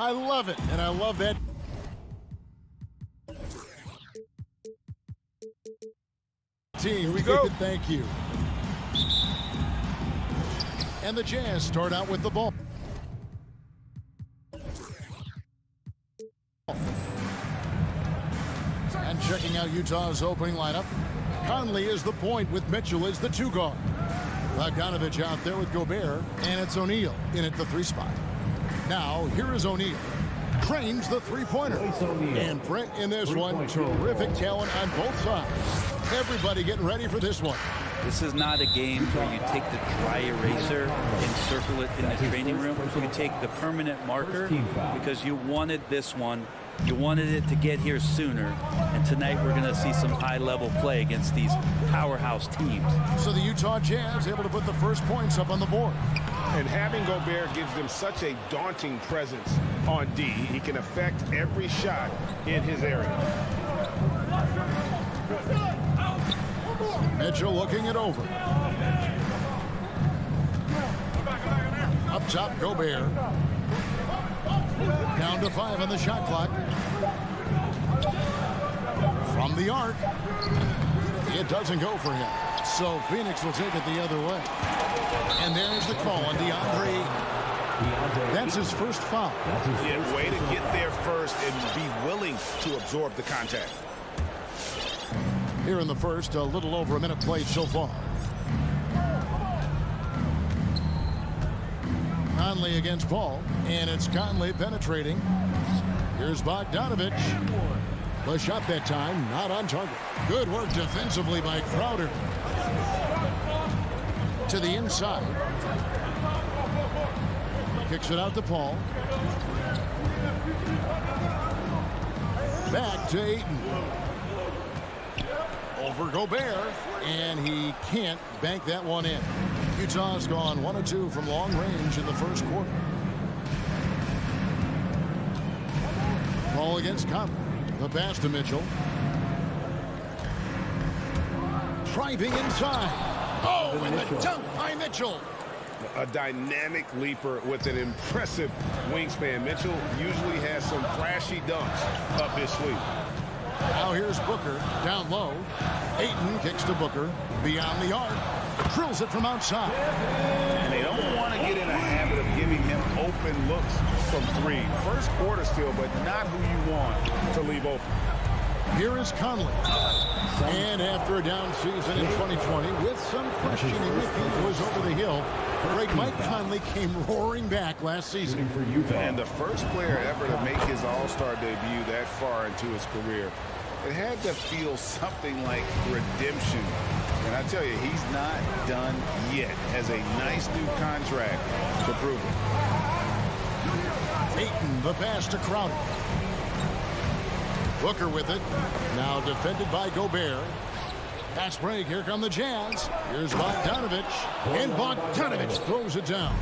I love it, and I love that. Team, here we go. Thank you. And the Jazz start out with the ball. And checking out Utah's opening lineup, Conley is the point with Mitchell as the 2 guard. Bogdanovich out there with Gobert, and it's O'Neal in at the 3 spot. Now, here is O'Neal. Trains the 3-pointer. And Brent in this one, terrific talent on both sides. Everybody getting ready for this one. This is not a game where you take the dry eraser and circle it in the training room. You take the permanent marker because you wanted this one. You wanted it to get here sooner. And tonight we're going to see some high-level play against these powerhouse teams. So the Utah Jazz able to put the first points up on the board. And having Gobert gives them such a daunting presence on D. He can affect every shot in his area. Mitchell looking it over. Up top, Gobert. Down to 5 on the shot clock. From the arc. It doesn't go for him. So Phoenix will take it the other way. And there's the call on DeAndre. That's his first foul. Yeah, way to get there first and be willing to absorb the contact. Here in the first, a little over a minute played so far. Conley against Paul, and it's Conley penetrating. Here's Bogdanovich. The shot that time, not on target. Good work defensively by Crowder. To the inside. Kicks it out to Paul. Back to Ayton. Over Gobert, and he can't bank that one in. Utah's gone 1 of 2 from long range in the first quarter. Ball against Conley. The pass to Mitchell. Driving inside. Oh, and the dunk by Mitchell. A dynamic leaper with an impressive wingspan. Mitchell usually has some flashy dunks up his sleeve. Now here's Booker down low. Ayton kicks to Booker beyond the arc. Drills it from outside. And they don't want to get in a habit of giving him open looks from 3. First quarter still, but not who you want to leave open. Here is Conley. And after a down season in 2020, with some questioning if he was over the hill, Greg Mike Conley came roaring back last season. And the first player ever to make his All-Star debut that far into his career, it had to feel something like redemption. And I tell you, he's not done yet. Has a nice new contract to prove it. Ayton, the pass to Crowder. Booker with it. Now defended by Gobert. Pass break. Here come the Jazz. Here's Bogdanovich. And Bogdanovich throws it down.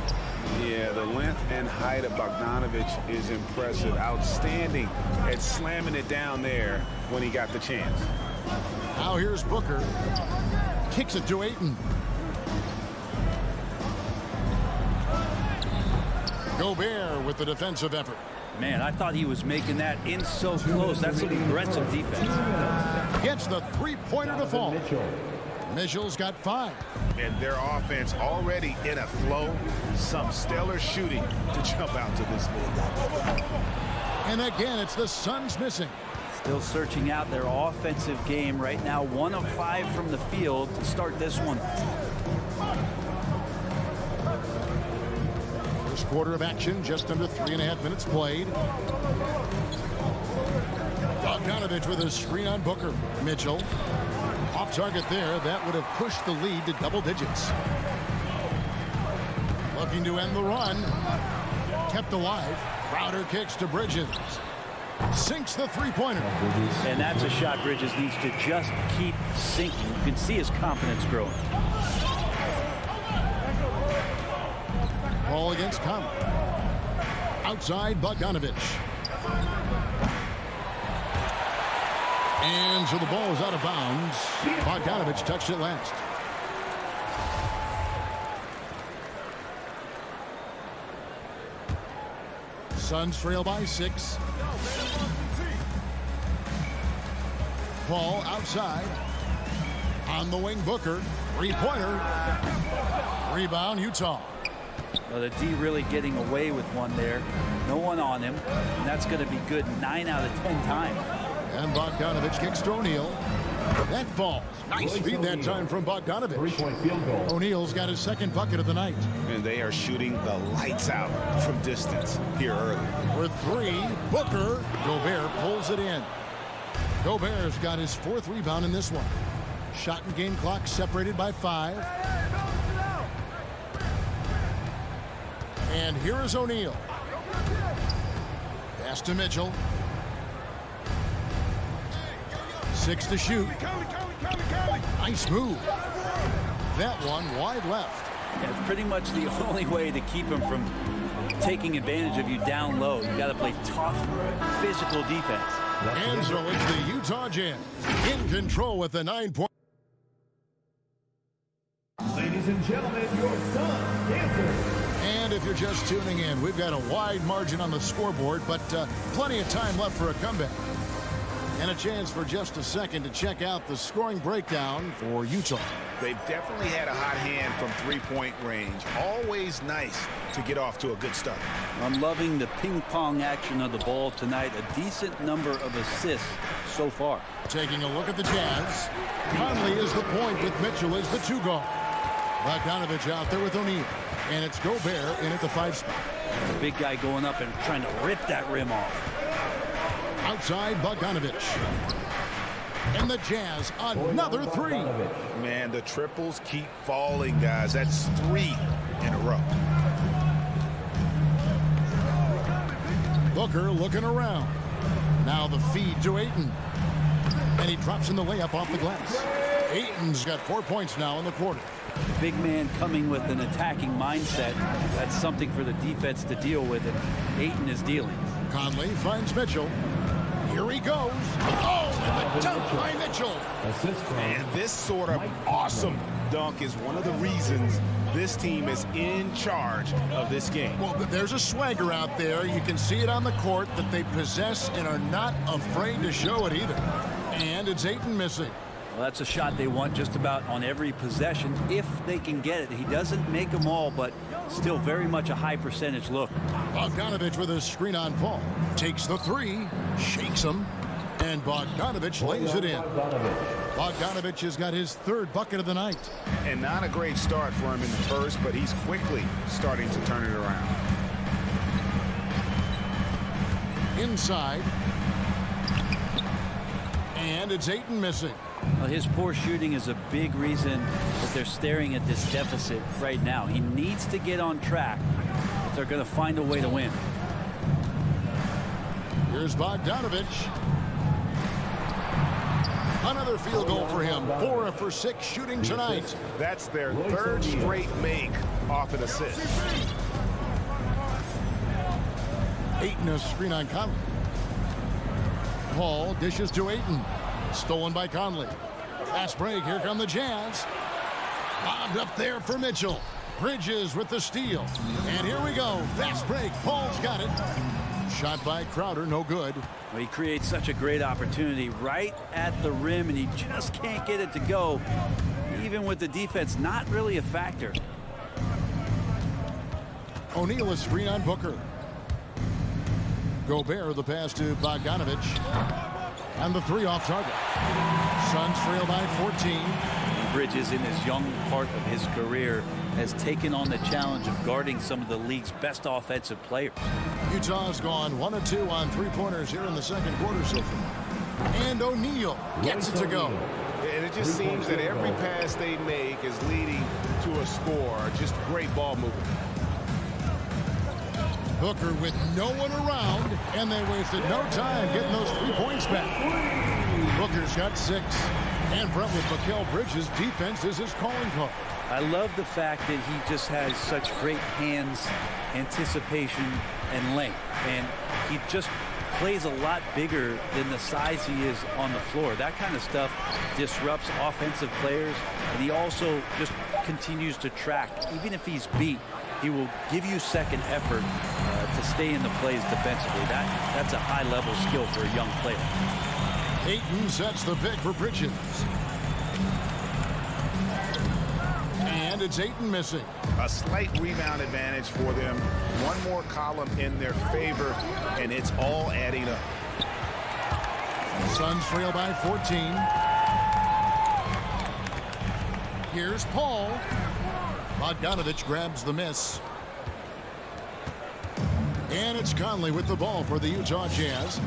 Yeah, the length and height of Bogdanovich is impressive. Outstanding at slamming it down there when he got the chance. Now here's Booker. Kicks it to Ayton. Gobert with the defensive effort. Man, I thought he was making that in so close. That's some aggressive defense. Gets the 3-pointer to fall. Mitchell's got 5. And their offense already in a flow. Some stellar shooting to jump out to this lead. And again, it's the Suns missing. Still searching out their offensive game right now. 1 of 5 from the field to start this one. First quarter of action, just under 3.5 minutes played. Bogdanovich with a screen on Booker. Mitchell off target there. That would have pushed the lead to double digits. Looking to end the run. Kept alive. Crowder kicks to Bridges. Sinks the 3-pointer. And that's a shot Bridges needs to just keep sinking. You can see his confidence growing. Ball against Conley. Outside Bogdanovich. And so the ball is out of bounds. Bogdanovich touched it last. Suns trail by 6. Paul outside. On the wing, Booker. Three-pointer. Rebound, Utah. Well, the D really getting away with one there. No one on him. And that's going to be good 9 out of 10 times. And Bogdanovich kicks to O'Neal. That falls. Nice feed that time from Bogdanovich. 3-point field goal. O'Neal's got his second bucket of the night. And they are shooting the lights out from distance here early. For 3, Booker. Gobert pulls it in. Gobert's got his 4th rebound in this one. Shot and game clock separated by 5. And here is O'Neal. Pass to Mitchell. 6 to shoot. Nice move. That one wide left. Yeah, it's pretty much the only way to keep him from taking advantage of you down low. You got to play tough, physical defense. And so it's the Utah Jazz in control with the 9-point. Ladies and gentlemen, your Suns dancers. And if you're just tuning in, we've got a wide margin on the scoreboard, but plenty of time left for a comeback. And a chance for just a second to check out the scoring breakdown for Utah. They've definitely had a hot hand from three-point range. Always nice to get off to a good start. I'm loving the ping-pong action of the ball tonight. A decent number of assists so far. Taking a look at the Jazz. Conley is the point with Mitchell as the 2 guard. Bogdanovich out there with O'Neal. And it's Gobert in at the 5 spot. The big guy going up and trying to rip that rim off. Outside Bogdanovich. And the Jazz, another 3. Man, the triples keep falling, guys. That's 3 in a row. Booker looking around. Now the feed to Ayton. And he drops in the layup off the glass. Ayton's got 4 points now in the quarter. Big man coming with an attacking mindset. That's something for the defense to deal with, and Ayton is dealing. Conley finds Mitchell. Here he goes. Oh, and the dunk by Mitchell. And this sort of awesome dunk is one of the reasons this team is in charge of this game. Well, there's a swagger out there. You can see it on the court that they possess and are not afraid to show it either. And it's Ayton missing. Well, that's a shot they want just about on every possession if they can get it. He doesn't make them all, but still very much a high percentage look. Bogdanovich with a screen on Paul. Takes the 3, shakes him, and Bogdanovich lays it in. Bogdanovich has got his 3rd bucket of the night. And not a great start for him in the first, but he's quickly starting to turn it around. Inside. And it's Ayton missing. Well, his poor shooting is a big reason that they're staring at this deficit right now. He needs to get on track if they're going to find a way to win. Here's Bogdanovich. Another field goal for him. 4 for 6 shooting tonight. That's their 3rd straight make off an assist. Ayton a screen on Conley. Paul dishes to Ayton. Stolen by Conley. Fast break. Here come the Jazz. Bobbed up there for Mitchell. Bridges with the steal. And here we go. Fast break. Paul's got it. Shot by Crowder. No good. Well, he creates such a great opportunity right at the rim, and he just can't get it to go. Even with the defense not really a factor. O'Neal a screen on Booker. Gobert the pass to Bogdanovich. And the 3 off target. Suns trail by 14. Bridges, in his young part of his career, has taken on the challenge of guarding some of the league's best offensive players. Utah's gone 1 of 2 on 3-pointers here in the second quarter so far. And O'Neal gets it to go. And it just seems that every pass they make is leading to a score. Just great ball movement. Booker with no one around, and they wasted no time getting those 3 points back. Booker's got 6. And Brent with Mikal Bridges' defense is his calling card. I love the fact that he just has such great hands, anticipation, and length. And he just plays a lot bigger than the size he is on the floor. That kind of stuff disrupts offensive players. And he also just continues to track. Even if he's beat, he will give you second effort to to stay in the plays defensively. That's a high-level skill for a young player. Ayton sets the pick for Bridges. And it's Ayton missing. A slight rebound advantage for them. One more column in their favor, and it's all adding up. Suns trail by 14. Here's Paul. Bogdanovich grabs the miss. And it's Conley with the ball for the Utah Jazz.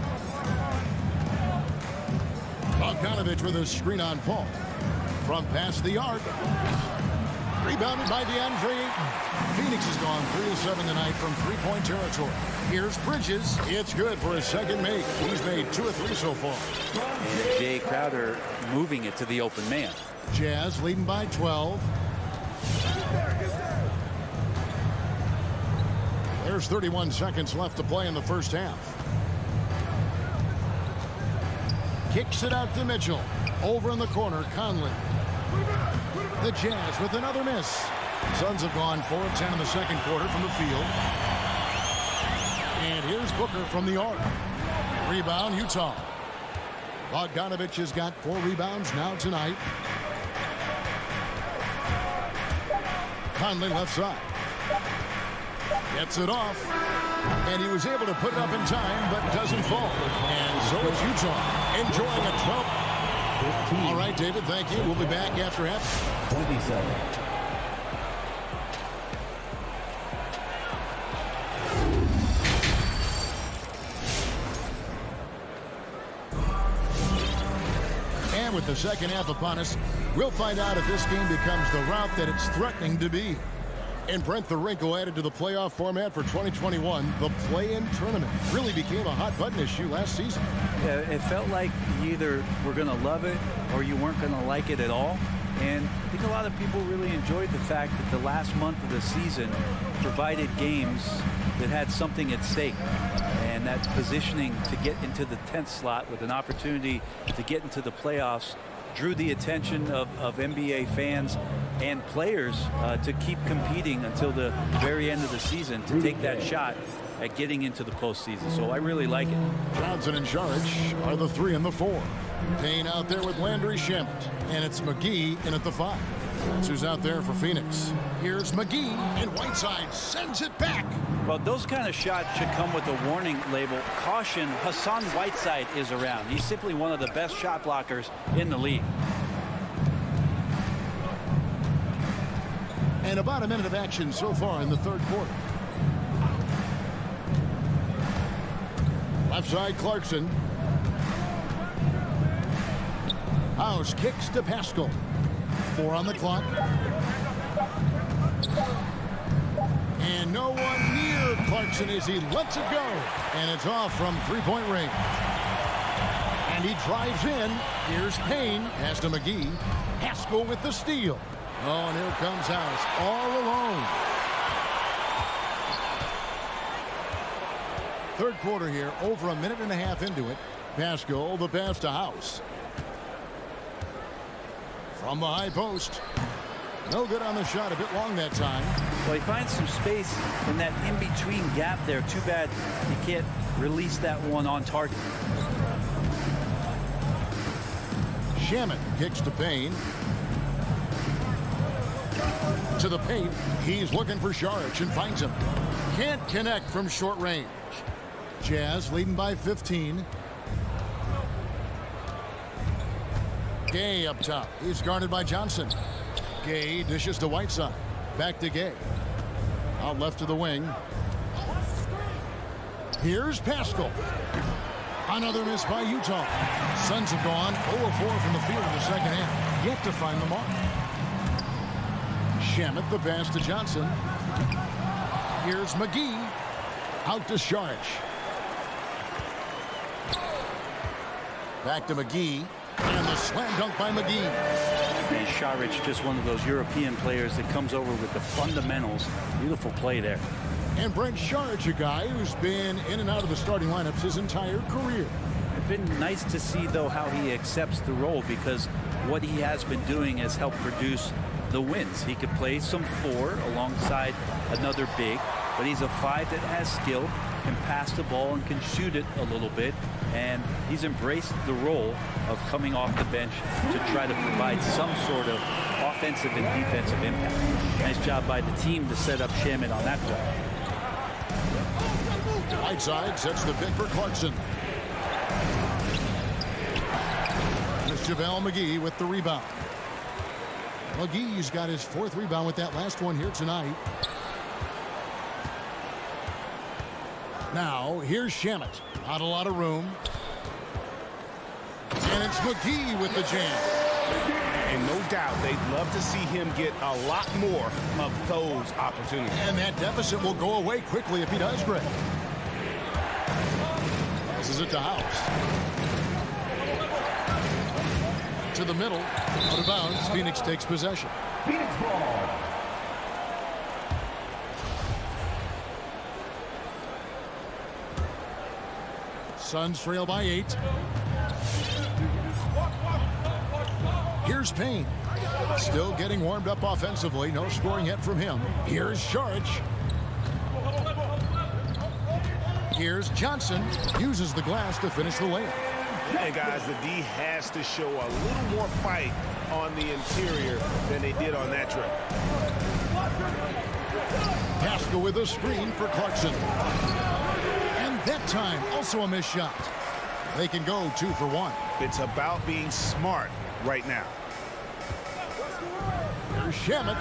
Bogdanovich with a screen on Paul. From past the arc. Rebounded by DeAndre Ayton. Phoenix has gone 3 of 7 tonight from three-point territory. Here's Bridges. It's good for his second make. He's made 2 of 3 so far. And Jay Crowder moving it to the open man. Jazz leading by 12. There's 31 seconds left to play in the first half. Kicks it out to Mitchell. Over in the corner, Conley. The Jazz with another miss. Suns have gone 4 of 10 in the second quarter from the field. And here's Booker from the arc. Rebound, Utah. Bogdanovich has got 4 rebounds now tonight. Conley left side. Gets it off. And he was able to put it up in time, but doesn't fall. And so is Utah. Enjoying a 12. 15. All right, David, thank you. We'll be back after half. 27. And with the second half upon us, we'll find out if this game becomes the route that it's threatening to be. And Brent, the wrinkle added to the playoff format for 2021, the play-in tournament, really became a hot-button issue last season. Yeah, it felt like you either were going to love it or you weren't going to like it at all. And I think a lot of people really enjoyed the fact that the last month of the season provided games that had something at stake. And that positioning to get into the 10th slot with an opportunity to get into the playoffs drew the attention of NBA fans and players to keep competing until the very end of the season to take that shot at getting into the postseason. So I really like it. Johnson and Saric are the 3 and the 4. Payne out there with Landry Shamet. And it's McGee in at the 5. That's who's out there for Phoenix. Here's McGee, and Whiteside sends it back. Well, those kind of shots should come with a warning label. Caution, Hassan Whiteside is around. He's simply one of the best shot blockers in the league. And about a minute of action so far in the third quarter. Left side, Clarkson. House kicks to Pascal. 4 on the clock. And no one near Clarkson as he lets it go. And it's off from three-point range. And he drives in. Here's Payne. Pass to McGee. Pascal with the steal. Oh, and here comes House all alone. Third quarter here, over a minute and a half into it. Pascal, the pass to House. From the high post. No good on the shot, a bit long that time. Well, he finds some space in that in-between gap there. Too bad he can't release that one on target. Shamet kicks to Payne. To the paint. He's looking for Saric and finds him. Can't connect from short range. Jazz leading by 15. Gay up top. He's guarded by Johnson. Gay dishes to Whiteside. Back to Gay. Out left to the wing. Here's Pascal. Another miss by Utah. Suns have gone 0-4 from the field in the second half. Yet to find the mark. Shamet the pass to Johnson. Here's McGee. Out to Saric. Back to McGee. And the slam dunk by McGee. And Saric, just one of those European players that comes over with the fundamentals. Beautiful play there. And Brent Saric, a guy who's been in and out of the starting lineups his entire career. It's been nice to see, though, how he accepts the role, because what he has been doing has helped produce the wins. He could play some 4 alongside another big. but he's a 5 that has skill, can pass the ball and can shoot it a little bit. And he's embraced the role of coming off the bench to try to provide some sort of offensive and defensive impact. Nice job by the team to set up Shamet on that play. Whiteside sets the pick for Clarkson. It's JaVale McGee with the rebound. McGee's got his 4th rebound with that last one here tonight. Now, here's Shamet. Not a lot of room. And it's McGee with the jam. And no doubt they'd love to see him get a lot more of those opportunities. And that deficit will go away quickly if he does, Greg. Passes it to House. To the middle, out of bounds. Phoenix takes possession. Phoenix ball. Suns trail by 8. Here's Payne. Still getting warmed up offensively. No scoring yet from him. Here's Sharge. Here's Johnson. Uses the glass to finish the layup. And guys, the D has to show a little more fight on the interior than they did on that trip. Pascal with a screen for Clarkson. And that time, also a missed shot. They can go 2 for 1. It's about being smart right now. Here's Shamet.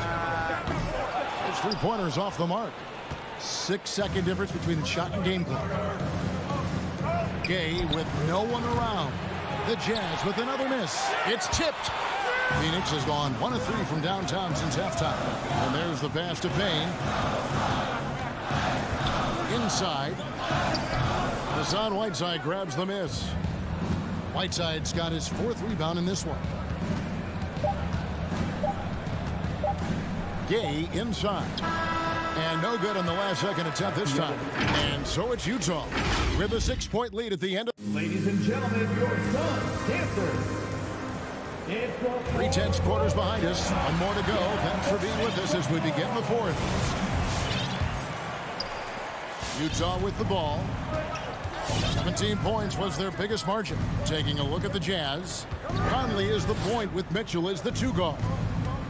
His 3-pointers off the mark. 6-second difference between the shot and game clock. Gay with no one around. The Jazz with another miss. It's tipped. Phoenix has gone 1 of 3 from downtown since halftime. And there's the pass to Payne. Inside. Hassan Whiteside grabs the miss. Whiteside's got his 4th rebound in this one. Gay inside. And no good on the last second attempt this time. And so it's Utah with a 6-point lead at the end. Ladies and gentlemen, your Suns dancers. It's the 3/10 quarters behind us. 1 more to go. Thanks for being with us as we begin the 4th. Utah with the ball. 17 points was their biggest margin. Taking a look at the Jazz. Conley is the point with Mitchell as the 2 guard.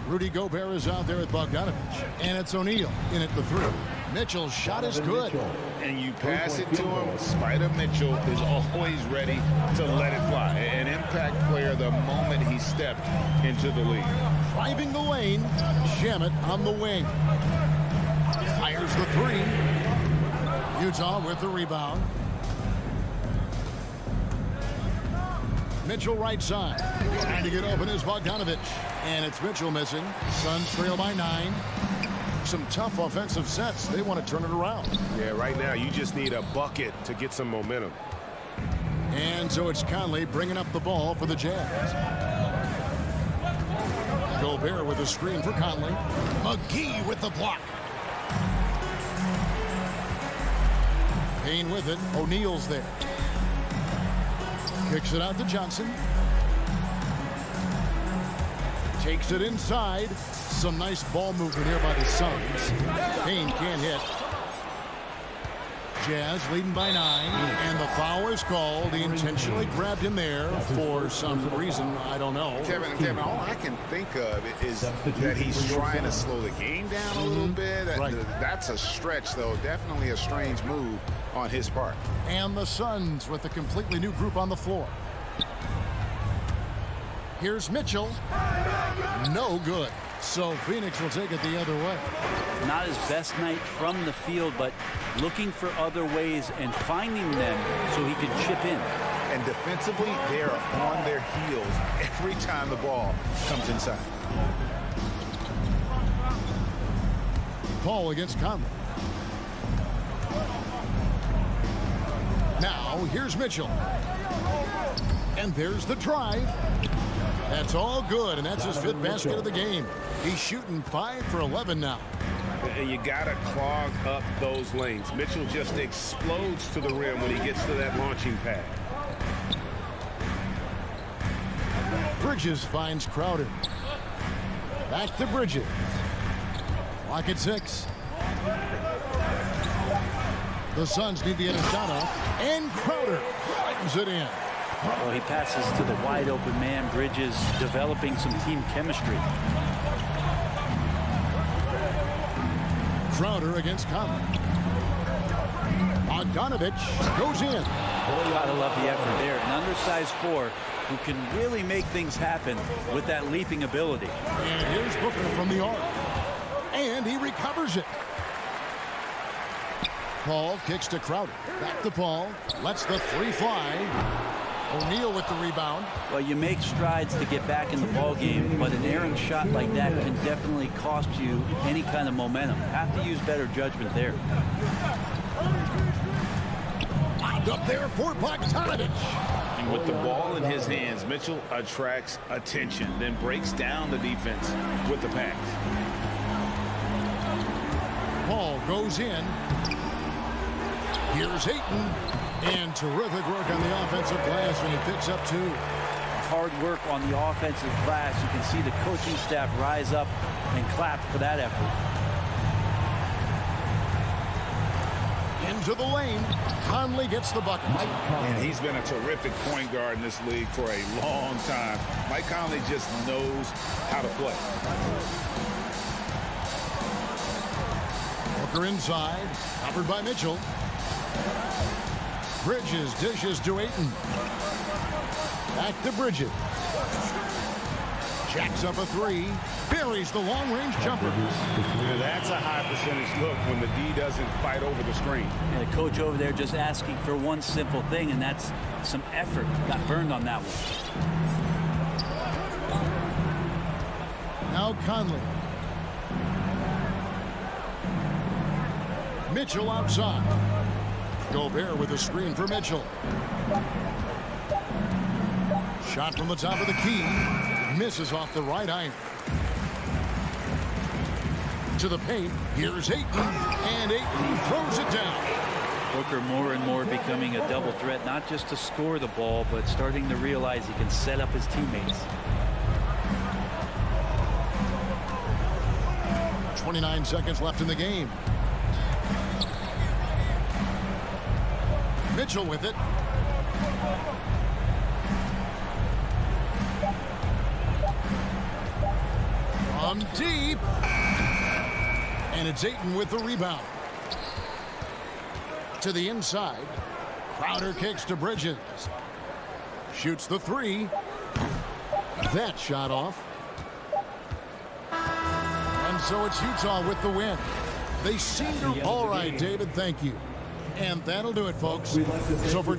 Rudy Gobert is out there at Bogdanovich. And it's O'Neal in at the 3. Mitchell's shot is good. And you pass it to him. Spider Mitchell is always ready to let it fly. An impact player the moment he stepped into the league. Driving the lane. Shamet on the wing. Fires the 3. Utah with the rebound. Mitchell right side. Trying to get open is Bogdanovich. And it's Mitchell missing. Suns trail by 9. Some tough offensive sets. They want to turn it around. Yeah, right now you just need a bucket to get some momentum. And so it's Conley bringing up the ball for the Jazz. Gobert with a screen for Conley. McGee with the block. Payne with it. O'Neal's there. Kicks it out to Johnson. Takes it inside. Some nice ball movement here by the Suns. Payne can't hit. Jazz leading by 9. And the foul is called. He intentionally grabbed him there for some reason. I don't know. Kevin, all I can think of is that he's trying to slow the game down a little bit. Right. That's a stretch, though. Definitely a strange move on his part. And the Suns with a completely new group on the floor. Here's Mitchell. No good. So Phoenix will take it the other way. Not his best night from the field, but looking for other ways and finding them so he could chip in. And defensively, they are on their heels every time the ball comes inside. Paul against Conley. Now, here's Mitchell. And there's the drive. That's all good, and that's his 5th basket of the game. He's shooting 5 for 11 now. And you got to clog up those lanes. Mitchell just explodes to the rim when he gets to that launching pad. Bridges finds Crowder. Back to Bridges. Lock at 6. The Suns need to get a shot off, and Crowder fires it in. Well, he passes to the wide open man. Bridges developing some team chemistry. Crowder against Conley. Bogdanovich goes in. Boy, you gotta love the effort there. An undersized four who can really make things happen with that leaping ability. And here's Booker from the arc. And he recovers it. Paul kicks to Crowder. Back to Paul. Lets the three fly. O'Neal with the rebound. Well, you make strides to get back in the ball game, but an errant shot like that can definitely cost you any kind of momentum. Have to use better judgment there. Up there for Bogdanovich. And with the ball in his hands, Mitchell attracts attention, then breaks down the defense with the pass. Paul goes in. Here's Ayton. And terrific work on the offensive glass when he picks up 2. Hard work on the offensive glass. You can see the coaching staff rise up and clap for that effort. Into the lane. Conley gets the bucket. And he's been a terrific point guard in this league for a long time. Mike Conley just knows how to play. Booker inside. Covered by Mitchell. Bridges dishes to Ayton. Back to Bridges. Jacks up a 3. Buries the long-range jumper. And that's a high percentage look when the D doesn't fight over the screen. And the coach over there just asking for one simple thing, and that's some effort. Got burned on that one. Now Conley. Mitchell outside. Gobert with a screen for Mitchell. Shot from the top of the key. Misses off the right iron. To the paint. Here's Ayton. And Ayton throws it down. Booker more and more becoming a double threat, not just to score the ball, but starting to realize he can set up his teammates. 29 seconds left in the game. Mitchell with it. From deep. And it's Ayton with the rebound. To the inside. Crowder kicks to Bridges. Shoots the 3. That shot off. And so it's Utah with the win. They seem to... All right, David, thank you. And that'll do it, folks. So for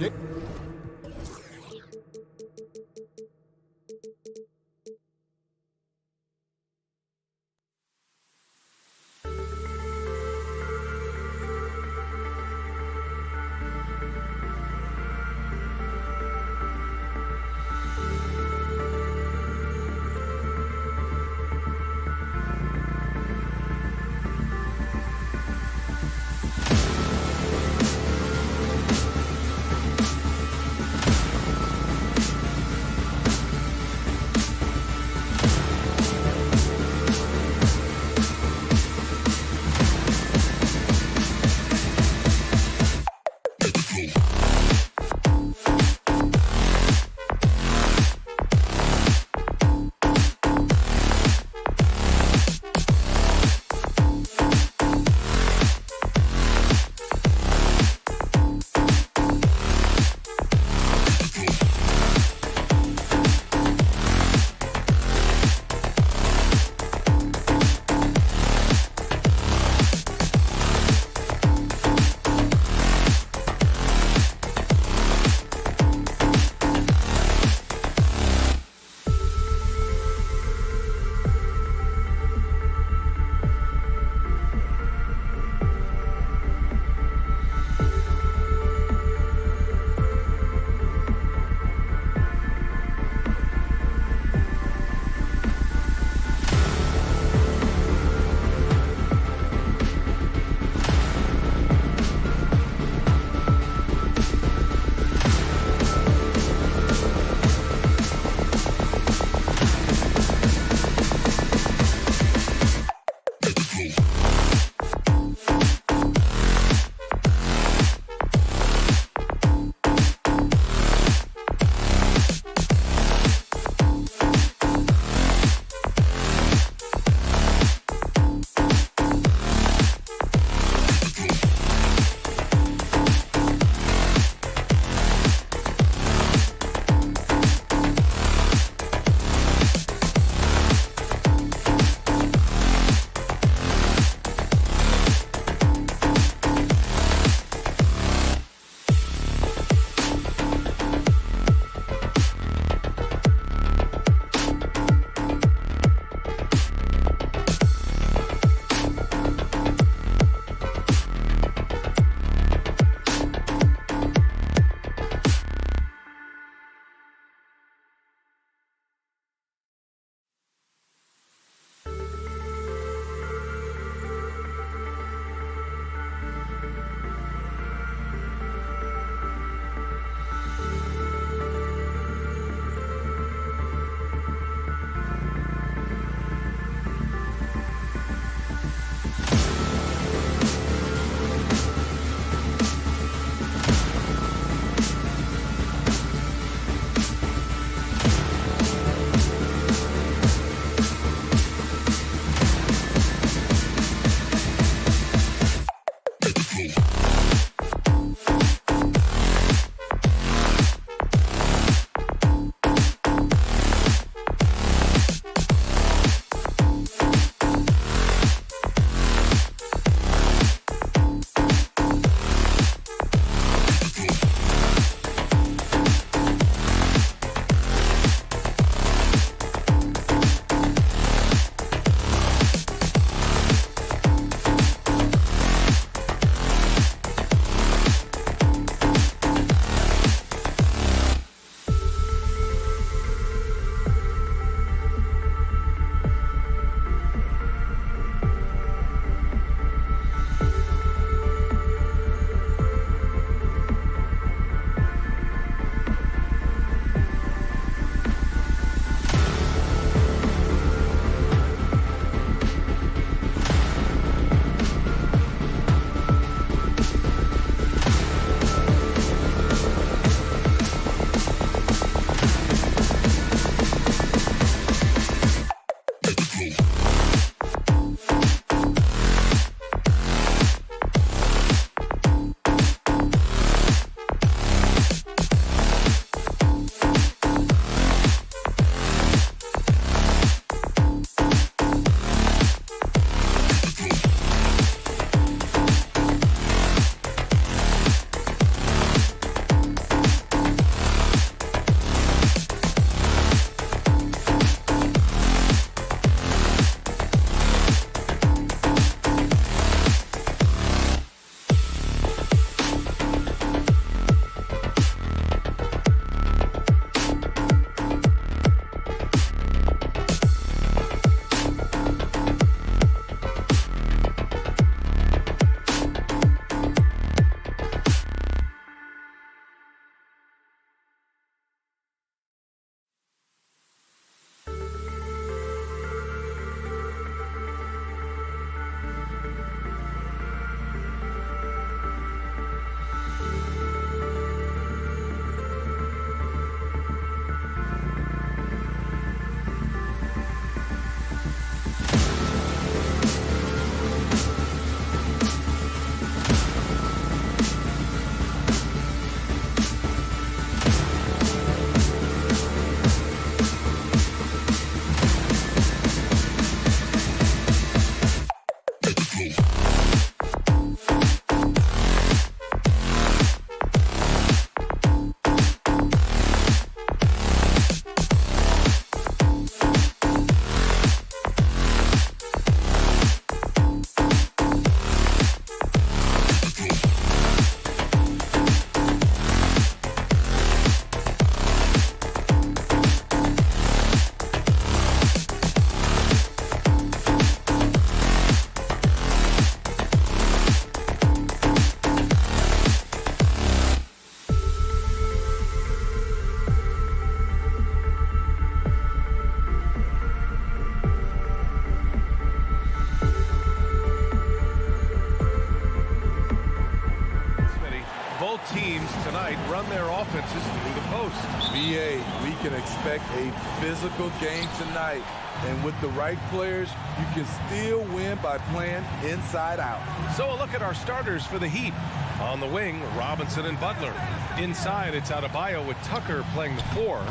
BA, we can expect a physical game tonight. And with the right players, you can still win by playing inside out. So a look at our starters for the Heat. On the wing, Robinson and Butler. Inside, it's Adebayo with Tucker playing the 4.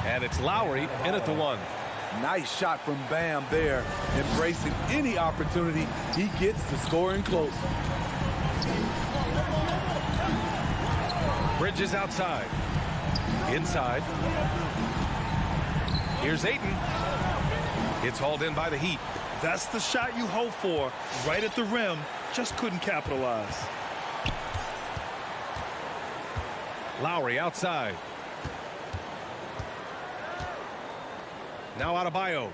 And it's Lowry in at the 1. Nice shot from Bam there, embracing any opportunity he gets to scoring close. Bridges outside. Inside. Here's Ayton. It's hauled in by the Heat. That's the shot you hope for. Right at the rim. Just couldn't capitalize. Lowry outside. Now Adebayo.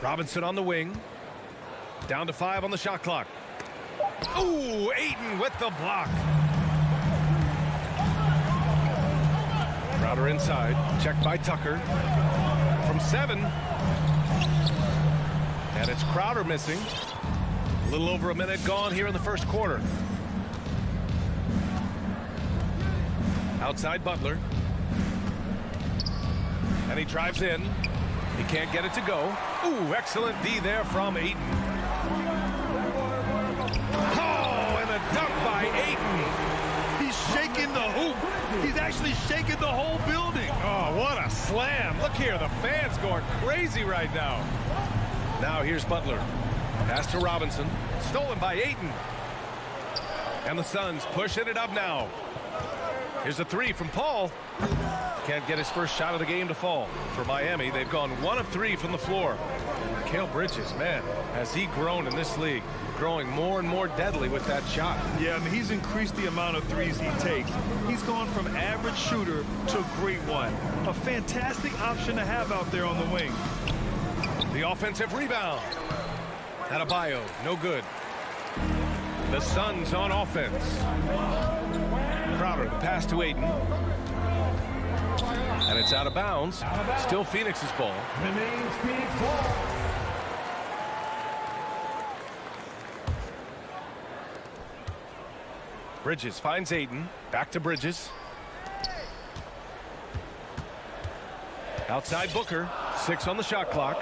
Robinson on the wing. Down to 5 on the shot clock. Ooh, Ayton with the block. Crowder inside. Checked by Tucker. From 7. And it's Crowder missing. A little over a minute gone here in the first quarter. Outside Butler. And he drives in. He can't get it to go. Ooh, excellent D there from Ayton. Oh, and a dunk by Ayton. He's shaking the hoop. He's actually shaking the whole building. Oh, what a slam. Look here, the fans going crazy right now. Now here's Butler. Pass to Robinson. Stolen by Ayton. And the Suns pushing it up now. Here's a 3 from Paul. Can't get his first shot of the game to fall. For Miami, they've gone 1 of 3 from the floor. Mikal Bridges, man, has he grown in this league. Growing more and more deadly with that shot. Yeah, I mean, he's increased the amount of threes he takes. He's gone from average shooter to a great one. A fantastic option to have out there on the wing. The offensive rebound. Adebayo, no good. The Suns on offense. Crowder, the pass to Ayton. And it's out of bounds. Still Phoenix's ball. Remains Phoenix ball. Bridges finds Ayton. Back to Bridges. Outside Booker. 6 on the shot clock.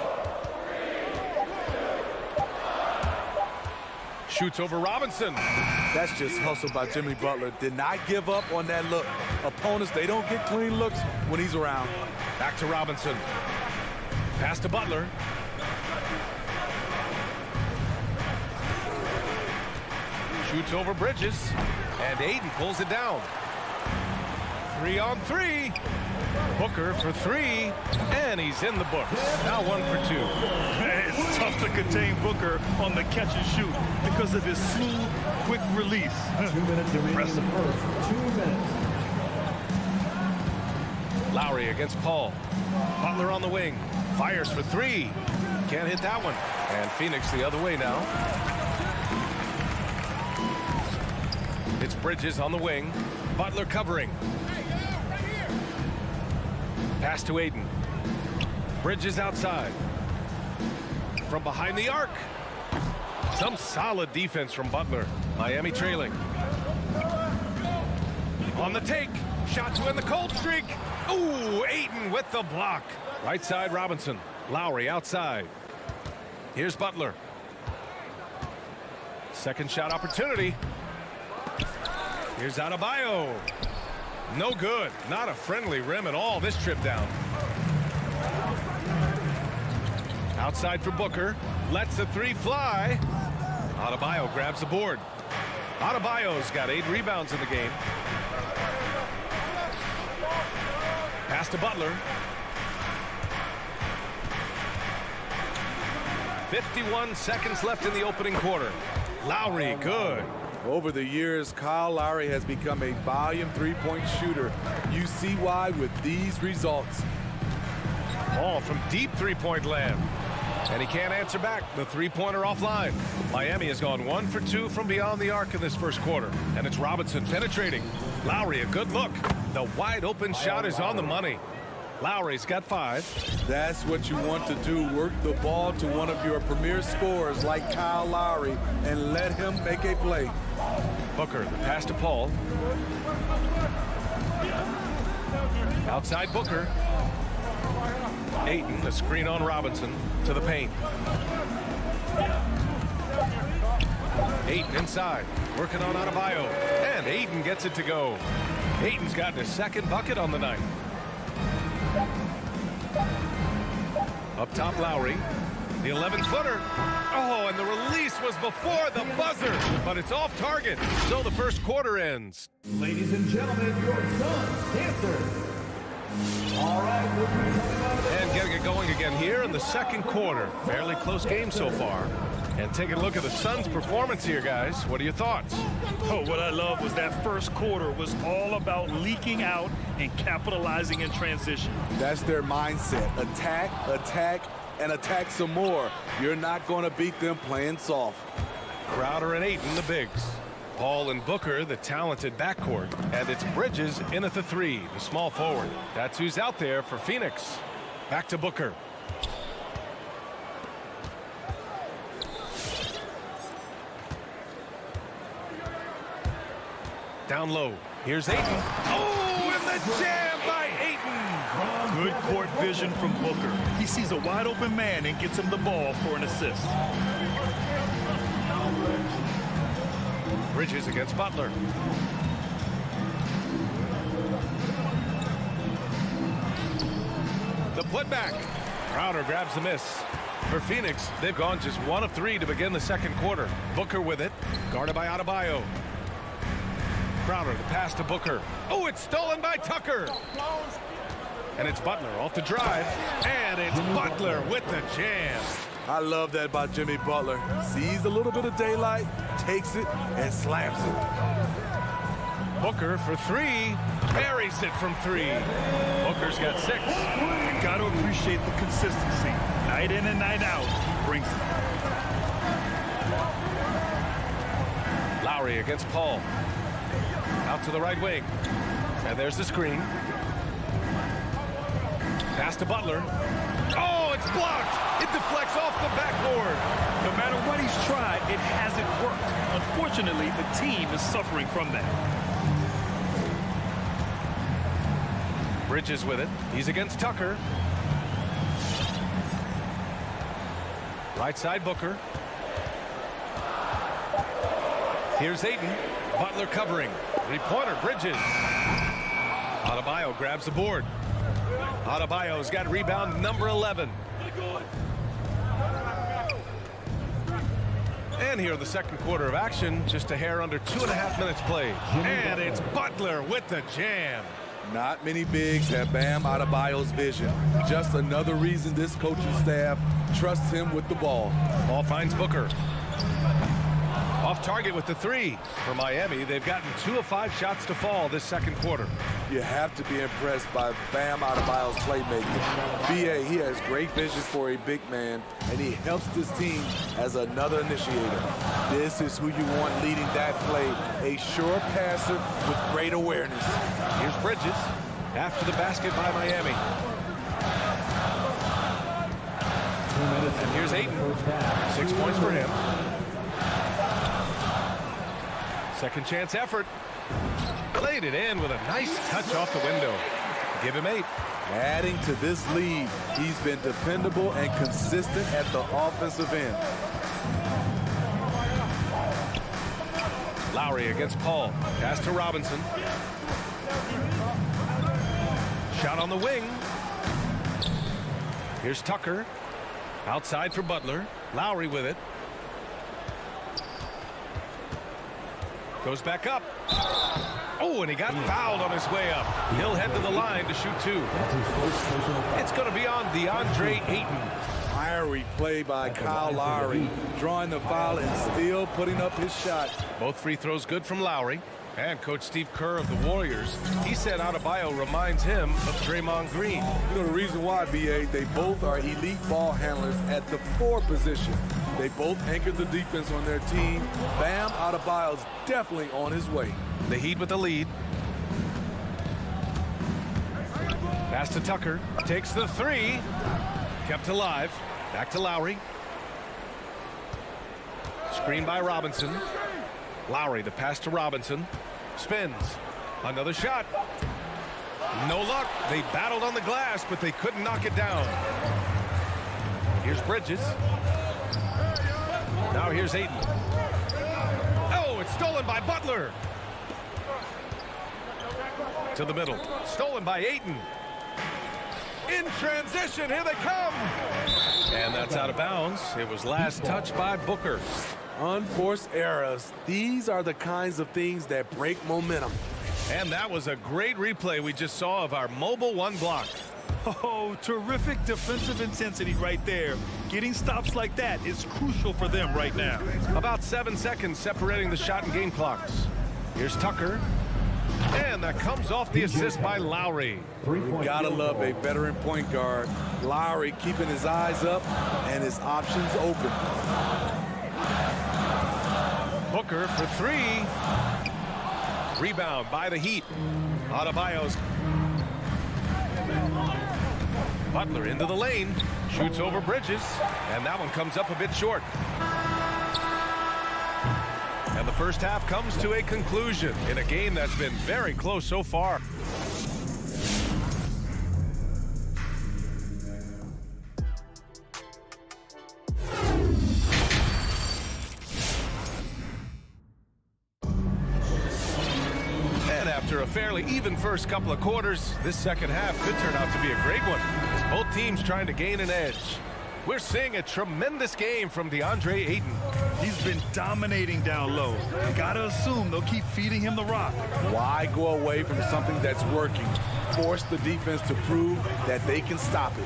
Shoots over Robinson. That's just hustle by Jimmy Butler. Did not give up on that look. Opponents, they don't get clean looks when he's around. Back to Robinson. Pass to Butler. Shoots over Bridges. And Ayton pulls it down. 3 on 3. Booker for 3. And he's in the books. Now 1 for 2. It's tough to contain Booker on the catch and shoot because of his smooth, quick release. 2 minutes remaining in the first. 2 minutes. Lowry against Paul. Butler on the wing. Fires for 3. Can't hit that one. And Phoenix the other way now. It's Bridges on the wing. Butler covering. Pass to Ayton. Bridges outside. From behind the arc. Some solid defense from Butler. Miami trailing. On the take. Shot to end the cold streak. Ooh, Ayton with the block. Right side Robinson. Lowry outside. Here's Butler. Second shot opportunity. Here's Adebayo. No good. Not a friendly rim at all this trip down. Outside for Booker. Lets the 3 fly. Adebayo grabs the board. Adebayo's got 8 rebounds in the game. Pass to Butler. 51 seconds left in the opening quarter. Lowry, good. Over the years, Kyle Lowry has become a volume three-point shooter. You see why with these results. Ball from deep three-point land. And he can't answer back. The three-pointer offline. Miami has gone 1 for 2 from beyond the arc in this first quarter. And it's Robinson penetrating. Lowry, a good look. The wide open shot is on the money. Lowry's got 5. That's what you want to do. Work the ball to one of your premier scorers like Kyle Lowry and let him make a play. Booker, the pass to Paul. Outside Booker. Ayton, the screen on Robinson to the paint. Ayton inside, working on Adebayo, and Ayton gets it to go. Ayton's got his second bucket on the night. Up top, Lowry, the 11-footer. Oh, and the release was before the buzzer, but it's off target, so the first quarter ends. Ladies and gentlemen, your son's dancer. All right, we'll be coming out of the And getting it going again here in the second quarter. Fairly close game so far. And taking a look at the Suns' performance here, guys. What are your thoughts? Oh, what I love was that first quarter was all about leaking out and capitalizing in transition. That's their mindset. Attack, attack, and attack some more. You're not going to beat them playing soft. Crowder and Ayton, the bigs. Paul and Booker, the talented backcourt. And it's Bridges in at the 3, the small forward. That's who's out there for Phoenix. Back to Booker. Down low. Here's Ayton. Oh, and the jam by Ayton. Good court vision from Booker. He sees a wide open man and gets him the ball for an assist. Bridges against Butler. The putback. Crowder grabs the miss. For Phoenix, they've gone just 1 of 3 to begin the second quarter. Booker with it. Guarded by Adebayo. Crowder, the pass to Booker. Oh, it's stolen by Tucker. And it's Butler off the drive. And it's Butler with the jam. I love that by Jimmy Butler. Sees a little bit of daylight, takes it, and slams it. Booker for 3. Buries it from 3. Booker's got 6. You got to appreciate the consistency. Night in and night out, he brings it. Lowry against Paul. Out to the right wing. And there's the screen. Pass to Butler. Oh, it's blocked. It deflects off the backboard. No matter what he's tried, it hasn't worked. Unfortunately, the team is suffering from that. Bridges with it. He's against Tucker. Right side Booker. Here's Ayton. Butler covering. Three-pointer, Bridges. Adebayo grabs the board. Adebayo's got rebound number 11. And here in the second quarter of action, just a hair under 2.5 minutes played. And it's Butler with the jam. Not many bigs have Bam Adebayo's vision. Just another reason this coaching staff trusts him with the ball. Ball finds Booker. Off target with the 3. For Miami, they've gotten 2 of 5 shots to fall this second quarter. You have to be impressed by Bam Adebayo's playmaking. BA, he has great vision for a big man, and he helps this team as another initiator. This is who you want leading that play, a sure passer with great awareness. Here's Bridges after the basket by Miami. And here's Ayton. 6 points for him. Second chance effort. Played it in with a nice touch off the window. Give him 8. Adding to this lead, he's been dependable and consistent at the offensive end. Lowry against Paul. Pass to Robinson. Shot on the wing. Here's Tucker. Outside for Butler. Lowry with it. Goes back up. Oh, and he got fouled on his way up. He'll head to the line to shoot 2. It's going to be on DeAndre Ayton. Fiery play by Kyle Lowry, drawing the foul and still putting up his shot. Both free throws good from Lowry. And Coach Steve Kerr of the Warriors, he said Adebayo reminds him of Draymond Green. You know the reason why, BA, they both are elite ball handlers at the 4 position. They both anchored the defense on their team. Bam Adebayo's definitely on his way. The Heat with the lead. Pass to Tucker. Takes the 3. Kept alive. Back to Lowry. Screen by Robinson. Lowry, the pass to Robinson. Spins. Another shot. No luck. They battled on the glass, but they couldn't knock it down. Here's Bridges. Now here's Ayton. Oh, it's stolen by Butler. To the middle. Stolen by Ayton. In transition, here they come. And that's out of bounds. It was last touched by Booker. Unforced errors. These are the kinds of things that break momentum. And that was a great replay we just saw of our mobile one block. Oh, terrific defensive intensity right there. Getting stops like that is crucial for them right now. About 7 seconds separating the shot and game clocks. Here's Tucker. And that comes off the assist by Lowry. You gotta love a veteran point guard. Lowry keeping his eyes up and his options open. Booker for three. Rebound by the Heat. Adebayo's. Butler into the lane. Shoots over Bridges. And that one comes up a bit short. And the first half comes to a conclusion in a game that's been very close so far. And after a fairly even first couple of quarters, this second half could turn out to be a great one, as both teams trying to gain an edge. We're seeing a tremendous game from DeAndre Ayton. He's been dominating down low. Gotta assume they'll keep feeding him the rock. Why go away from something that's working? Force the defense to prove that they can stop it.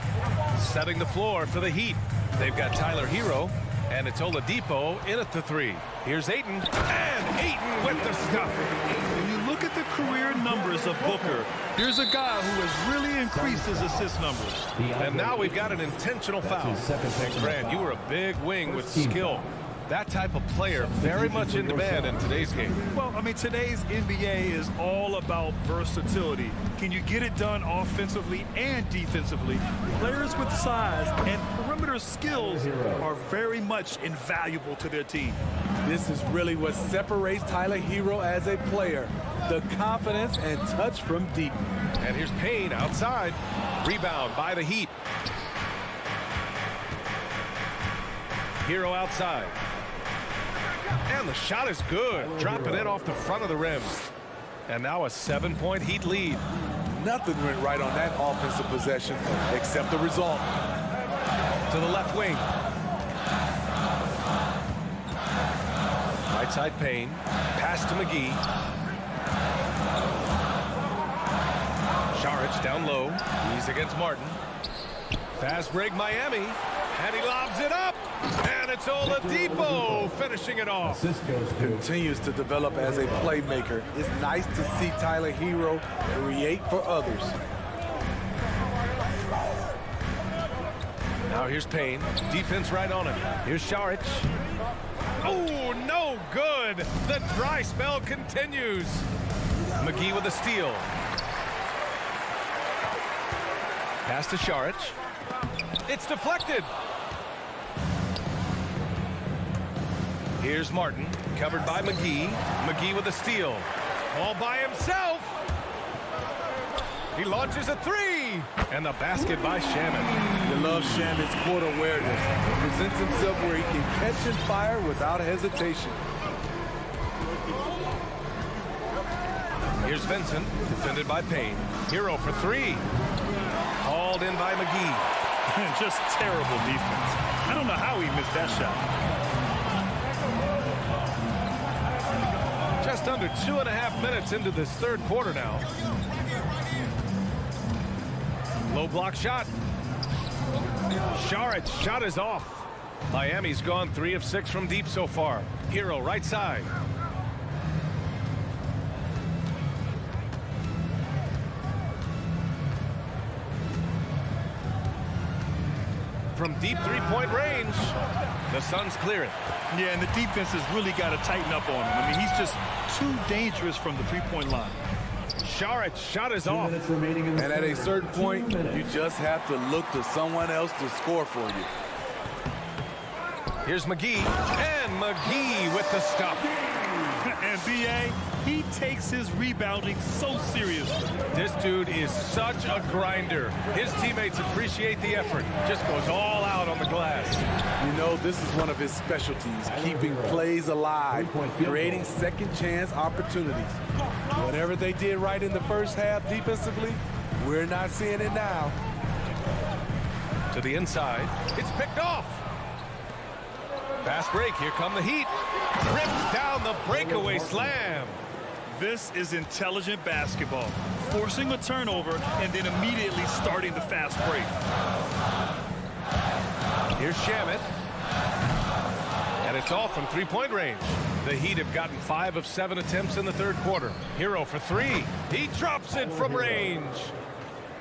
Setting the floor for the Heat. They've got Tyler Hero, and it's Oladipo in at the three. Here's Ayton, and Ayton with the stuff. When you look at the career numbers of Booker, here's a guy who has really increased his assist numbers. And now we've got an intentional foul. And Grant, you were a big wing with skill. That type of player very much in demand in today's game. Well, I mean, today's NBA is all about versatility. Can you get it done offensively and defensively? Players with size and perimeter skills are very much invaluable to their team. This is really what separates Tyler Hero as a player. The confidence and touch from deep. And here's Payne outside. Rebound by the Heat. Hero outside. And the shot is good. Dropping it off the front of the rim. And now a 7-point Heat lead. Nothing went right on that offensive possession except the result. To the left wing. Right side Payne. Pass to McGee. Saric down low. He's against Martin. Fast break Miami. And he lobs it up. And it's Oladipo finishing it off. Continues to develop as a playmaker. It's nice to see Tyler Hero create for others. Now here's Payne. Defense right on him. Here's Saric. Oh, no good. The dry spell continues. McGee with a steal. Pass to Saric. It's deflected. Here's Martin, covered by McGee. McGee with a steal. All by himself. He launches a three. And the basket by Shaman. You love Shaman's court awareness. He presents himself where he can catch and fire without hesitation. Here's Vincent, defended by Payne. Hero for three. Hauled in by McGee. Just terrible defense. I don't know how he missed that shot. Just under 2.5 minutes into this third quarter now. Low block shot. Saric shot is off. Miami's gone 3 of 6 from deep so far. Hero right side. From deep three-point range, the Suns clear it. Yeah, and the defense has really got to tighten up on him. I mean, he's just too dangerous from the three-point line. Saric shot is off. And at a certain point, you just have to look to someone else to score for you. Here's McGee, and McGee with the stuff. And B.A., he takes his rebounding so seriously. This dude is such a grinder. His teammates appreciate the effort. Just goes all out on the glass. You know, this is one of his specialties, keeping plays alive, creating second chance opportunities. Whatever they did right in the first half defensively, we're not seeing it now. To the inside. It's picked off. Fast break. Here come the Heat. Rips down the breakaway slam. This is intelligent basketball, forcing a turnover and then immediately starting the fast break. Here's Shamet. And it's off from three-point range. The Heat have gotten 5 of 7 attempts in the third quarter. Hero for 3. He drops it from range.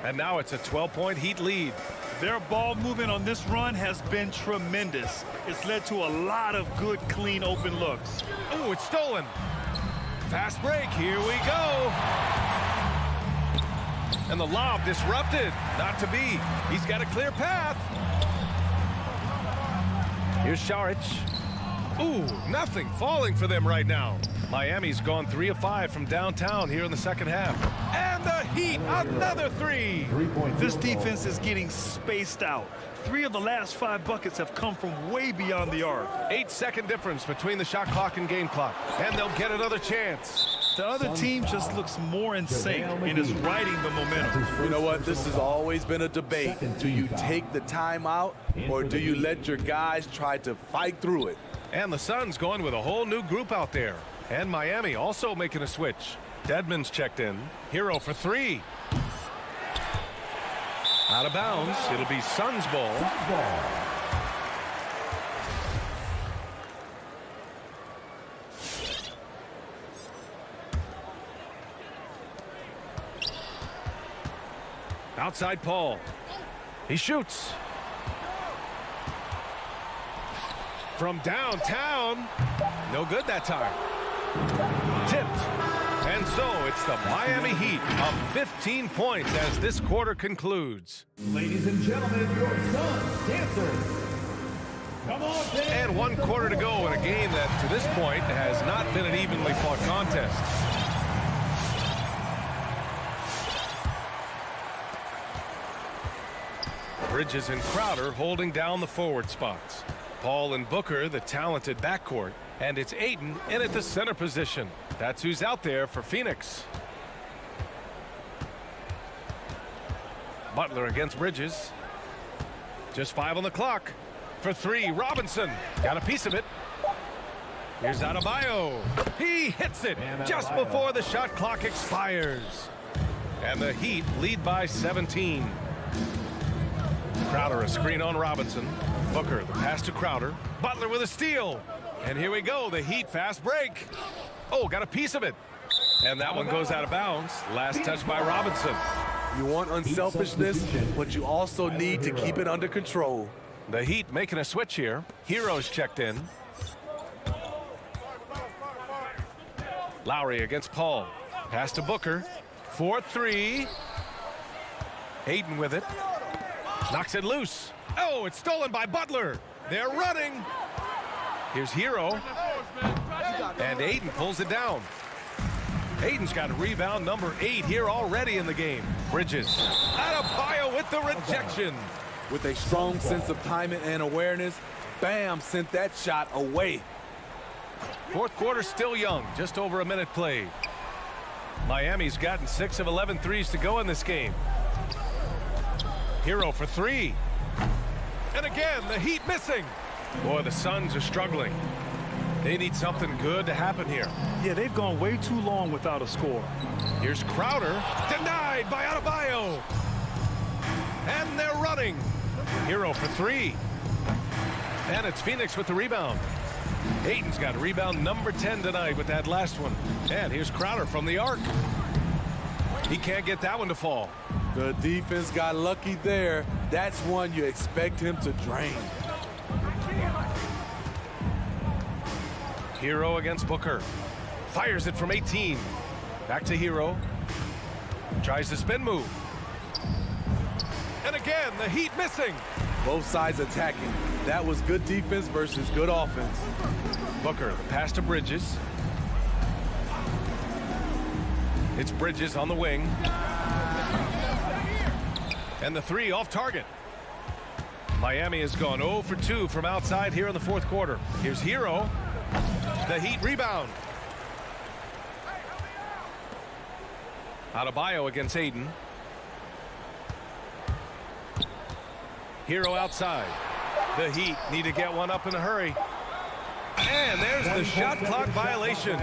And now it's a 12-point Heat lead. Their ball movement on this run has been tremendous. It's led to a lot of good, clean, open looks. Ooh, it's stolen. Fast break. Here we go. And the lob disrupted. Not to be. He's got a clear path. Here's Šarić. Ooh, nothing falling for them right now. Miami's gone 3 of 5 from downtown here in the second half. And the Heat, another 3. This defense is getting spaced out. 3 of the last 5 buckets have come from way beyond the arc. 8-second difference between the shot clock and game clock. And they'll get another chance. The other team just looks more in sync and is riding the momentum. You know what? This has always been a debate. Do you take the timeout or do you let your guys try to fight through it? And the Suns going with a whole new group out there. And Miami also making a switch. Dedmon's checked in. Hero for 3. Out of bounds. It'll be Suns ball. Outside Paul. He shoots. From downtown. No good that time. Tipped. And so it's the Miami Heat up 15 points as this quarter concludes. Ladies and gentlemen, your Suns dancers. Come on, Dan. And 1 quarter to go in a game that to this point has not been an evenly fought contest. Bridges and Crowder holding down the forward spots. Paul and Booker, the talented backcourt. And it's Ayton in at the center position. That's who's out there for Phoenix. Butler against Bridges. Just 5 on the clock. For 3, Robinson. Got a piece of it. Here's Adebayo. He hits it just before the shot clock expires. And the Heat lead by 17. Crowder a screen on Robinson. Booker the pass to Crowder. Butler with a steal. And here we go, the Heat fast break. Oh, got a piece of it. And that one goes out of bounds. Last touch by Robinson. You want unselfishness, but you also need to keep it under control. The Heat making a switch here. Heroes checked in. Lowry against Paul. Pass to Booker. 4-3. Hayden with it. Knocks it loose. Oh, it's stolen by Butler. They're running. Here's Hero. And Ayton pulls it down. Ayton's got rebound number 8 here already in the game. Bridges. Adebayo with the rejection. With a strong sense of timing and awareness, Bam sent that shot away. Fourth quarter still young. Just over a minute played. Miami's gotten 6 of 11 threes to go in this game. Hero for 3. And again, the Heat missing. Boy, the Suns are struggling. They need something good to happen here. Yeah, they've gone way too long without a score. Here's Crowder. Denied by Adebayo. And they're running. Hero for 3. And it's Phoenix with the rebound. Ayton's got rebound number 10 tonight with that last one. And here's Crowder from the arc. He can't get that one to fall. The defense got lucky there. That's one you expect him to drain. Hero against Booker. Fires it from 18. Back to Hero. Tries the spin move. And again, the Heat missing. Both sides attacking. That was good defense versus good offense. Booker, the pass to Bridges. It's Bridges on the wing. And the three off target. Miami has gone 0 for 2 from outside here in the fourth quarter. Here's Hero. The Heat rebound. Adebayo against Aiden. Hero outside. The Heat need to get one up in a hurry. And there's the shot clock violation.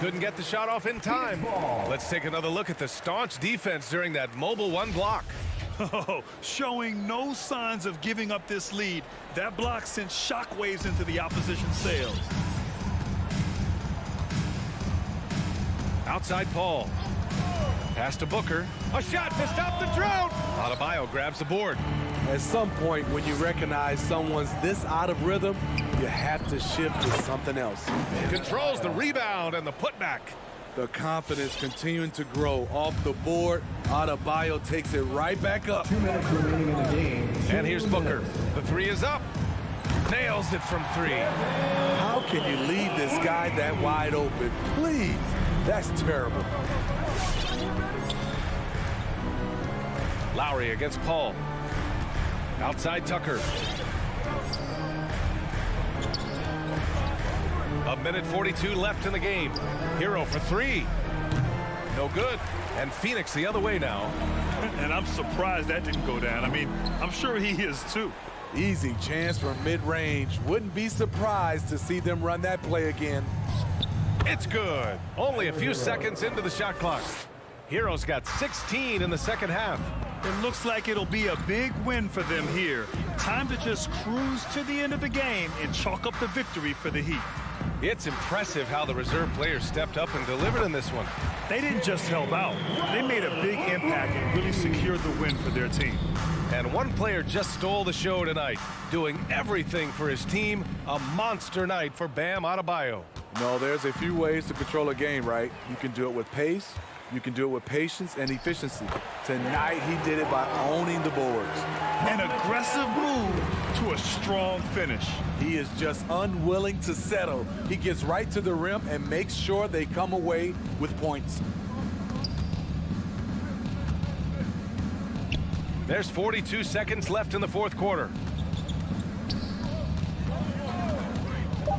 Couldn't get the shot off in time. Let's take another look at the staunch defense during that mobile one block. Oh, showing no signs of giving up this lead. That block sent shockwaves into the opposition sails. Outside Paul. Pass to Booker. A shot to stop the drought. Adebayo grabs the board. At some point, when you recognize someone's this out of rhythm, you have to shift to something else. Controls the rebound and the putback. The confidence continuing to grow off the board. Adebayo takes it right back up. 2 minutes remaining in the game. And here's Booker. The three is up. Nails it from three. How can you leave this guy that wide open? Please. That's terrible. Lowry against Paul. Outside Tucker. A minute 42 left in the game. Hero for three. No good. And Phoenix the other way now. And I'm surprised that didn't go down. I mean, I'm sure he is too. Easy chance for mid-range. Wouldn't be surprised to see them run that play again. It's good. Only a few seconds into the shot clock. Hero's got 16 in the second half. It looks like it'll be a big win for them here. Time to just cruise to the end of the game and chalk up the victory for the Heat. It's impressive how the reserve players stepped up and delivered in this one. They didn't just help out. They made a big impact and really secured the win for their team. And one player just stole the show tonight, doing everything for his team. A monster night for Bam Adebayo. No, there's a few ways to control a game, right? You can do it with pace. You can do it with patience and efficiency. Tonight, he did it by owning the boards. An aggressive move to a strong finish. He is just unwilling to settle. He gets right to the rim and makes sure they come away with points. There's 42 seconds left in the fourth quarter.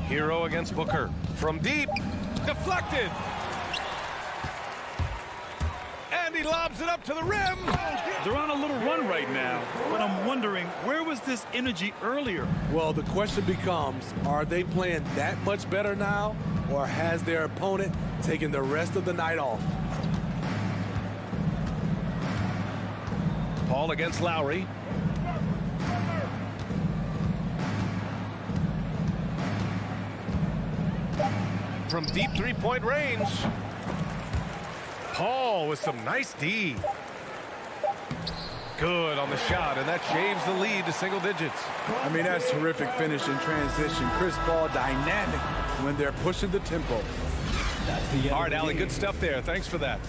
Hero against Booker. From deep. Deflected. And he lobs it up to the rim. They're on a little run right now, but I'm wondering, where was this energy earlier? Well, the question becomes, are they playing that much better now, or has their opponent taken the rest of the night off? Paul against Lowry. From deep three-point range. Paul with some nice D. Good on the shot, and that shaves the lead to single digits. I mean, that's terrific finish in transition. Chris Paul dynamic when they're pushing the tempo. All right, Allie, good stuff there. Thanks for that.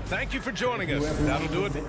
Thank you for joining us. That'll do it.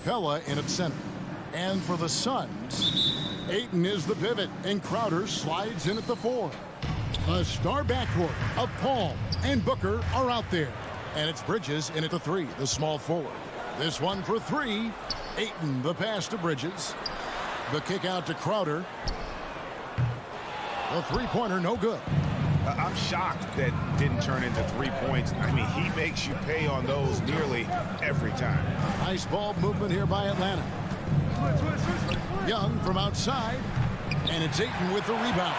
Capella in at center. And for the Suns, Ayton is the pivot, and Crowder slides in at the 4. A star backcourt of Paul and Booker are out there. And it's Bridges in at the 3, the small forward. This one for 3. Ayton, the pass to Bridges. The kick out to Crowder. The three-pointer, no good. I'm shocked that didn't turn into 3 points. I mean, he makes you pay on those nearly every time. Nice ball movement here by Atlanta. Young from outside, and it's Ayton with the rebound.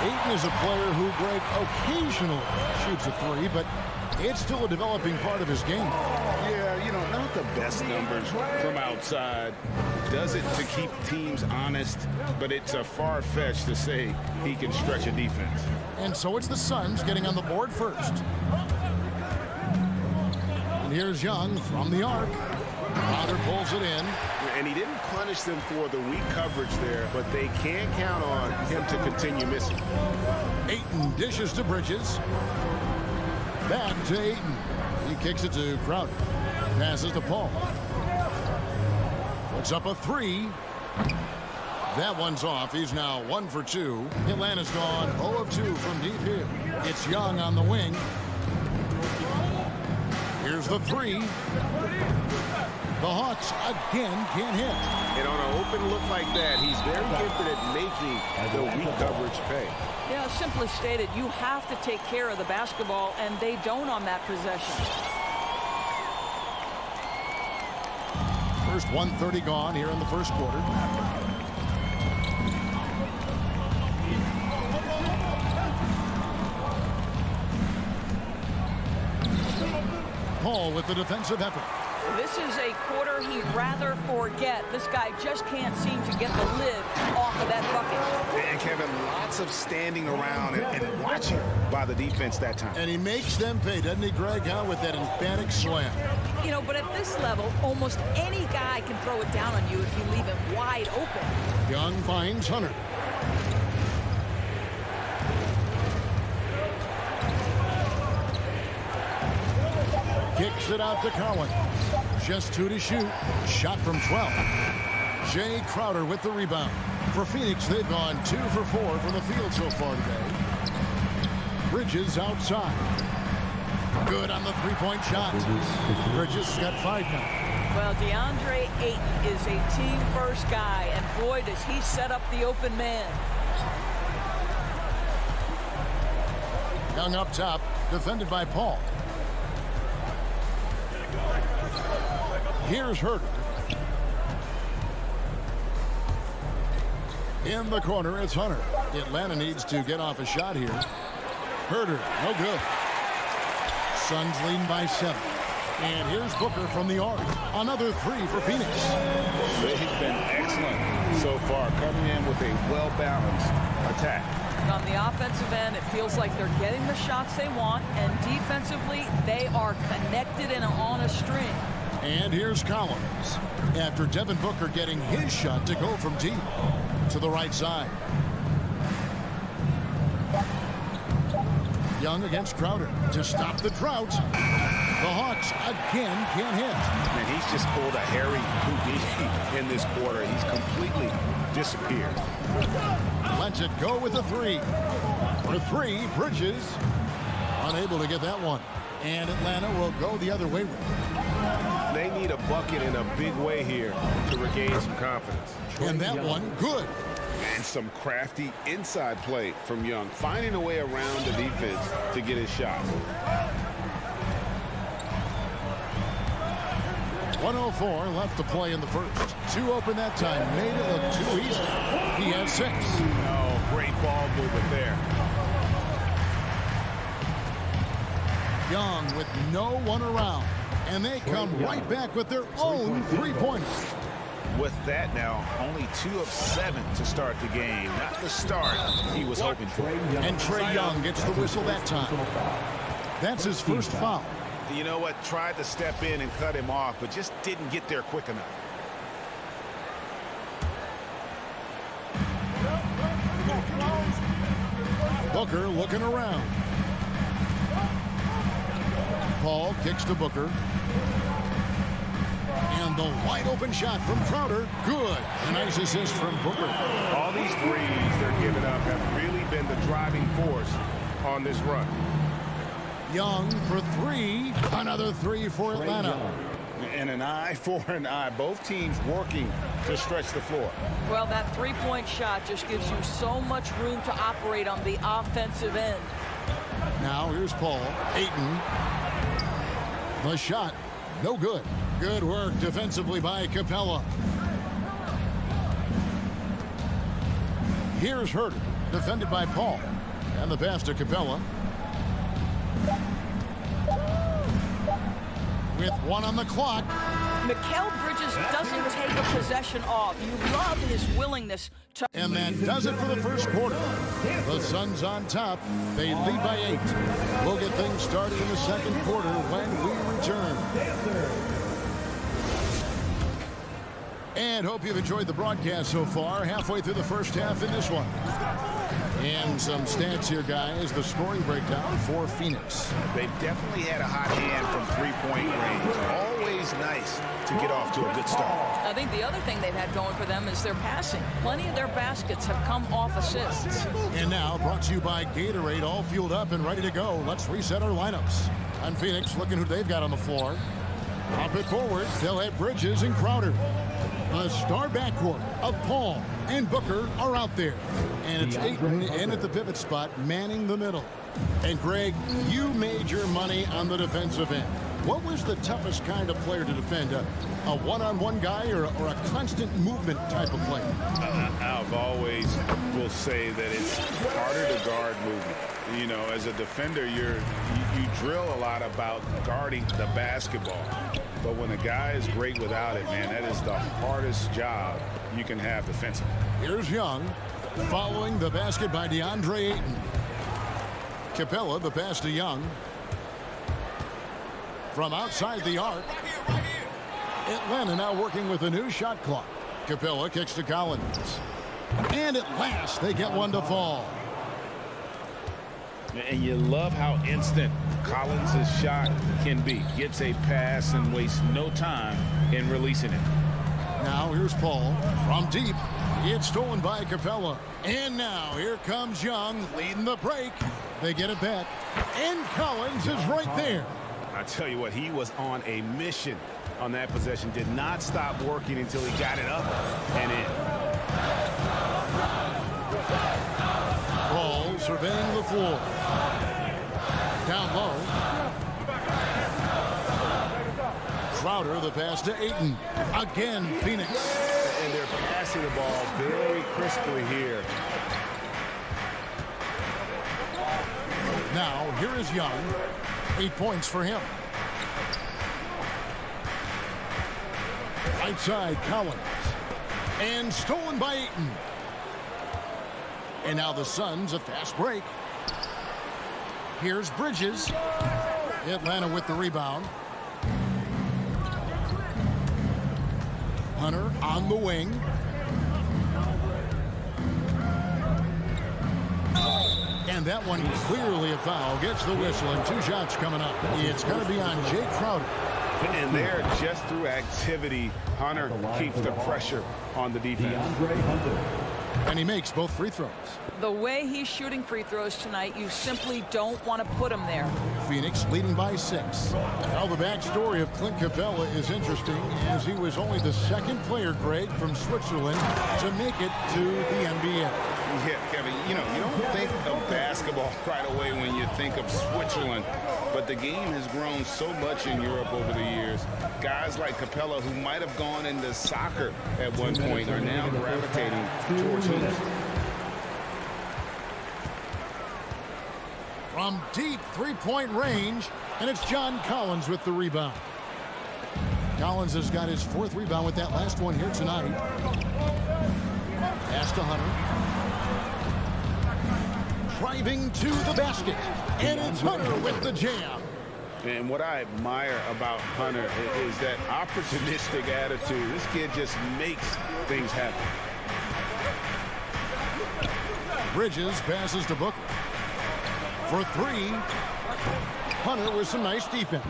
Ayton is a player who, Greg, occasionally shoots a 3, but it's still a developing part of his game. Yeah, you know, not the best numbers from outside. Does it to keep teams honest, but it's a far-fetched to say he can stretch a defense. And so it's the Suns getting on the board first. And here's Young from the arc. Crowder pulls it in. And he didn't punish them for the weak coverage there, but they can't count on him to continue missing. Ayton dishes to Bridges. Back to Ayton. He kicks it to Crowder. Passes to Paul. Puts up a 3. That one's off. He's now 1 for 2. Atlanta's gone 0 of 2 from deep here. It's Young on the wing. Here's the 3. The Hawks again can't hit. And on an open look like that, he's very gifted at making the weak coverage pay. Yeah, simply stated, you have to take care of the basketball, and they don't on that possession. First 1:30 gone here in the first quarter. Paul with the defensive effort. This is a quarter he'd rather forget. This guy just can't seem to get the lid off of that bucket. And Kevin, lots of standing around and watching by the defense that time. And he makes them pay, doesn't he, Greg, with that emphatic slam. You know, but at this level, almost any guy can throw it down on you if you leave him wide open. Young finds Hunter. Kicks it out to Cowan. Just 2 to shoot. Shot from 12. Jay Crowder with the rebound. For Phoenix, they've gone 2 for 4 from the field so far today. Bridges outside. Good on the three-point shot. Bridges got 5 now. Well, DeAndre Ayton is a team-first guy, and boy, does he set up the open man. Young up top, defended by Paul. Here's Herter. In the corner, it's Hunter. Atlanta needs to get off a shot here. Herter, no good. Suns leading by 7. And here's Booker from the arc. Another 3 for Phoenix. They've been excellent so far, coming in with a well-balanced attack. On the offensive end, it feels like they're getting the shots they want, and defensively, they are connected and on a string. And here's Collins. After Devin Booker getting his shot to go from deep to the right side. Young against Crowder to stop the drought. The Hawks again can't hit. And he's just pulled a Harry Houdini in this quarter. He's completely disappeared. Lets it go with a 3. For 3, Bridges unable to get that one. And Atlanta will go the other way with it. They need a bucket in a big way here to regain some confidence. And that one, good. And some crafty inside play from Young, finding a way around the defense to get his shot. 1:04 left to play in the first. 2 open that time. Made it look too easy. He has 6. Oh, great ball movement there. Young with no one around. And they come right back with their own three-pointer. With that now, only 2 of 7 to start the game. Not the start he was hoping for. And Trae Young gets the whistle that time. That's his first foul. You know what? Tried to step in and cut him off, but just didn't get there quick enough. Booker looking around. Paul kicks to Booker. And the wide open shot from Crowder. Good. A nice assist from Booker. All these threes they're giving up have really been the driving force on this run. Young for three. Another three for Atlanta. And an eye for an eye. Both teams working to stretch the floor. Well, that three-point shot just gives you so much room to operate on the offensive end. Now here's Paul. Ayton. The shot. No good. Good work defensively by Capella. Here's Herter. Defended by Paul. And the pass to Capella. With one on the clock. Mikal Bridges doesn't take a possession off. You love his willingness to... And that does it for the first quarter. The Suns on top. They lead by 8. We'll get things started in the second quarter when we return. And hope you've enjoyed the broadcast so far. Halfway through the first half in this one. And some stats here, guys. The scoring breakdown for Phoenix. They've definitely had a hot hand from three-point range. Always nice to get off to a good start. I think the other thing they've had going for them is their passing. Plenty of their baskets have come off assists. And now, brought to you by Gatorade, all fueled up and ready to go. Let's reset our lineups. On Phoenix, looking who they've got on the floor. Pop it forward. They'll have Bridges and Crowder. The star backcourt of Paul and Booker are out there. And it's Ayton in at the pivot spot, manning the middle. And Greg, you made your money on the defensive end. What was the toughest kind of player to defend? A one-on-one guy or a constant movement type of player? I've always will say that it's harder to guard movement. You know, as a defender, you drill a lot about guarding the basketball. But when a guy is great without it, man, that is the hardest job you can have defensively. Here's Young, following the basket by DeAndre Ayton. Capella, the pass to Young. From outside the arc. Atlanta now working with a new shot clock. Capella kicks to Collins. And at last, they get one to fall. And you love how instant Collins' shot can be. Gets a pass and wastes no time in releasing it. Now here's Paul from deep. It's stolen by Capella. And now here comes Young leading the break. They get it back. And Collins is right there. I tell you what, he was on a mission on that possession. Did not stop working until he got it up and in. Paul surveying the floor. Down low. Crowder, the pass to Ayton. Again, Phoenix. And they're passing the ball very crisply here. Now, here is Young. 8 points for him. Right side, Collins. And stolen by Ayton. And now the Suns, a fast break. Here's Bridges. Atlanta with the rebound. Hunter on the wing. And that one clearly a foul. Gets the whistle and 2 shots coming up. It's going to be on Jay Crowder. And there, just through activity, Hunter keeps the pressure on the defense. And he makes both free throws. The way he's shooting free throws tonight, you simply don't want to put him there. Phoenix leading by 6. Now the backstory of Clint Capella is interesting, as he was only the second player, Greg, from Switzerland to make it to the NBA. Yeah, Kevin, you know, you don't think of basketball right away when you think of Switzerland, but the game has grown so much in Europe over the years. Guys like Capella, who might have gone into soccer at one point, are now gravitating towards hoops. From deep three-point range, and it's John Collins with the rebound. Collins has got his 4th rebound with that last one here tonight. Pass to Hunter. Driving to the basket, and it's Hunter with the jam. And what I admire about Hunter is that opportunistic attitude. This kid just makes things happen. Bridges passes to Booker. For 3, Hunter with some nice defense.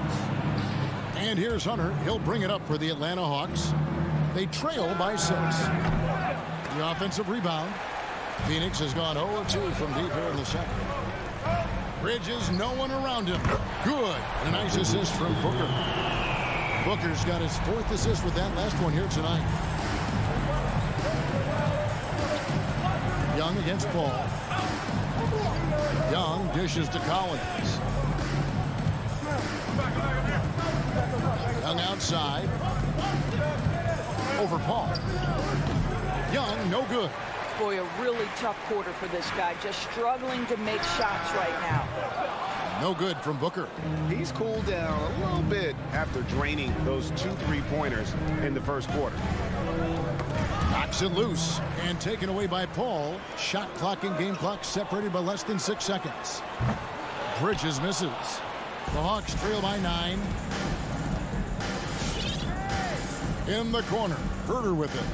And here's Hunter. He'll bring it up for the Atlanta Hawks. They trail by 6. The offensive rebound. Phoenix has gone 0-2 from deep here in the second. Bridges, no one around him. Good. And a nice assist from Booker. Booker's got his 4th assist with that last one here tonight. Young against Paul. Young dishes to Collins. Young outside. Over Paul. Young, no good. Boy, a really tough quarter for this guy. Just struggling to make shots right now. No good from Booker. He's cooled down a little bit after draining those 2 3-pointers in the first quarter. Knocks it loose and taken away by Paul. Shot clock and game clock separated by less than 6 seconds. Bridges misses. The Hawks trail by 9. In the corner, Herter with it.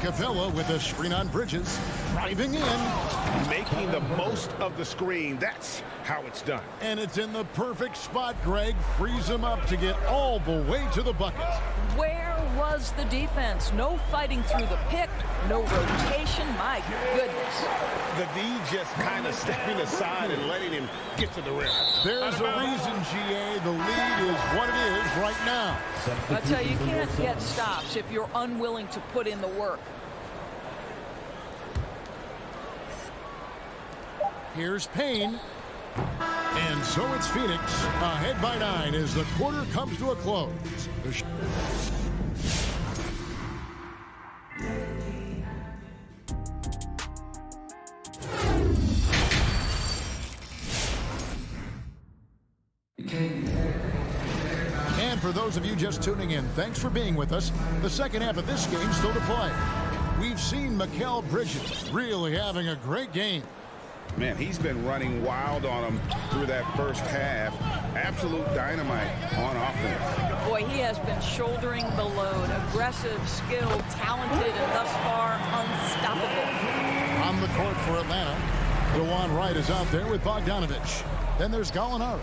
Capella with a screen on Bridges. Driving in. Making the most of the screen. That's how it's done. And it's in the perfect spot, Greg. Frees him up to get all the way to the bucket. Where was the defense? No fighting through the pick. No rotation. My goodness. The D just kind of stepping aside and letting him get to the rim. There's a reason, GA. The lead is what it is right now. I tell you, you can't get stops if you're unwilling to put in the work. Here's Payne. And so it's Phoenix ahead by 9 as the quarter comes to a close. And for those of you just tuning in, thanks for being with us. The second half of this game still to play. We've seen Mikal Bridges really having a great game. Man, he's been running wild on him through that first half. Absolute dynamite on offense. Boy, he has been shouldering the load. Aggressive, skilled, talented, and thus far unstoppable. On the court for Atlanta, DeJuan Wright is out there with Bogdanovich. Then there's Gallinari.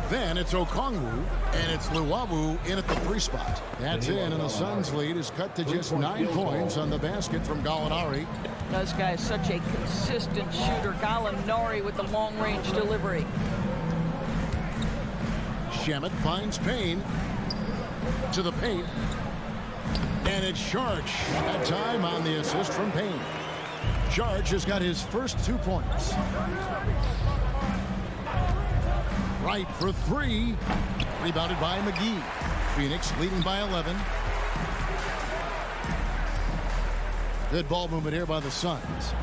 Then it's Okongwu, and it's Luwawu in at the 3 spot. That's in, and the Suns' lead is cut to just 9 points on the basket from Gallinari. This guy is such a consistent shooter. Gallinari with the long-range delivery. Shamet finds Payne to the paint. And it's Sharch. That time on the assist from Payne. Sharch has got his first 2 points. Right for 3. Rebounded by McGee. Phoenix leading by 11. Good ball movement here by the Suns.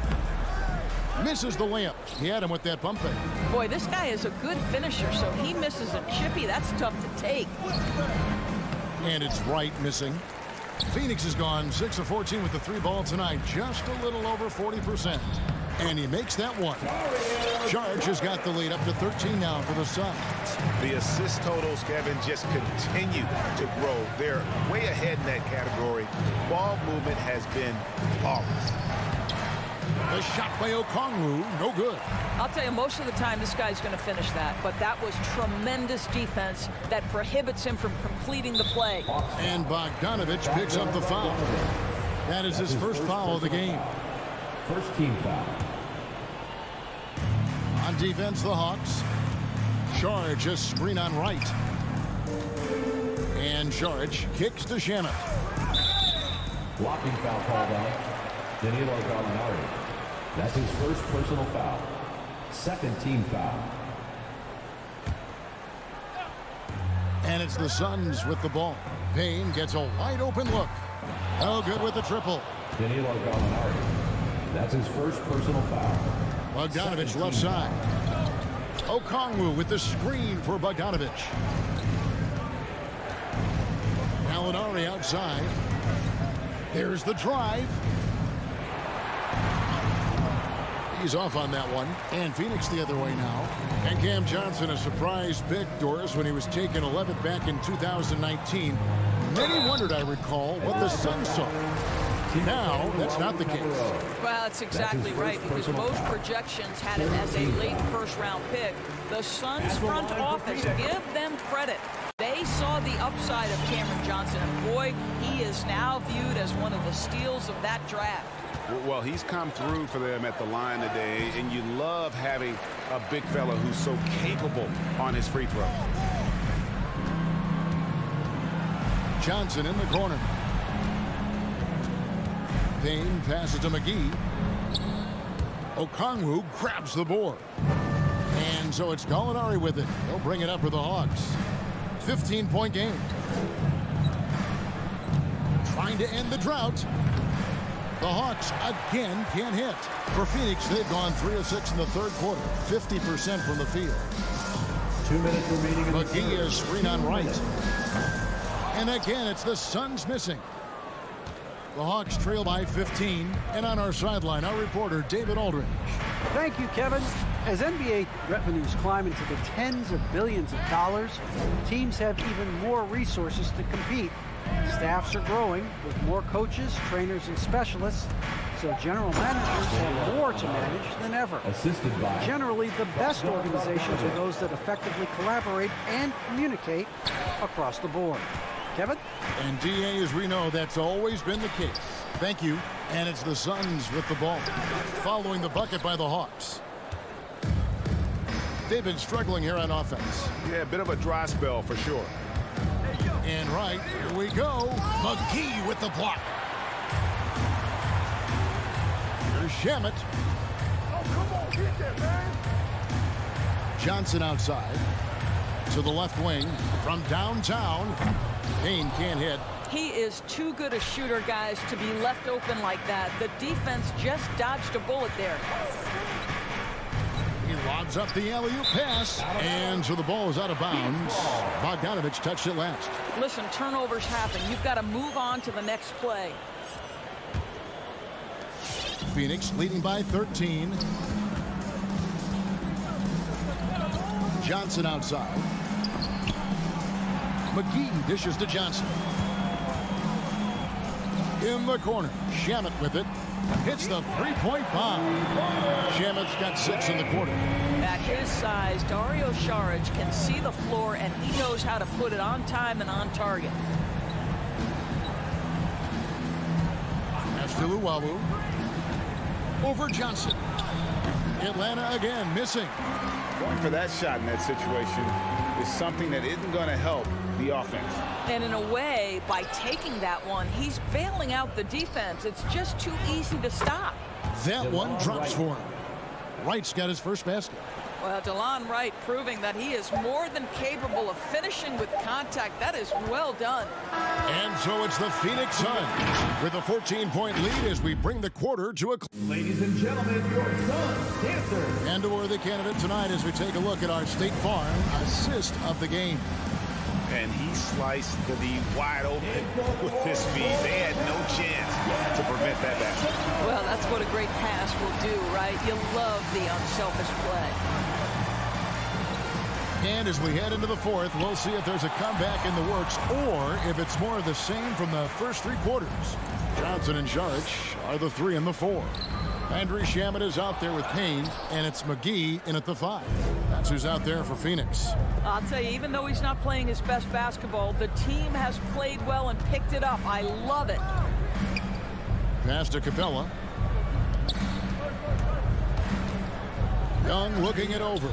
Misses the layup. He had him with that pump fake. Boy, this guy is a good finisher, so he misses a chippy. That's tough to take. And it's Wright missing. Phoenix has gone 6 of 14 with the 3 ball tonight. Just a little over 40%. And he makes that one. Charge has got the lead up to 13 now for the Suns. The assist totals, Kevin, just continue to grow. They're way ahead in that category. Ball movement has been flawless. The shot by Okongwu, no good. I'll tell you, most of the time this guy's going to finish that, but that was tremendous defense that prohibits him from completing the play. And Bogdanovich picks up the foul. That is his first foul of the game. First team foul. On defense, the Hawks. Charge a screen on Wright. And Charge kicks to Shamet. Blocking foul called on Danilo Gallinari. That's his first personal foul. Second team foul. And it's the Suns with the ball. Payne gets a wide open look. Oh, good with the triple. Danilo Gallinari. That's his first personal foul. Bogdanovich left side. Okongwu with the screen for Bogdanovich. Gallinari outside. There's the drive. He's off on that one. And Phoenix the other way now. And Cam Johnson, a surprise pick, Doris, when he was taken 11th back in 2019. Many wondered, I recall, what the Suns saw. Now, that's not the case. Well, that's exactly right, because most projections had him as a late first-round pick. The Suns front office, give them credit. They they saw the upside of Cameron Johnson, and boy, he is now viewed as one of the steals of that draft. Well, he's come through for them at the line today, and you love having a big fella who's so capable on his free throw. Johnson in the corner. Payne passes to McGee. Okongwu grabs the board. And so it's Gallinari with it. He'll bring it up for the Hawks. 15-point game. Trying to end the drought. The Hawks again can't hit. For Phoenix, they've gone 3 of 6 in the third quarter. 50% from the field. 2 minutes remaining. McGee is screen on right. And again, it's the Suns missing. The Hawks trail by 15. And on our sideline, our reporter, David Aldridge. Thank you, Kevin. As NBA revenues climb into the tens of billions of dollars, teams have even more resources to compete. Staffs are growing with more coaches, trainers, and specialists, so general managers have more to manage than ever. Assisted by. Generally, the best organizations are those that effectively collaborate and communicate across the board. Kevin? And DA, as we know, that's always been the case. Thank you. And it's the Suns with the ball. Following the bucket by the Hawks. They've been struggling here on offense. Yeah, a bit of a dry spell for sure. And right, here we go. McGee with the block. Here's Shamet. Oh, come on, get that, man. Johnson outside. To the left wing. From downtown. Payne can't hit. He is too good a shooter, guys, to be left open like that. The defense just dodged a bullet there. He lobs up the alley-oop pass. And so the ball is out of bounds. Bogdanovich touched it last. Listen, turnovers happen. You've got to move on to the next play. Phoenix leading by 13. Johnson outside. McGee dishes to Johnson. In the corner, Shamet with it. Hits the three-point bomb. Shamet's got 6 in the quarter. At his size, Dario Saric can see the floor, and he knows how to put it on time and on target. That's to Luwawu. Over Johnson. Atlanta again missing. Going for that shot in that situation is something that isn't going to help the offense. And in a way, by taking that one, he's bailing out the defense. It's just too easy to stop. That one drops for him. Wright's got his first basket. Well, DeLon Wright proving that he is more than capable of finishing with contact. That is well done. And so it's the Phoenix Suns with a 14-point lead as we bring the quarter to a close. Ladies and gentlemen, your Suns dancers. And a worthy candidate tonight as we take a look at our State Farm assist of the game. And he sliced the wide open with his speed. They had no chance to prevent that basket. Well, that's what a great pass will do, right? You love the unselfish play. And as we head into the fourth, we'll see if there's a comeback in the works or if it's more of the same from the first 3 quarters. Johnson and Saric are the 3 and the 4. Andrew Shamet is out there with Payne, and it's McGee in at the 5. That's who's out there for Phoenix. I'll tell you, even though he's not playing his best basketball, the team has played well and picked it up. I love it. Pass to Capella. Young looking it over.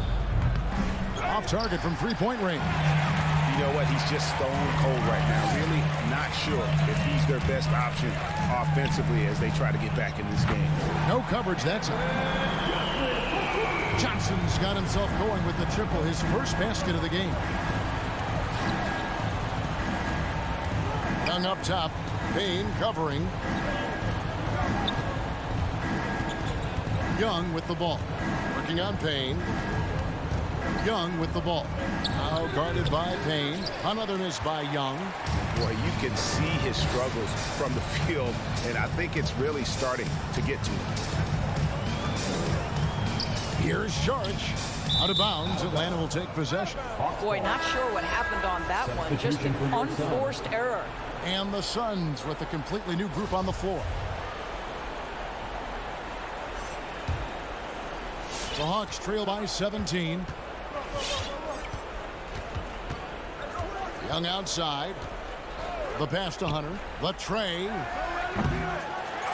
Off target from 3-point range. You know what? He's just stone cold right now. Really not sure if he's their best option offensively as they try to get back in this game. No coverage that time. Johnson's got himself going with the triple, his first basket of the game. Young up top. Payne covering. Young with the ball. Working on Payne. Young with the ball. Now guarded by Payne. Another miss by Young. Boy, you can see his struggles from the field, and I think it's really starting to get to him. Here's Saric. Out of bounds. Atlanta will take possession. Boy, not sure what happened on that one. Just an unforced error. And the Suns with a completely new group on the floor. The Hawks trail by 17. Young outside. The pass to Hunter. The tray.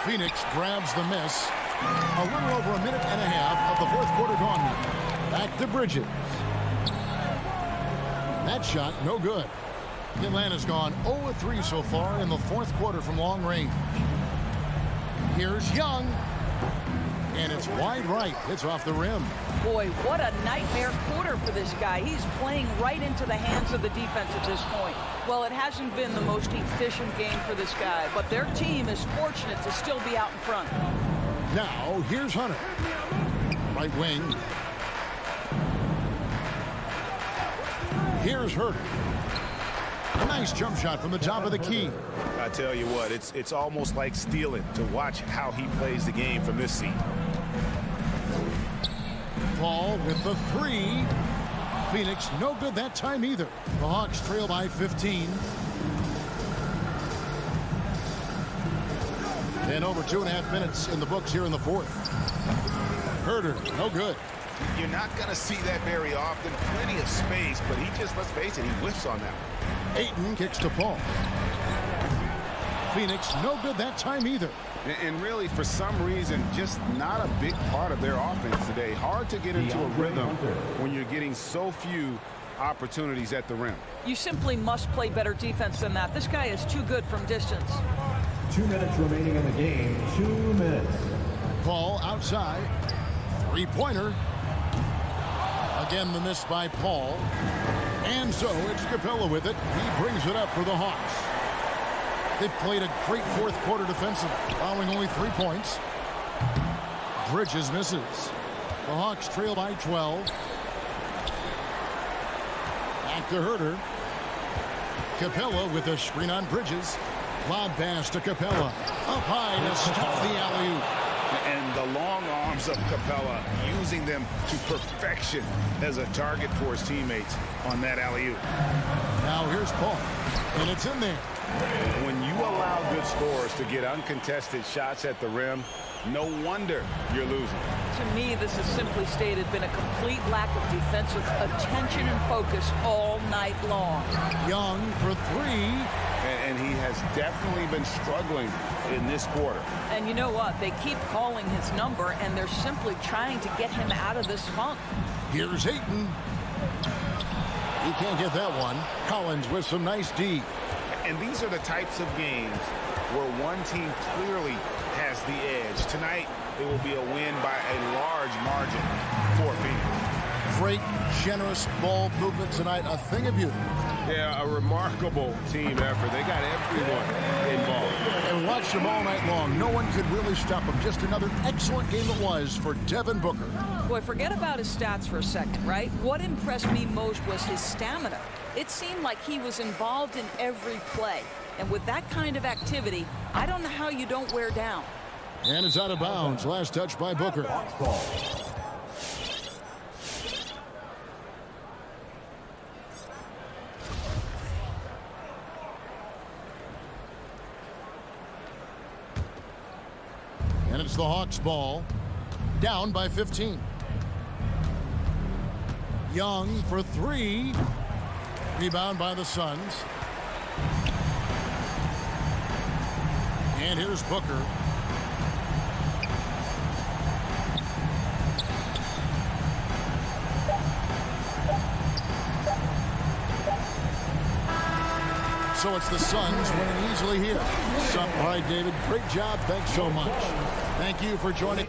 Phoenix grabs the miss. A little over a minute and a half of the fourth quarter gone now. Back to Bridges. That shot, no good. Atlanta's gone 0-3 so far in the fourth quarter from long range. Here's Young. And it's wide right. It's off the rim. Boy, what a nightmare quarter for this guy. He's playing right into the hands of the defense at this point. Well, it hasn't been the most efficient game for this guy, but their team is fortunate to still be out in front. Now, here's Hunter. Right wing. Here's Herter. A nice jump shot from the top of the key. I tell you what, it's almost like stealing to watch how he plays the game from this seat. Paul with the three. Phoenix no good that time either. The Hawks trail by 15. And over 2.5 minutes in the books here in the fourth. Herter, no good. You're not going to see that very often. Plenty of space, but he just, let's face it, he whiffs on that one. Ayton kicks to Paul. Phoenix no good that time either. And really, for some reason, just not a big part of their offense today. Hard to get into a rhythm when you're getting so few opportunities at the rim. You simply must play better defense than that. This guy is too good from distance. 2 minutes remaining in the game. 2 minutes. Paul outside. Three-pointer. Again, the miss by Paul. And so it's Capella with it. He brings it up for the Hawks. They played a great fourth quarter defensively, allowing only 3 points. Bridges misses. The Hawks trail by 12. Back to Herter. Capella with a screen on Bridges. Lob pass to Capella. Up high to stop the alley-oop. And the long arms of Capella, using them to perfection as a target for his teammates on that alley-oop. Now here's Paul, and it's in there. When you allow good scorers to get uncontested shots at the rim, no wonder you're losing. To me, this has simply stated been a complete lack of defensive attention and focus all night long. Young for three. And he has definitely been struggling in this quarter. And you know what? They keep calling his number, and they're simply trying to get him out of this funk. Here's Ayton. He can't get that one. Collins with some nice D. And these are the types of games where one team clearly has the edge. Tonight, it will be a win by a large margin for Phoenix. Great, generous ball movement tonight. A thing of beauty. Yeah, a remarkable team effort. They got everyone involved. And watched them all night long. No one could really stop them. Just another excellent game it was for Devin Booker. Boy, forget about his stats for a second, right? What impressed me most was his stamina. It seemed like he was involved in every play. And with that kind of activity, I don't know how you don't wear down. And it's out of bounds. Last touch by Booker. And it's the Hawks ball. Down by 15. Young for three. Rebound by the Suns. And here's Booker. So it's the Suns winning easily here. All right, David. Great job. Thanks so much. Thank you for joining.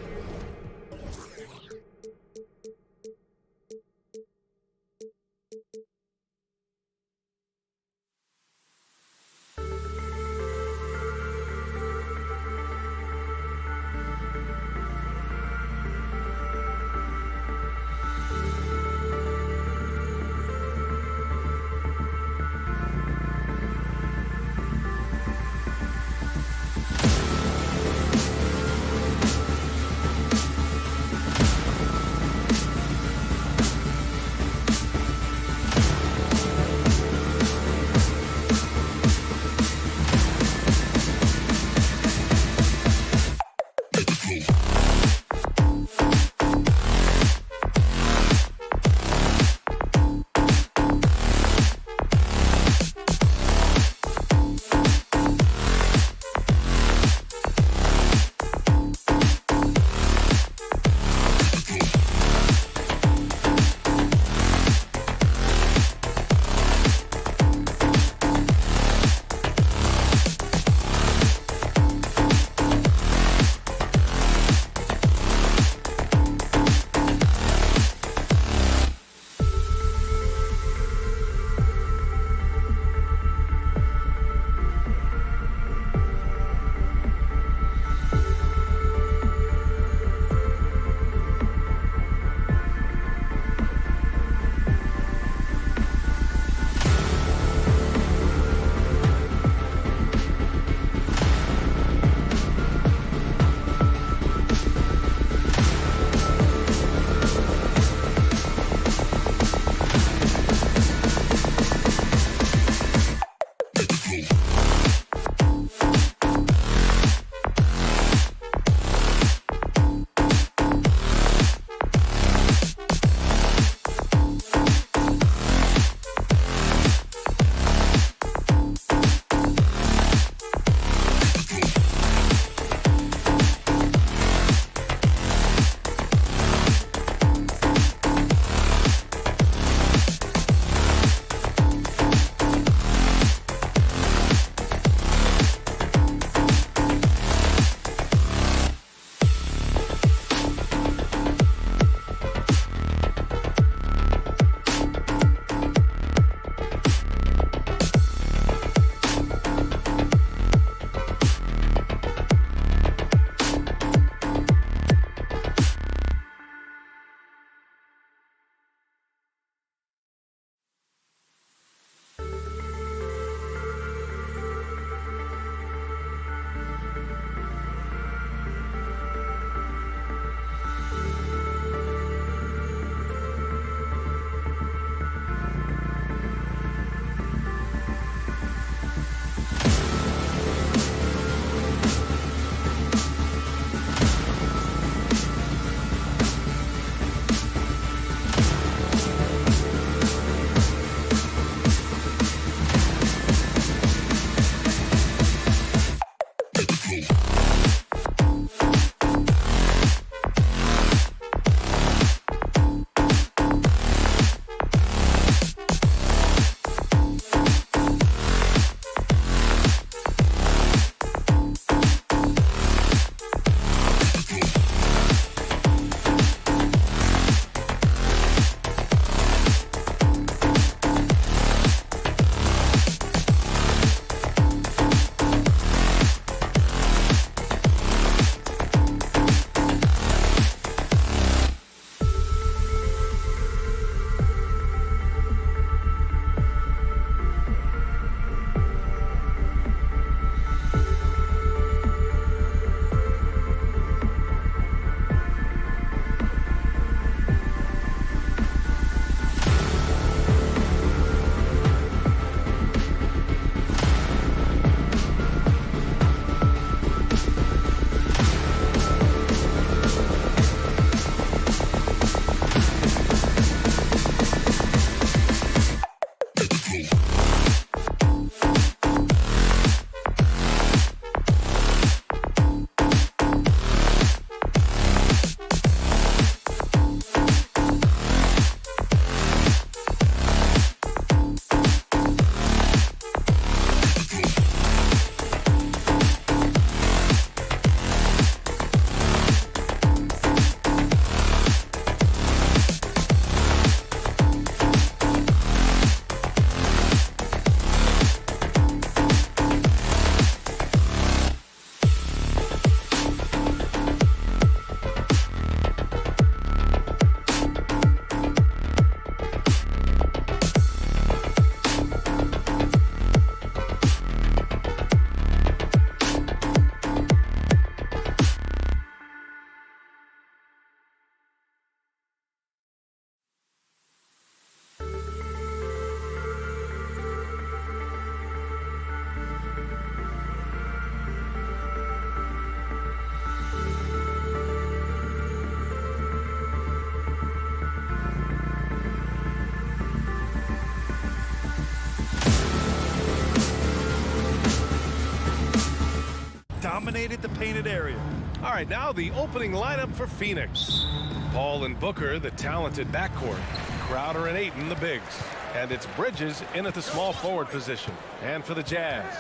dominated the painted area. All right, now the opening lineup for Phoenix. Paul and Booker, the talented backcourt. Crowder and Ayton, the bigs. And it's Bridges in at the small forward position. And for the Jazz,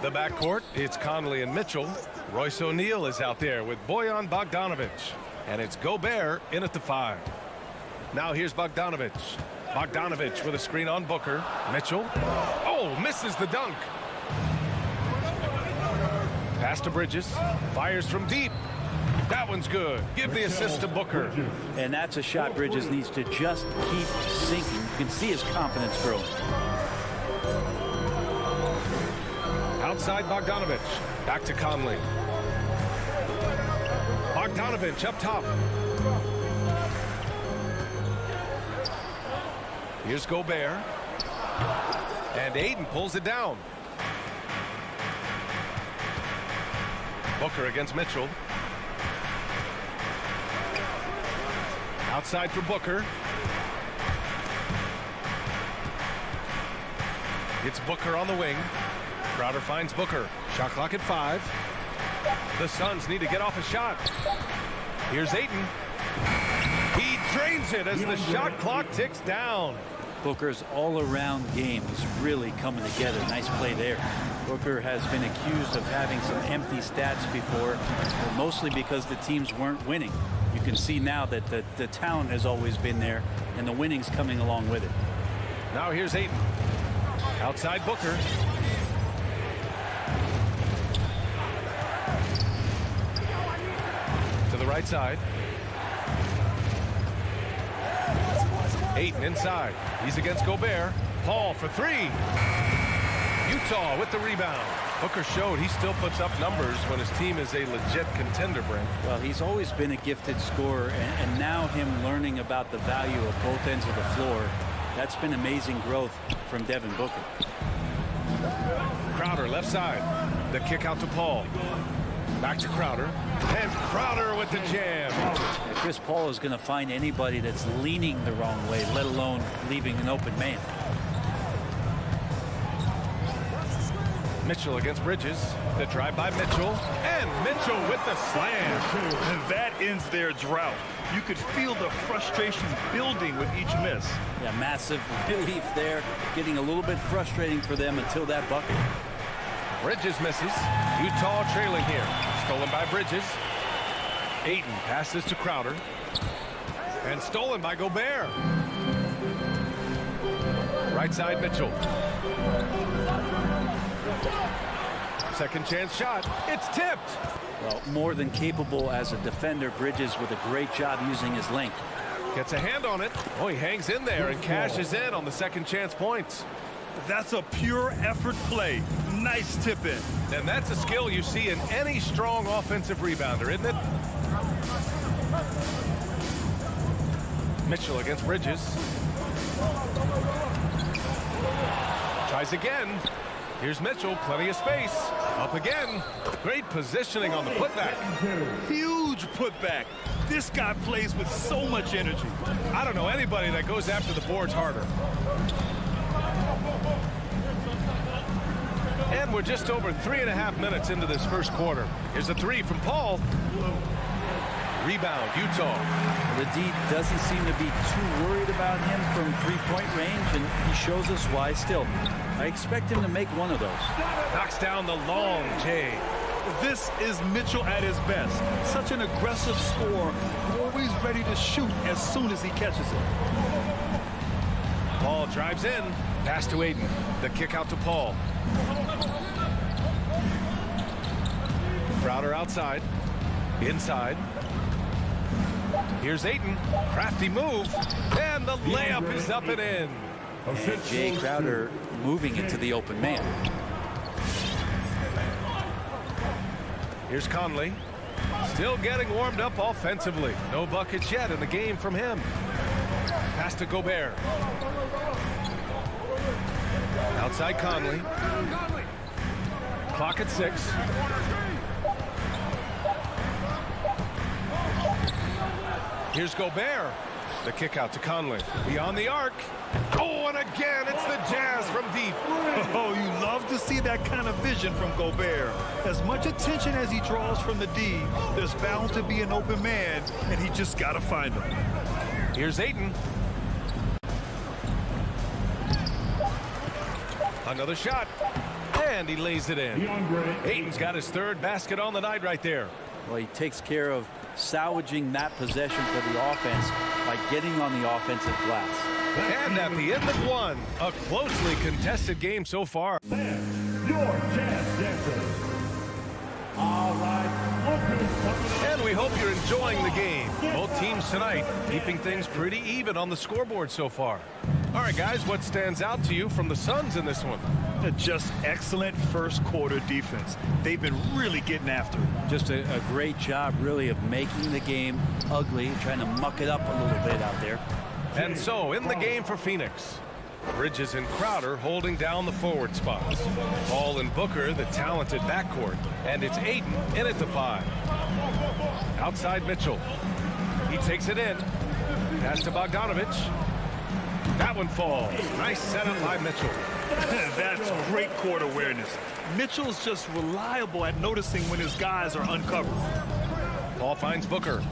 the backcourt, it's Conley and Mitchell. Royce O'Neal is out there with Bojan Bogdanovic. And it's Gobert in at the 5. Now here's Bogdanovic. Bogdanovic with a screen on Booker. Mitchell. Oh, misses the dunk. Pass to Bridges. Fires from deep. That one's good. Give the assist to Booker. And that's a shot Bridges needs to just keep sinking. You can see his confidence growing. Outside Bogdanovic. Back to Conley. Bogdanovic up top. Here's Gobert. And Ayton pulls it down. Booker against Mitchell. Outside for Booker. It's Booker on the wing. Crowder finds Booker. Shot clock at 5. The Suns need to get off a shot. Here's Ayton. He drains it as the shot clock ticks down. Booker's all-around game is really coming together. Nice play there. Booker has been accused of having some empty stats before, but mostly because the teams weren't winning. You can see now that the talent has always been there, and the winning's coming along with it. Now here's Ayton. Outside Booker. To the right side. Ayton inside. He's against Gobert. Paul for 3. Utah with the rebound. Booker showed he still puts up numbers when his team is a legit contender, Brent. Well, he's always been a gifted scorer, and now him learning about the value of both ends of the floor, that's been amazing growth from Devin Booker. Crowder left side. The kick out to Paul. Back to Crowder. And Crowder with the jam. Chris Paul is going to find anybody that's leaning the wrong way, let alone leaving an open man. Mitchell against Bridges. The drive by Mitchell. And Mitchell with the slam. And that ends their drought. You could feel the frustration building with each miss. Yeah, massive relief there. Getting a little bit frustrating for them until that bucket. Bridges misses. Utah trailing here. Stolen by Bridges. Ayton passes to Crowder. And stolen by Gobert. Right side Mitchell. Second chance shot. It's tipped. Well, more than capable as a defender. Bridges with a great job using his length. Gets a hand on it. Oh, he hangs in there and cashes in on the second chance points. That's a pure effort play. Nice tip in. And that's a skill you see in any strong offensive rebounder, isn't it? Mitchell against Bridges. Tries again. Here's Mitchell, plenty of space. Up again. Great positioning on the putback. Huge putback. This guy plays with so much energy. I don't know anybody that goes after the boards harder. And we're just over 3.5 minutes into this first quarter. Here's a 3 from Paul. Rebound, Utah. The D doesn't seem to be too worried about him from three-point range, and he shows us why still. I expect him to make one of those. Knocks down the long J. This is Mitchell at his best. Such an aggressive scorer, always ready to shoot as soon as he catches it. Paul drives in. Pass to Ayton. The kick out to Paul. Crowder outside. Inside. Here's Ayton. Crafty move. And the layup is up and in. And Jay Crowder moving it to the open man. Here's Conley. Still getting warmed up offensively. No buckets yet in the game from him. Pass to Gobert. Outside Conley. Clock at 6. Here's Gobert. The kick out to Conley. Beyond the arc. Oh, and again, it's the Jazz from deep. Oh, you love to see that kind of vision from Gobert. As much attention as he draws from the D, there's bound to be an open man, and he just got to find him. Here's Ayton. Another shot. And he lays it in. Ayton's got his third basket on the night right there. Well, he takes care of salvaging that possession for the offense by getting on the offensive glass. And at the end of one, a closely contested game so far. Your chance, Denver. All right. And we hope you're enjoying the game. Both teams tonight keeping things pretty even on the scoreboard so far. All right, guys, what stands out to you from the Suns in this one? Just excellent first quarter defense. They've been really getting after it. Just a great job, really, of making the game ugly, trying to muck it up a little bit out there. And so, in the game for Phoenix, Bridges and Crowder holding down the forward spots. Paul and Booker, the talented backcourt. And it's Ayton in at the 5. Outside Mitchell. He takes it in. Pass to Bogdanovich. That one falls. Nice setup by Mitchell. That's great court awareness. Mitchell's just reliable at noticing when his guys are uncovered. Paul finds Booker.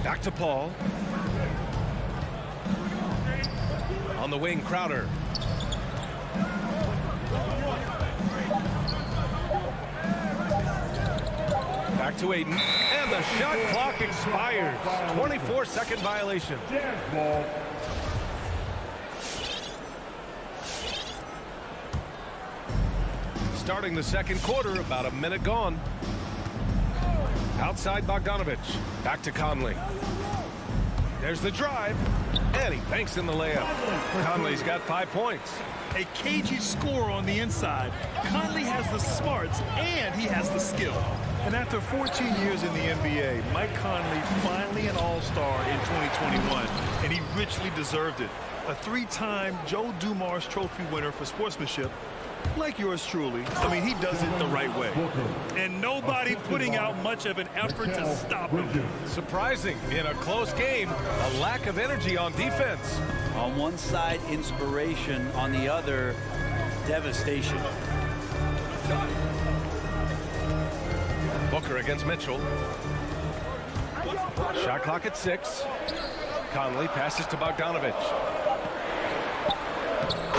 Back to Paul. On the wing, Crowder. Back to Ayton. And the shot clock expires. 24-second violation. Starting the second quarter, about a minute gone. Outside Bogdanovich. Back to Conley. There's the drive. And he banks in the layup. Conley's got 5 points. A cagey score on the inside. Conley has the smarts and he has the skill. And after 14 years in the NBA, Mike Conley finally an all-star in 2021, and he richly deserved it. A 3-time Joe Dumars Trophy winner for sportsmanship, like yours truly. I mean, he does it the right way. And nobody putting out much of an effort to stop him. Surprising in a close game, a lack of energy on defense. On one side, inspiration. On the other, devastation. Booker against Mitchell. Shot clock at 6. Conley passes to Bogdanovich.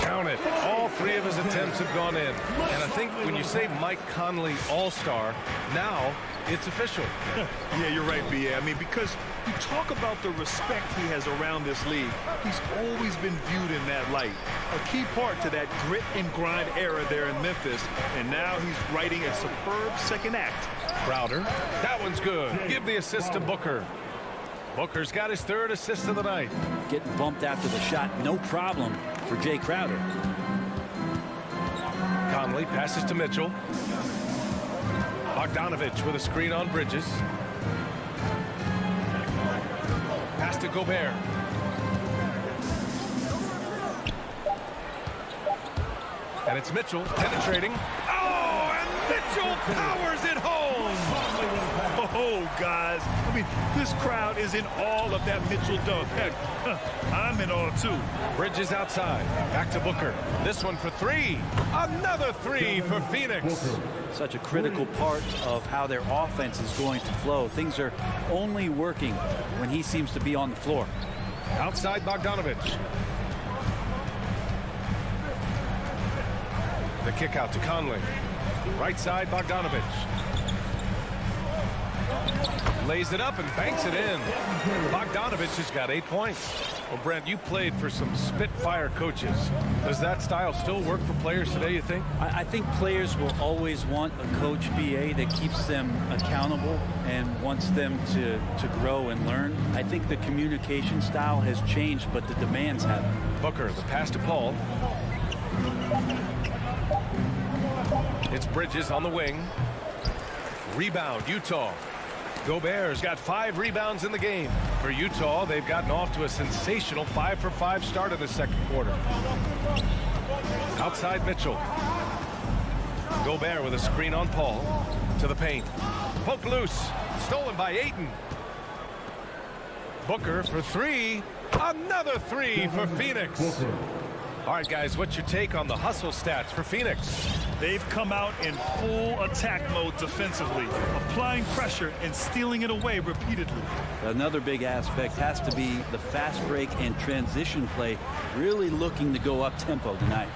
Count it. All 3 of his attempts have gone in. And I think when you say Mike Conley all-star, now it's official. Yeah, you're right, B.A. I mean, because you talk about the respect he has around this league. He's always been viewed in that light. A key part to that grit and grind era there in Memphis. And now he's writing a superb second act. Crowder. That one's good. Give the assist to Booker. Booker's got his 3rd assist of the night. Getting bumped after the shot, no problem for Jay Crowder. Conley passes to Mitchell. Bogdanovich with a screen on Bridges. Pass to Gobert. And it's Mitchell penetrating. Oh, and Mitchell powers it home. Oh, guys. I mean, this crowd is in awe of that Mitchell dunk. Heck, I'm in awe, too. Bridges outside. Back to Booker. This one for 3. Another 3 for Phoenix. Such a critical part of how their offense is going to flow. Things are only working when he seems to be on the floor. Outside Bogdanovich. The kick out to Conley. Right side Bogdanovich. Lays it up and banks it in. Bogdanovich has got 8 points. Well, Brent, you played for some Spitfire coaches. Does that style still work for players today, you think? I think players will always want a coach, BA, that keeps them accountable and wants them to grow and learn. I think the communication style has changed, but the demands haven't. Booker, the pass to Paul. It's Bridges on the wing. Rebound, Utah. Gobert's got 5 rebounds in the game. For Utah, they've gotten off to a sensational 5-for-5 start in the second quarter. Outside Mitchell. Gobert with a screen on Paul. To the paint. Poke loose. Stolen by Ayton. Booker for three. Another three for Phoenix. All right, guys, what's your take on the hustle stats for Phoenix? They've come out in full attack mode defensively, applying pressure and stealing it away repeatedly. Another big aspect has to be the fast break and transition play, really looking to go up tempo tonight.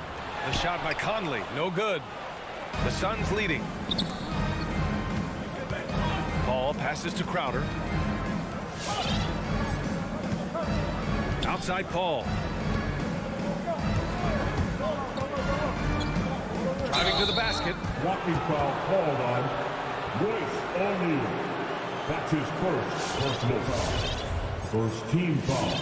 The shot by Conley, no good. The Suns leading. Paul passes to Crowder. Outside Paul. Driving to the basket. Walking foul called on Royce O'Neal. That's his first personal foul. First team foul.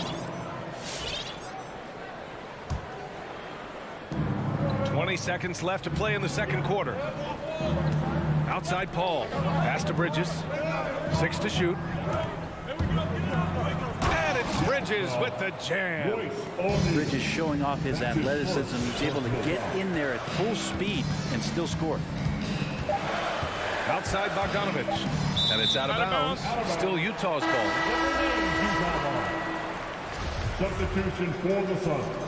20 seconds left to play in the second quarter. Outside Paul. Pass to Bridges. 6 to shoot. And it's Bridges with the jam. Bridges showing off his athleticism. He's able to get in there at full speed and still score. Outside Bogdanovich. And it's out of bounds. Still Utah's ball. Substitution for the Suns.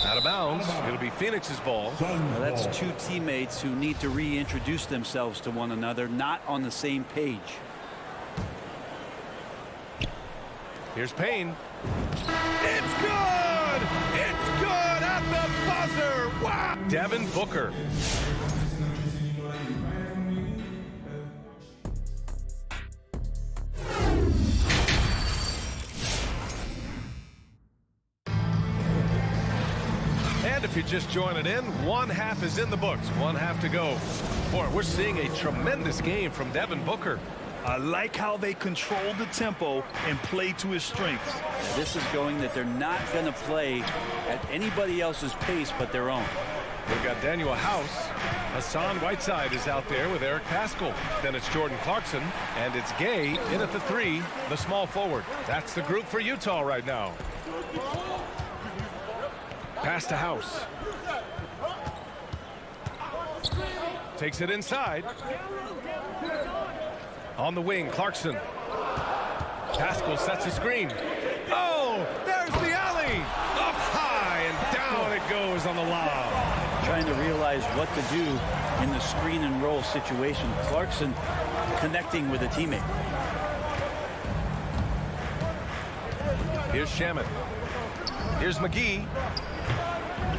Out of bounds. It'll be Phoenix's ball. Well, that's two teammates who need to reintroduce themselves to one another, not on the same page. Here's Payne. It's good! It's good at the buzzer! Wow! Devin Booker. And if you're just joining in, one half is in the books. One half to go. Boy, we're seeing a tremendous game from Devin Booker. I like how they control the tempo and play to his strengths. This is going that they're not going to play at anybody else's pace but their own. We've got Daniel House. Hassan Whiteside is out there with Eric Paschall. Then it's Jordan Clarkson. And it's Gay in at the 3, the small forward. That's the group for Utah right now. Pass to House. Takes it inside. On the wing, Clarkson. Paschall sets a screen. Oh, there's the alley. Up high and down it goes on the lob. Trying to realize what to do in the screen and roll situation. Clarkson connecting with a teammate. Here's Shamet. Here's McGee.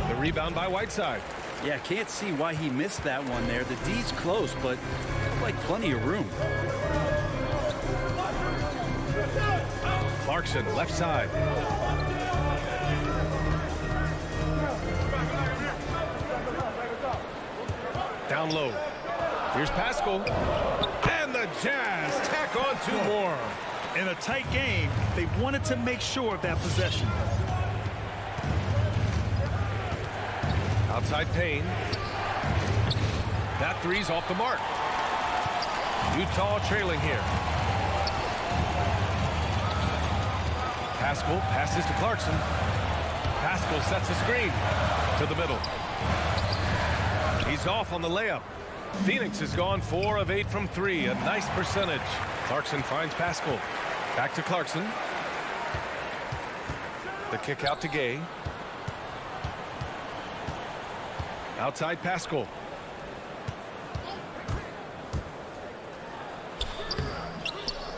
The rebound by Whiteside. Yeah, can't see why he missed that one there. The D's close, but like plenty of room. Clarkson, left side. Down low. Here's Paschall. And the Jazz tack on 2 more. In a tight game, they wanted to make sure of that possession. Outside Payne. That 3's off the mark. Utah trailing here. Paschall passes to Clarkson. Paschall sets a screen to the middle. He's off on the layup. Phoenix has gone 4 of 8 from 3. A nice percentage. Clarkson finds Paschall. Back to Clarkson. The kick out to Gay. Outside Paschall.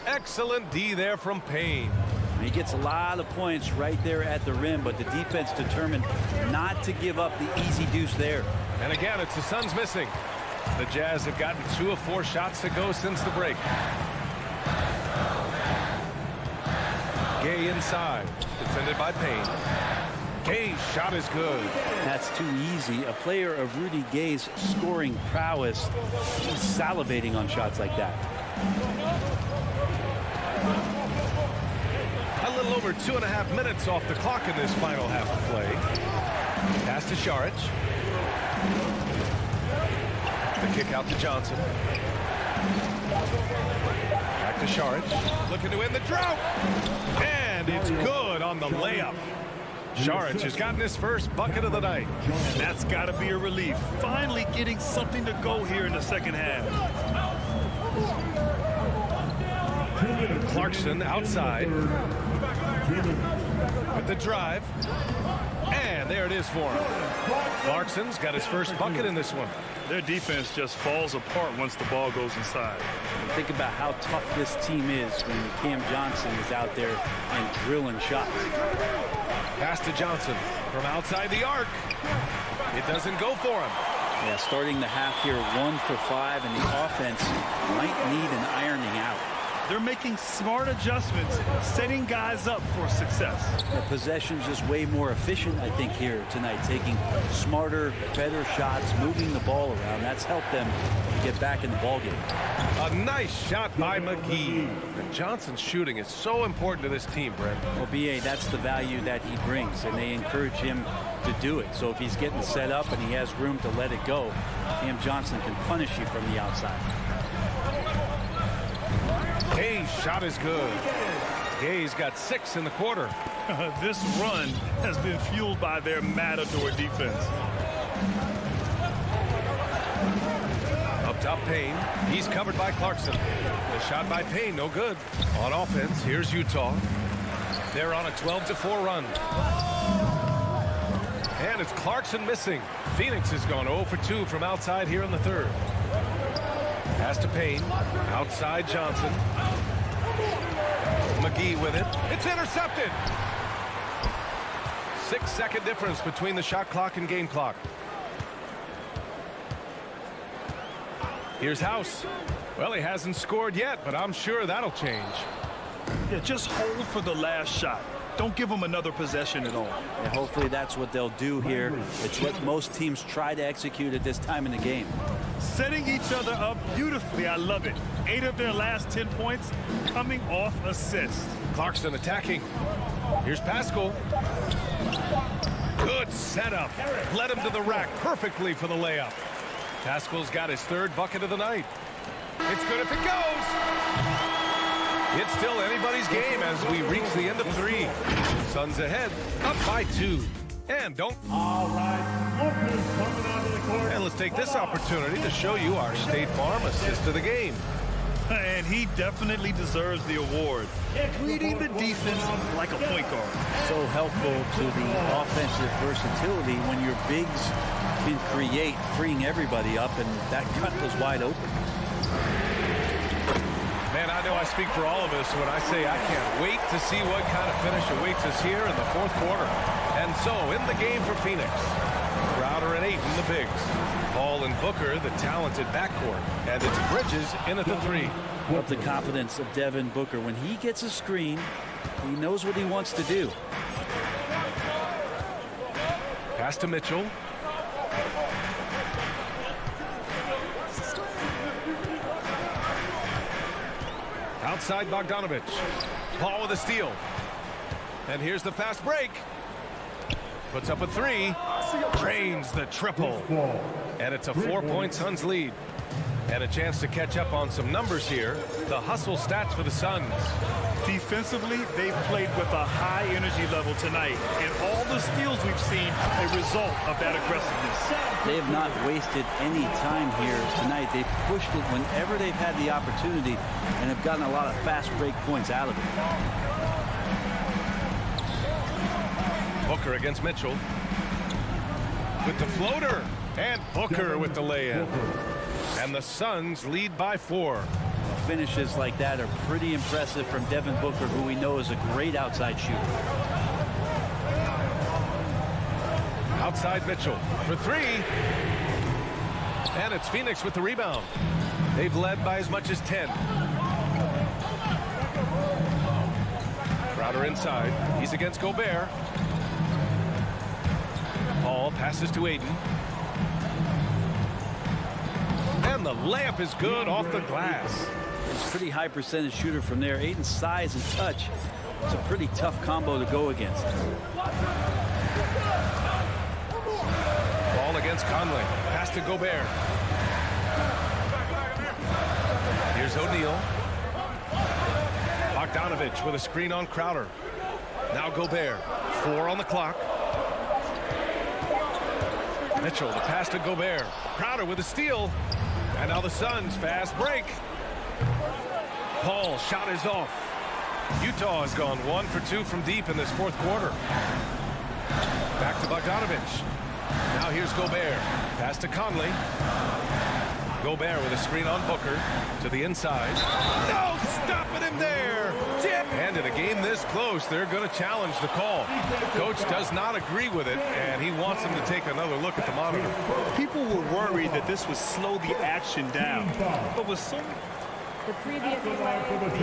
Excellent D there from Payne. He gets a lot of points right there at the rim, but the defense determined not to give up the easy deuce there. And again, it's the Suns missing. The Jazz have gotten 2 of 4 shots to go since the break. Gay inside, defended by Payne. Gay's shot is good. That's too easy. A player of Rudy Gay's scoring prowess, he's salivating on shots like that. A little over 2.5 minutes off the clock in this final half of play. Pass to Šarić. The kick out to Johnson. Back to Šarić. Looking to end the drought. And it's good on the layup. Saric has gotten his first bucket of the night. And that's got to be a relief. Finally getting something to go here in the second half. Clarkson outside with the drive. And there it is for him. Clarkson's got his first bucket in this one. Their defense just falls apart once the ball goes inside. Think about how tough this team is when Cam Johnson is out there and drilling shots. Pass to Johnson from outside the arc. It doesn't go for him. Yeah, starting the half here 1 for 5, and the offense might need an ironing out. They're making smart adjustments, setting guys up for success. The possession's just way more efficient, I think, here tonight, taking smarter, better shots, moving the ball around. That's helped them get back in the ballgame. A nice shot by McGee. And Johnson's shooting is so important to this team, Brent. Well, B.A., that's the value that he brings, and they encourage him to do it. So if he's getting set up and he has room to let it go, Cam Johnson can punish you from the outside. Gay's shot is good. Gay's got 6 in the quarter. This run has been fueled by their Matador defense. Up top, Payne. He's covered by Clarkson. The shot by Payne, no good. On offense, here's Utah. They're on a 12-4 run. And it's Clarkson missing. Phoenix has gone 0 for 2 from outside here in the third. Pass to Payne. Outside Johnson. McGee with it. It's intercepted. 6-second difference between the shot clock and game clock. Here's House. Well, he hasn't scored yet, but I'm sure that'll change. Yeah, just hold for the last shot. Don't give them another possession at all. And hopefully that's what they'll do here. It's what most teams try to execute at this time in the game. Setting each other up beautifully. I love it. 8 of their last 10 points coming off assists. Clarkson attacking. Here's Pascal. Good setup. Led him to the rack perfectly for the layup. Pascal's got his 3rd bucket of the night. It's good if it goes. It's still anybody's game as we reach the end of 3. Suns ahead, up by 2. And don't. All right, Lucas coming onto the court. And let's take this opportunity to show you our State Farm assist of the game. And he definitely deserves the award. Reading the defense like a point guard. So helpful to the offensive versatility when your bigs can create, freeing everybody up, and that cut was wide open. Man, I know I speak for all of us when I say I can't wait to see what kind of finish awaits us here in the 4th quarter. And so, in the game for Phoenix, Crowder and Ayton, the bigs. Paul and Booker, the talented backcourt. And it's Bridges in at the 3. Love the confidence of Devin Booker. When he gets a screen, he knows what he wants to do. Pass to Mitchell. Outside Bogdanovich. Paul with a steal. And here's the fast break. Puts up a 3. Drains the triple. And it's a 4-point Suns lead. And a chance to catch up on some numbers here. The hustle stats for the Suns. Defensively, they've played with a high energy level tonight. And all the steals we've seen, a result of that aggressiveness. They have not wasted any time here tonight. They've pushed it whenever they've had the opportunity and have gotten a lot of fast break points out of it. Booker against Mitchell. With the floater. And Booker with the lay-in. And the Suns lead by 4. Finishes like that are pretty impressive from Devin Booker, who we know is a great outside shooter. Outside Mitchell for 3. And it's Phoenix with the rebound. They've led by as much as 10. Crowder inside. He's against Gobert. Paul passes to Ayton. And the layup is good off the glass. He's a pretty high percentage shooter from there. Ayton's size and touch, it's a pretty tough combo to go against. Ball against Conley. Pass to Gobert. Here's O'Neal. Bogdanovich with a screen on Crowder. Now Gobert. 4 on the clock. Mitchell, the pass to Gobert. Crowder with a steal. And now the Suns fast break. Paul shot is off. Utah has gone 1 for 2 from deep in this fourth quarter. Back to Bogdanovich. Now here's Gobert. Pass to Conley. Gobert with a screen on Booker to the inside. No, stopping him there. And in a game this close, they're going to challenge the call. Coach does not agree with it, and he wants him to take another look at the monitor. People were worried that this would slow the action down. But with so The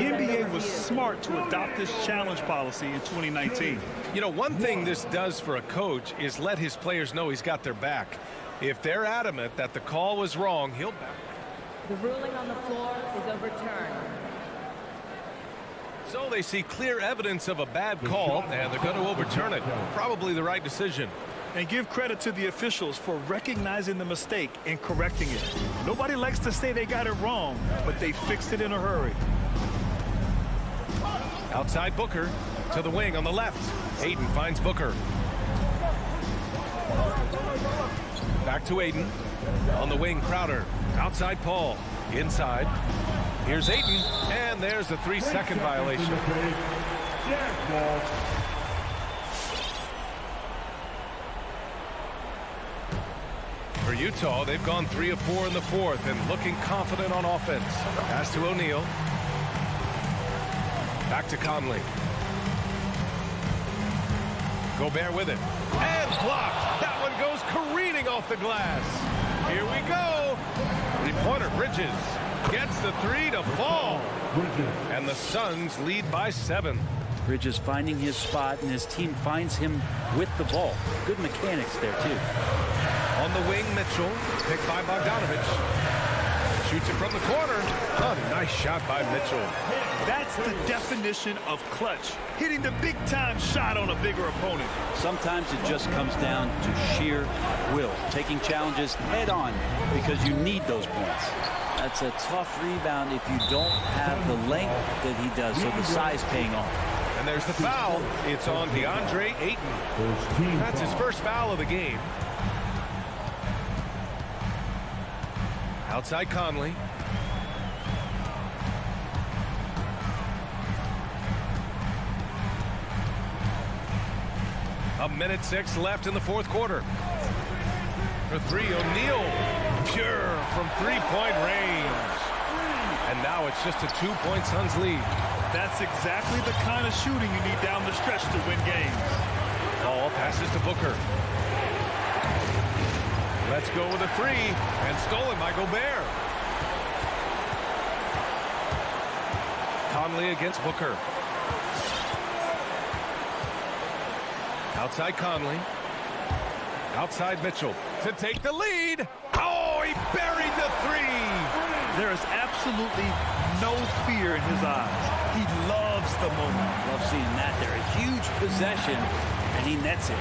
NBA was smart to adopt this challenge policy in 2019. You know, one thing this does for a coach is let his players know he's got their back. If they're adamant that the call was wrong, he'll back. The ruling on the floor is overturned. So they see clear evidence of a bad call, and they're going to overturn it. Probably the right decision. And give credit to the officials for recognizing the mistake and correcting it. Nobody likes to say they got it wrong, but they fixed it in a hurry. Outside Booker to the wing on the left. Ayton finds Booker. Back to Ayton. On the wing, Crowder. Outside Paul. Inside. Here's Ayton. And there's a 3-second violation. For Utah, they've gone 3 of 4 in the fourth and looking confident on offense. Pass to O'Neal. Back to Conley. Gobert with it. And blocked. That one goes careening off the glass. Here we go. Three-pointer Bridges gets the 3 to fall. And the Suns lead by 7. Bridges finding his spot, and his team finds him with the ball. Good mechanics there, too. On the wing, Mitchell, picked by Bogdanovich. Shoots it from the corner. Oh, nice shot by Mitchell. That's the definition of clutch. Hitting the big-time shot on a bigger opponent. Sometimes it just comes down to sheer will. Taking challenges head on because you need those points. That's a tough rebound if you don't have the length that he does, so the size paying off. And there's the foul. It's on DeAndre Ayton. That's his first foul of the game. Outside Conley. A minute 6 left in the fourth quarter. For 3, O'Neal. Pure from three-point range. And now it's just a 2-point Suns lead. That's exactly the kind of shooting you need down the stretch to win games. Ball passes to Booker. Let's go with a 3, and stolen by Gobert. Conley against Booker. Outside Conley. Outside Mitchell to take the lead. Oh, he buried the 3. There is absolutely no fear in his eyes. He loves the moment. Love seeing that there. A huge possession, and he nets it.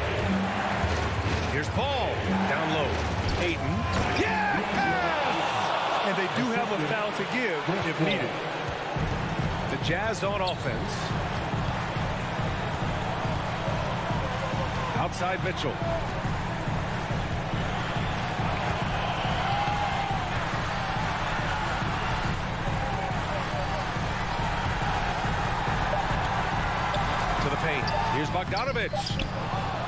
Here's Paul. Down low. Ayton. Yeah! And they do have a foul to give if needed. The Jazz on offense. Outside Mitchell. To the paint. Here's Bogdanovich.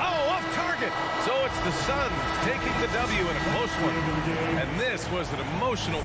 Oh, off target. So it's the Suns taking the W in a close one. And this was an emotional.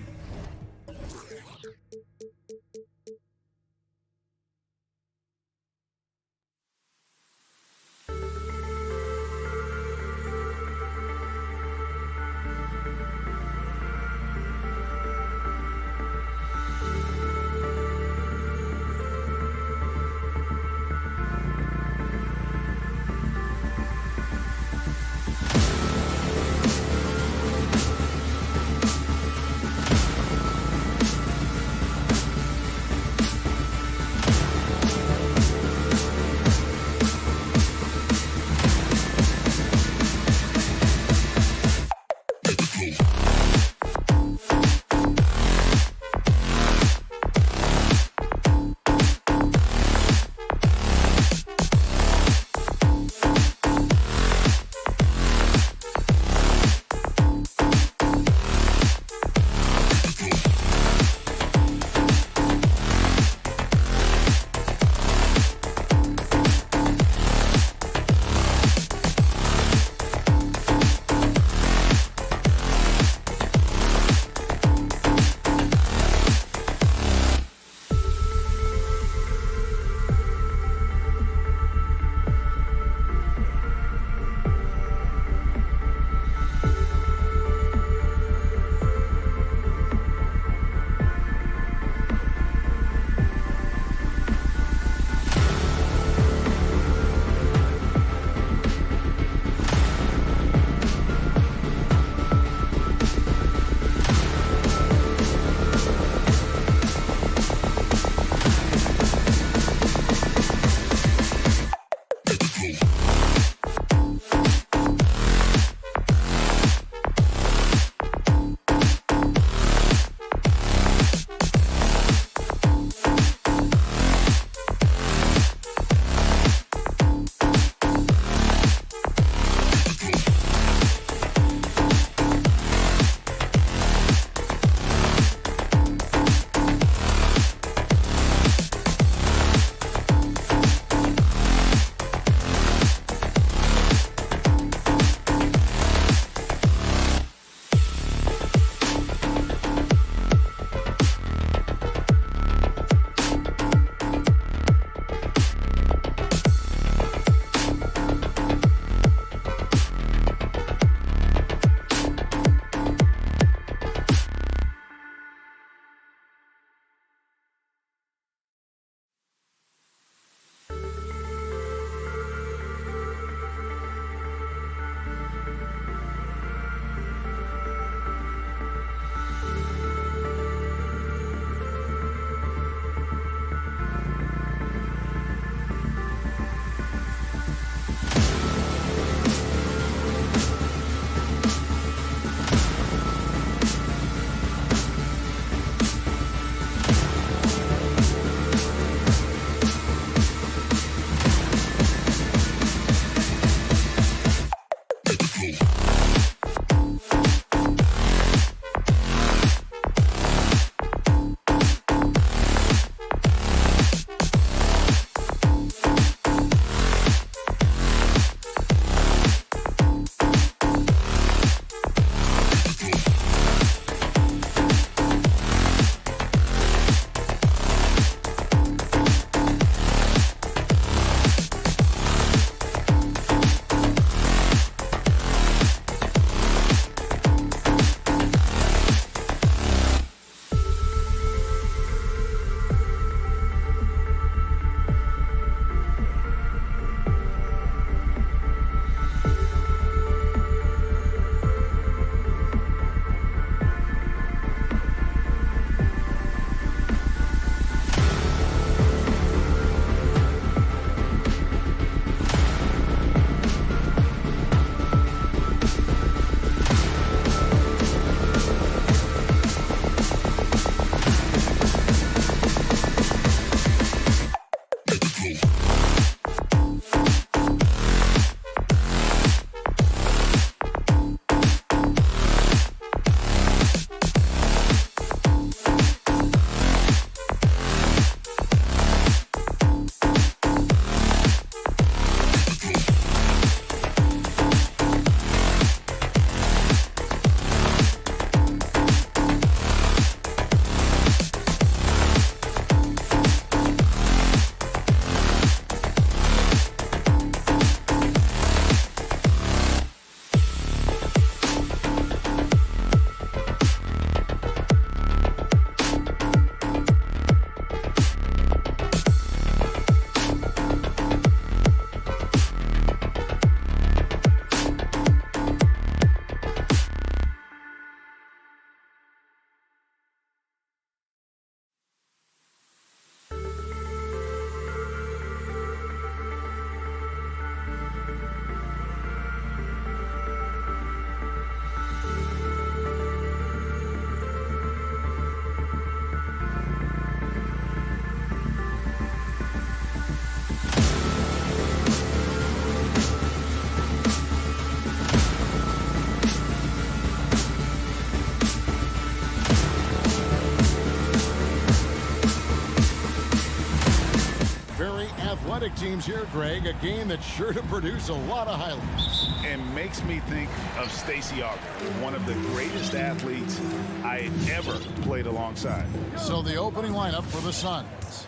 athletic teams here, Greg. A game that's sure to produce a lot of highlights. And makes me think of Stacey Auger, one of the greatest athletes I ever played alongside. So the opening lineup for the Suns.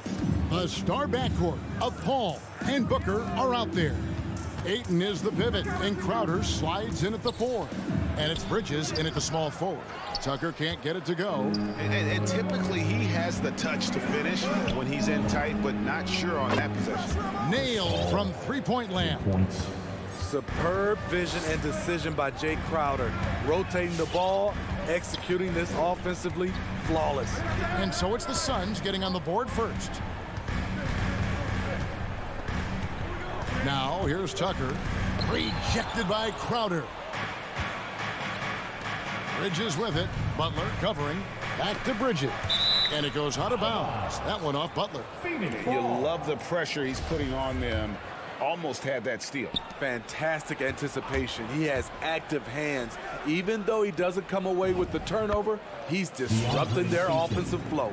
The star backcourt of Paul and Booker are out there. Ayton is the pivot, and Crowder slides in at the 4. And it's Bridges in at the small forward. Tucker can't get it to go. And typically he has the touch to finish when he's in tight, but not sure on that possession. Nailed from three-point land. Superb vision and decision by Jay Crowder. Rotating the ball, executing this offensively, flawless. And so it's the Suns getting on the board first. Now here's Tucker. Rejected by Crowder. Bridges with it. Butler covering. Back to Bridges. And it goes out of bounds. That one off Butler. You love the pressure he's putting on them. Almost had that steal. Fantastic anticipation. He has active hands. Even though he doesn't come away with the turnover, he's disrupting their offensive flow.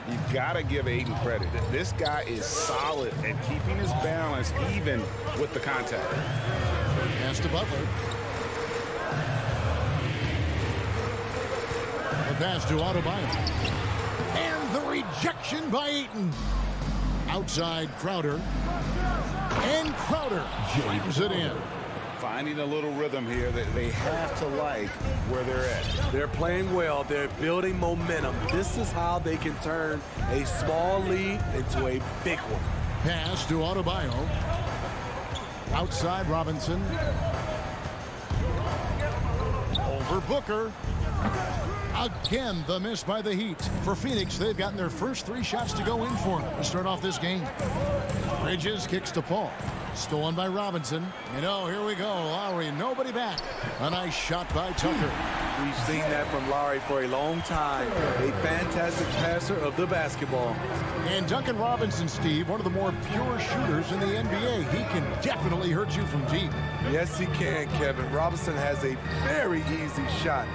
You gotta give Ayton credit. This guy is solid at keeping his balance even with the contact. Pass to Butler. The pass to Adebayo. And the rejection by Ayton. Outside Crowder. And Crowder slams it in. Finding a little rhythm here that they have to like where they're at. They're playing well. They're building momentum. This is how they can turn a small lead into a big one. Pass to Adebayo. Outside Robinson. Over Booker. Again, the miss by the Heat. For Phoenix, they've gotten their first 3 shots to go in for them to start off this game. Bridges kicks to Paul. Stolen by Robinson. You know, here we go. Lowry, nobody back. A nice shot by Tucker. We've seen that from Lowry for a long time. A fantastic passer of the basketball. And Duncan Robinson, Steve, one of the more pure shooters in the NBA. He can definitely hurt you from deep. Yes, he can, Kevin. Robinson has a very easy shot.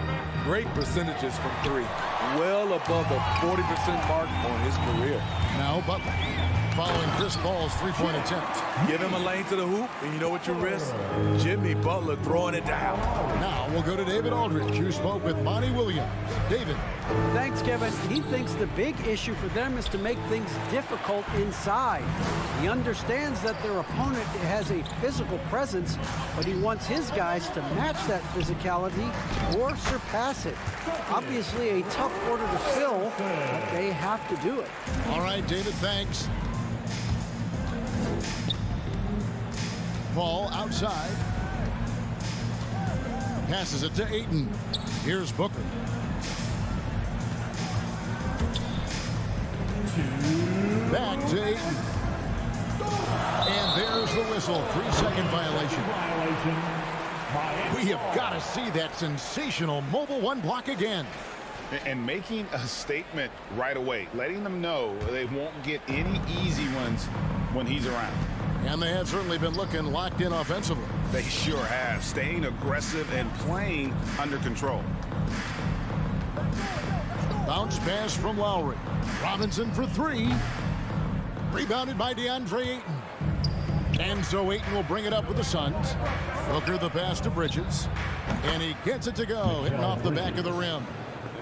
Great percentages from 3. Well above the 40% mark on his career. Now Butler. Following Chris Paul's 3-point attempt. Give him a lane to the hoop, and you know what you risk? Jimmy Butler throwing it down. Now we'll go to David Aldridge, who spoke with Monty Williams. David. Thanks, Kevin. He thinks the big issue for them is to make things difficult inside. He understands that their opponent has a physical presence, but he wants his guys to match that physicality or surpass it. Obviously a tough order to fill, but they have to do it. All right, David, thanks. Paul outside. Passes it to Ayton. Here's Booker. Back to Ayton. And there's the whistle. 3-second violation. We have got to see that sensational mobile 1 block again. And making a statement right away, letting them know they won't get any easy ones when he's around. And they have certainly been looking locked in offensively. They sure have, staying aggressive and playing under control. Bounce pass from Lowry. Robinson for 3. Rebounded by DeAndre Ayton. And so Ayton will bring it up with the Suns. Booker the pass to Bridges. And he gets it to go, hitting off the back of the rim.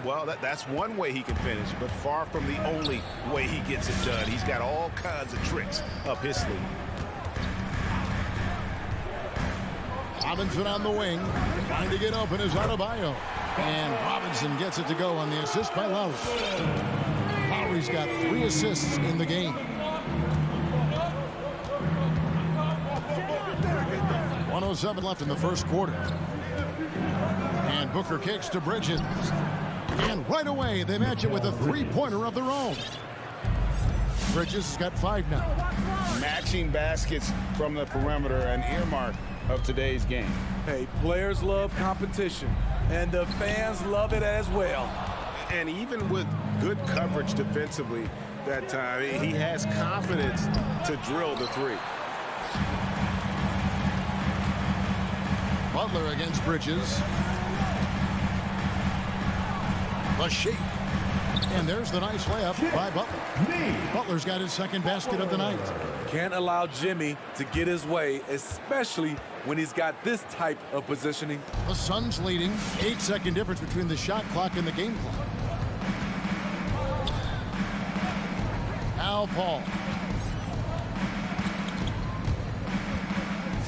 Well, that's one way he can finish, but far from the only way he gets it done. He's got all kinds of tricks up his sleeve. Robinson on the wing. Trying to get open is Adebayo. And Robinson gets it to go on the assist by Lowry. Lowry's got 3 assists in the game. 1:07 left in the first quarter. And Booker kicks to Bridges. And right away, they match it with a 3-pointer of their own. Bridges has got 5 now. Matching baskets from the perimeter, an earmark of today's game. Hey, players love competition, and the fans love it as well. And even with good coverage defensively that time, he has confidence to drill the 3. Butler against Bridges. The shake. And there's the nice layup by Butler. Butler's got his second basket of the night. Can't allow Jimmy to get his way, especially when he's got this type of positioning. The Suns leading. 8-second difference between the shot clock and the game clock. Al Paul.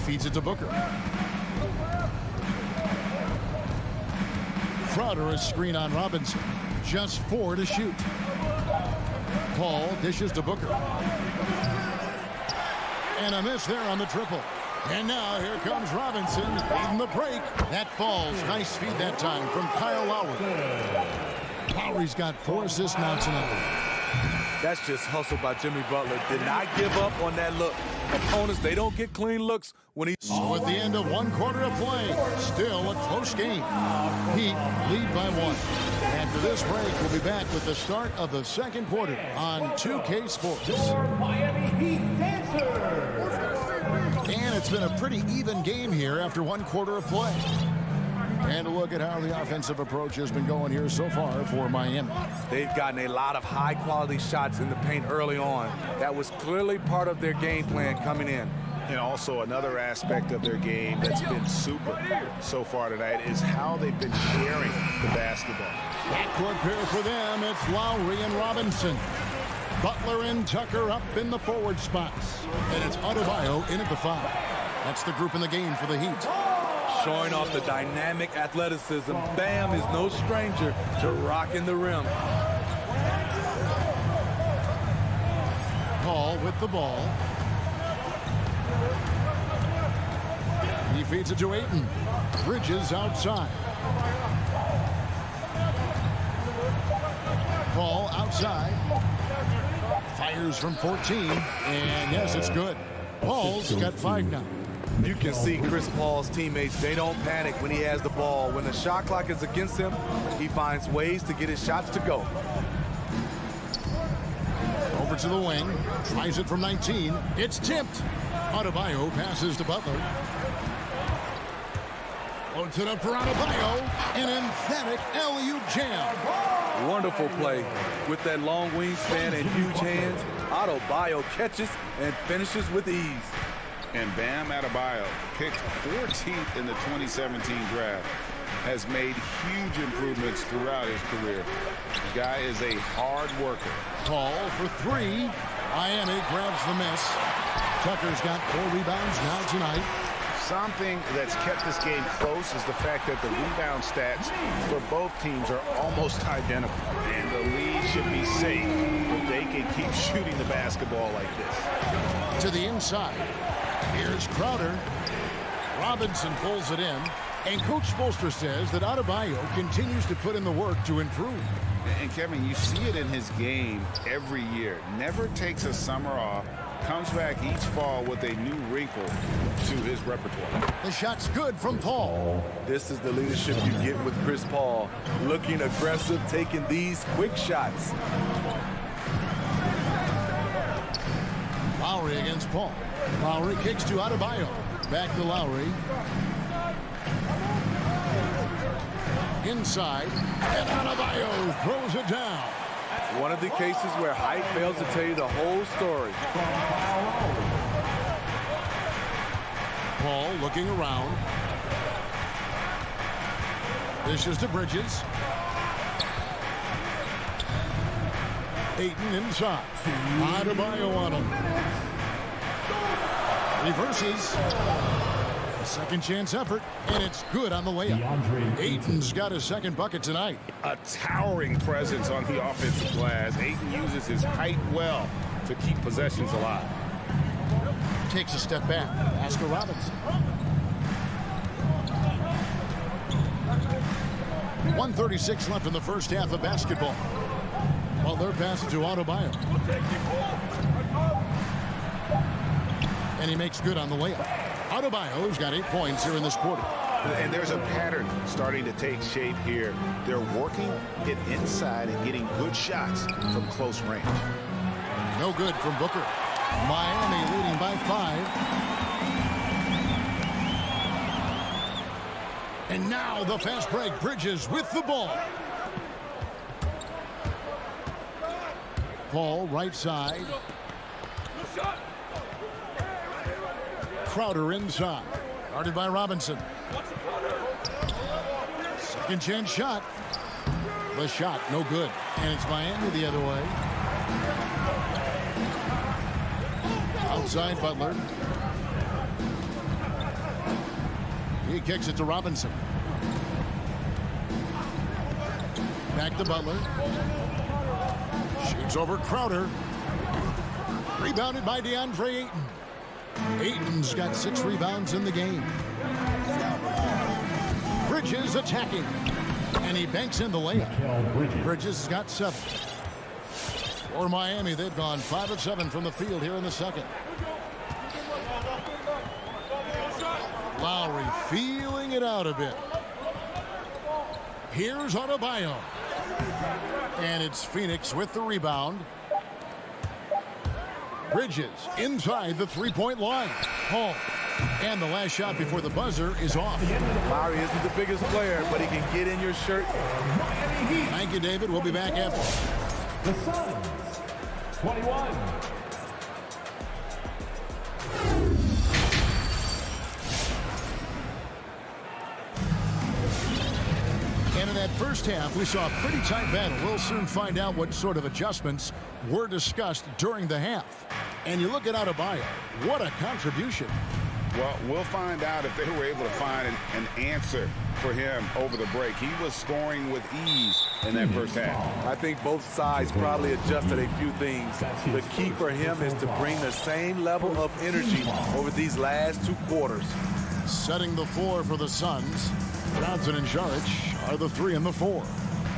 Feeds it to Booker. Crowder a screen on Robinson. Just 4 to shoot. Paul dishes to Booker. And a miss there on the triple. And now here comes Robinson leading the break. That falls. Nice feed that time from Kyle Lowry. Lowry's got 4 assists now tonight. That's just hustle by Jimmy Butler. Did not give up on that look. Opponents, they don't get clean looks when he... So at the end of 1 quarter of play, still a close game. Heat lead by 1. After this break, we'll be back with the start of the second quarter on 2K Sports. Miami Heat Dancers. And it's been a pretty even game here after 1 quarter of play. And a look at how the offensive approach has been going here so far for Miami. They've gotten a lot of high-quality shots in the paint early on. That was clearly part of their game plan coming in. And also another aspect of their game that's been super so far tonight is how they've been sharing the basketball. Backcourt pair for them, it's Lowry and Robinson. Butler and Tucker up in the forward spots. And it's Adebayo in at the 5. That's the group in the game for the Heat. Showing off the dynamic athleticism. Bam is no stranger to rocking the rim. Paul with the ball. He feeds it to Ayton. Bridges outside. Paul outside. Fires from 14. And yes, it's good. Paul's got 5 now. You can see Chris Paul's teammates, they don't panic when he has the ball. When the shot clock is against him, he finds ways to get his shots to go. Over to the wing. Tries it from 19. It's tipped. Adebayo passes to Butler. Loads it up for Adebayo. An emphatic alley-oop jam. Wonderful play. With that long wingspan and huge hands, Adebayo catches and finishes with ease. And Bam Adebayo, picked 14th in the 2017 draft, has made huge improvements throughout his career. The guy is a hard worker. Paul for 3. Miami grabs the miss. Tucker's got 4 rebounds now tonight. Something that's kept this game close is the fact that the rebound stats for both teams are almost identical. And the lead should be safe if they can keep shooting the basketball like this. To the inside. Here's Crowder. Robinson pulls it in. And Coach Spoelstra says that Adebayo continues to put in the work to improve. And Kevin, you see it in his game every year. Never takes a summer off. Comes back each fall with a new wrinkle to his repertoire. The shot's good from Paul. This is the leadership you get with Chris Paul. Looking aggressive, taking these quick shots. Lowry against Paul. Lowry kicks to Adebayo. Back to Lowry. Inside. And Adebayo throws it down. One of the cases where height fails to tell you the whole story. Paul looking around. Dishes to Bridges. Ayton inside. Adebayo on him. Reverses. A second chance effort, and it's good on the layup. Ayton's got his second bucket tonight. A towering presence on the offensive glass. Ayton uses his height well to keep possessions alive. Takes a step back. Pass to Robinson. 1:36 left in the first half of basketball. Well, they're passing to Adebayo. And he makes good on the layup. Adebayo's got 8 points here in this quarter. And there's a pattern starting to take shape here. They're working it inside and getting good shots from close range. No good from Booker. Miami leading by 5. And now the fast break. Bridges with the ball. Paul, right side. Crowder inside. Guarded by Robinson. Second chance shot. The shot, no good. And it's Miami the other way. Outside Butler. He kicks it to Robinson. Back to Butler. Shoots over Crowder. Rebounded by DeAndre Ayton. Ayton's got 6 rebounds in the game. Bridges attacking. And he banks in the layup. Bridges has got 7. For Miami, they've gone 5 of 7 from the field here in the second. Lowry feeling it out a bit. Here's Adebayo. And it's Phoenix with the rebound. Bridges inside the three-point line. Home. And the last shot before the buzzer is off. Lowry isn't the biggest player, but he can get in your shirt. Thank you, David. We'll be back after. The Suns, 21. And in that first half, we saw a pretty tight battle. We'll soon find out what sort of adjustments were discussed during the half. And you look at Adebayo, what a contribution. Well, we'll find out if they were able to find an answer for him over the break. He was scoring with ease in that first half. I think both sides probably adjusted a few things. The key for him is to bring the same level of energy over these last 2 quarters. Setting the floor for the Suns. Johnson and Saric are the 3 and the 4.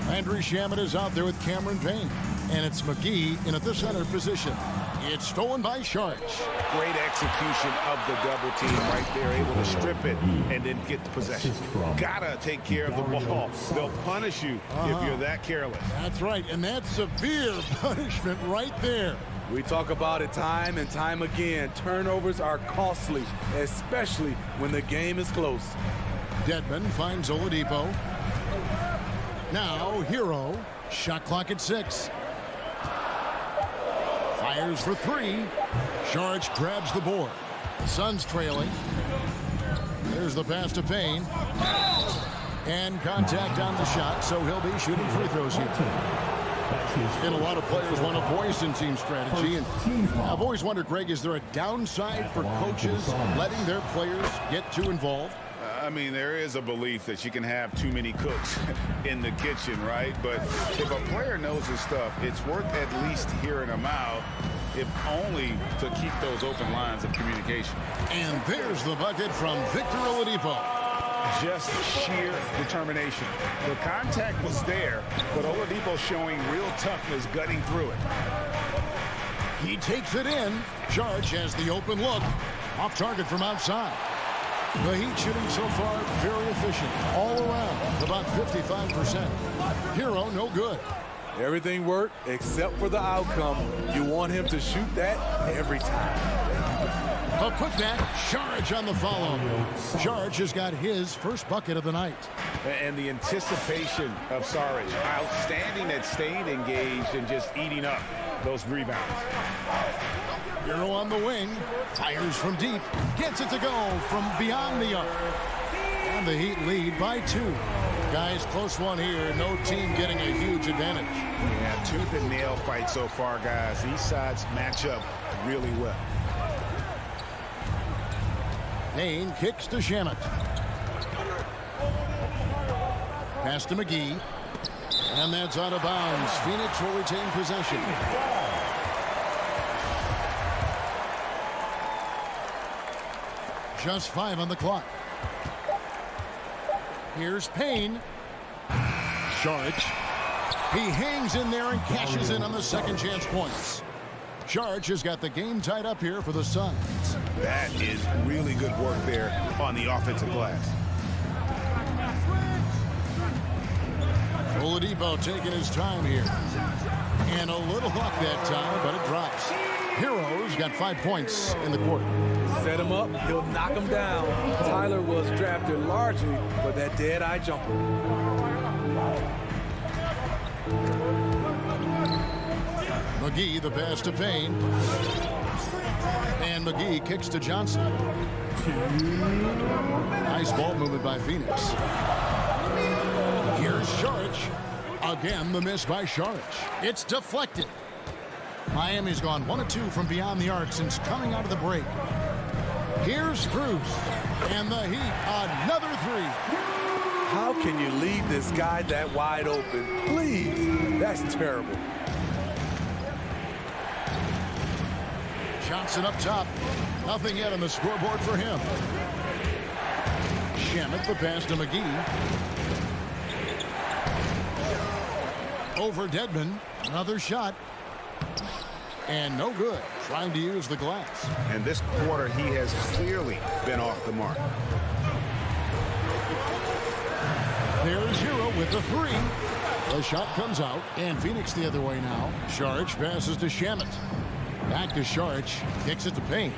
Landry Shamet is out there with Cameron Payne. And it's McGee in at the center position. It's stolen by Saric. Great execution of the double team right there, able to strip it and then get the possession. Gotta take care of the ball. They'll punish you if you're that careless. That's right, and that's severe punishment right there. We talk about it time and time again. Turnovers are costly, especially when the game is close. Dedmon finds Oladipo. Now, Hero. Shot clock at 6. Fires for 3. Saric grabs the board. Suns trailing. There's the pass to Payne. And contact on the shot, so he'll be shooting free throws here. And a lot of players want to voice in team strategy. And I've always wondered, Greg, is there a downside for coaches letting their players get too involved? I mean, there is a belief that you can have too many cooks in the kitchen, right? But if a player knows his stuff, it's worth at least hearing them out, if only to keep those open lines of communication. And there's the bucket from Victor Oladipo. Just sheer determination. The contact was there, but Oladipo showing real toughness gutting through it. He takes it in. Saric has the open look. Off target from outside. The Heat shooting so far very efficient. All around, about 55%. Hero, no good. Everything worked except for the outcome. You want him to shoot that every time. A putback. Saric on the follow. Saric has got his first bucket of the night. And the anticipation of Saric. Outstanding at staying engaged and just eating up those rebounds. Hero on the wing. Fires from deep. Gets it to go from beyond the arc. And the Heat lead by 2. Guys, close one here. No team getting a huge advantage. Yeah, tooth and nail fight so far, guys. These sides match up really well. Payne kicks to Shamet. Pass to McGee. And that's out of bounds. Phoenix will retain possession. Just 5 on the clock. Here's Payne. Saric. He hangs in there and cashes in on the second chance points. Saric has got the game tied up here for the Suns. That is really good work there on the offensive glass. Oladipo taking his time here. And a little luck that time, but it drops. Hero's got 5 points in the quarter. Set him up, he'll knock him down. Tyler was drafted largely for that dead-eye jumper. McGee, the pass to Payne. And McGee kicks to Johnson. Nice ball movement by Phoenix. Here's Saric. Again, the miss by Saric. It's deflected. Miami's gone 1 of 2 from beyond the arc since coming out of the break. Here's Cruz. And the Heat, another three. How can you leave this guy that wide open? Please, that's terrible. Johnson up top. Nothing yet on the scoreboard for him. Shamet, the pass to McGee. Over Dedmon. Another shot. And no good. Trying to use the glass. And this quarter, he has clearly been off the mark. There's Hero with the three. The shot comes out, and Phoenix the other way now. Saric passes to Shamet. Back to Saric. Kicks it to Payne.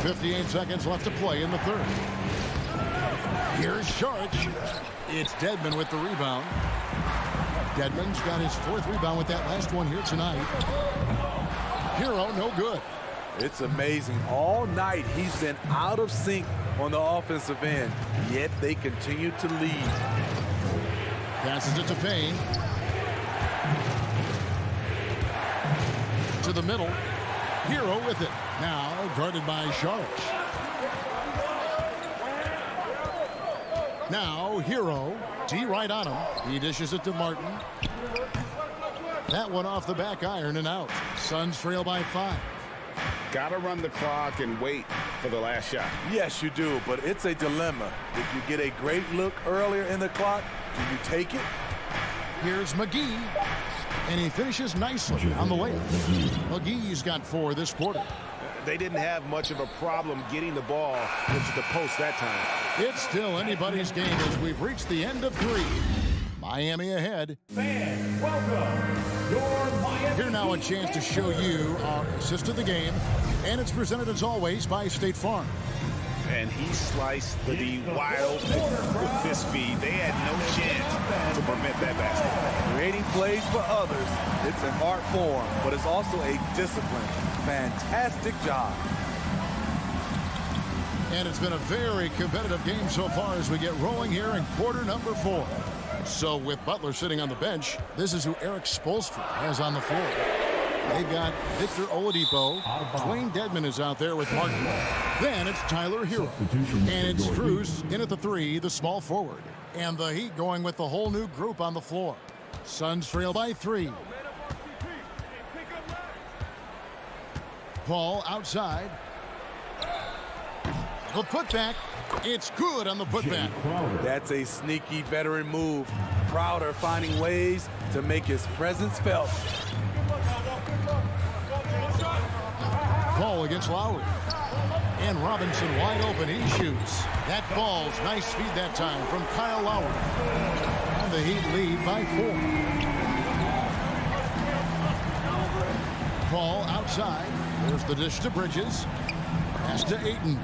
58 seconds left to play in the third. Here's Saric. It's Dedmon with the rebound. Dedmon's got his 4th rebound with that last one here tonight. Hero, no good. It's amazing. All night he's been out of sync on the offensive end, yet they continue to lead. Passes it to Payne. To the middle. Hero with it. Now guarded by Saric. Now Hero. D right on him. He dishes it to Martin. That one off the back iron and out. Suns trail by 5. Got to run the clock and wait for the last shot. Yes, you do, but it's a dilemma. If you get a great look earlier in the clock, do you take it? Here's McGee. And he finishes nicely on the layup. McGee's got 4 this quarter. They didn't have much of a problem getting the ball into the post that time. It's still anybody's game as we've reached the end of 3. Miami ahead. Fans, welcome your Miami. Here now a chance to show you our assist of the game. And it's presented as always by State Farm. And he sliced the D wide open with this speed. They had no chance to prevent that basket. Creating plays for others, it's an art form, but it's also a discipline. Fantastic job. And it's been a very competitive game so far as we get rolling here in quarter number 4. So with Butler sitting on the bench, this is who Eric Spoelstra has on the floor. They've got Victor Oladipo. Dwayne Dedmon is out there with Martin. Then it's Tyler Hero. And it's Cruz in at the 3, the small forward. And the Heat going with the whole new group on the floor. Suns trail by 3. Paul outside. The putback. It's good on the putback. That's a sneaky veteran move. Crowder finding ways to make his presence felt. Paul against Lowry. And Robinson wide open. He shoots. That ball's nice feed that time from Kyle Lowry. And the Heat lead by 4. Paul outside. There's the dish to Bridges. Pass to Ayton.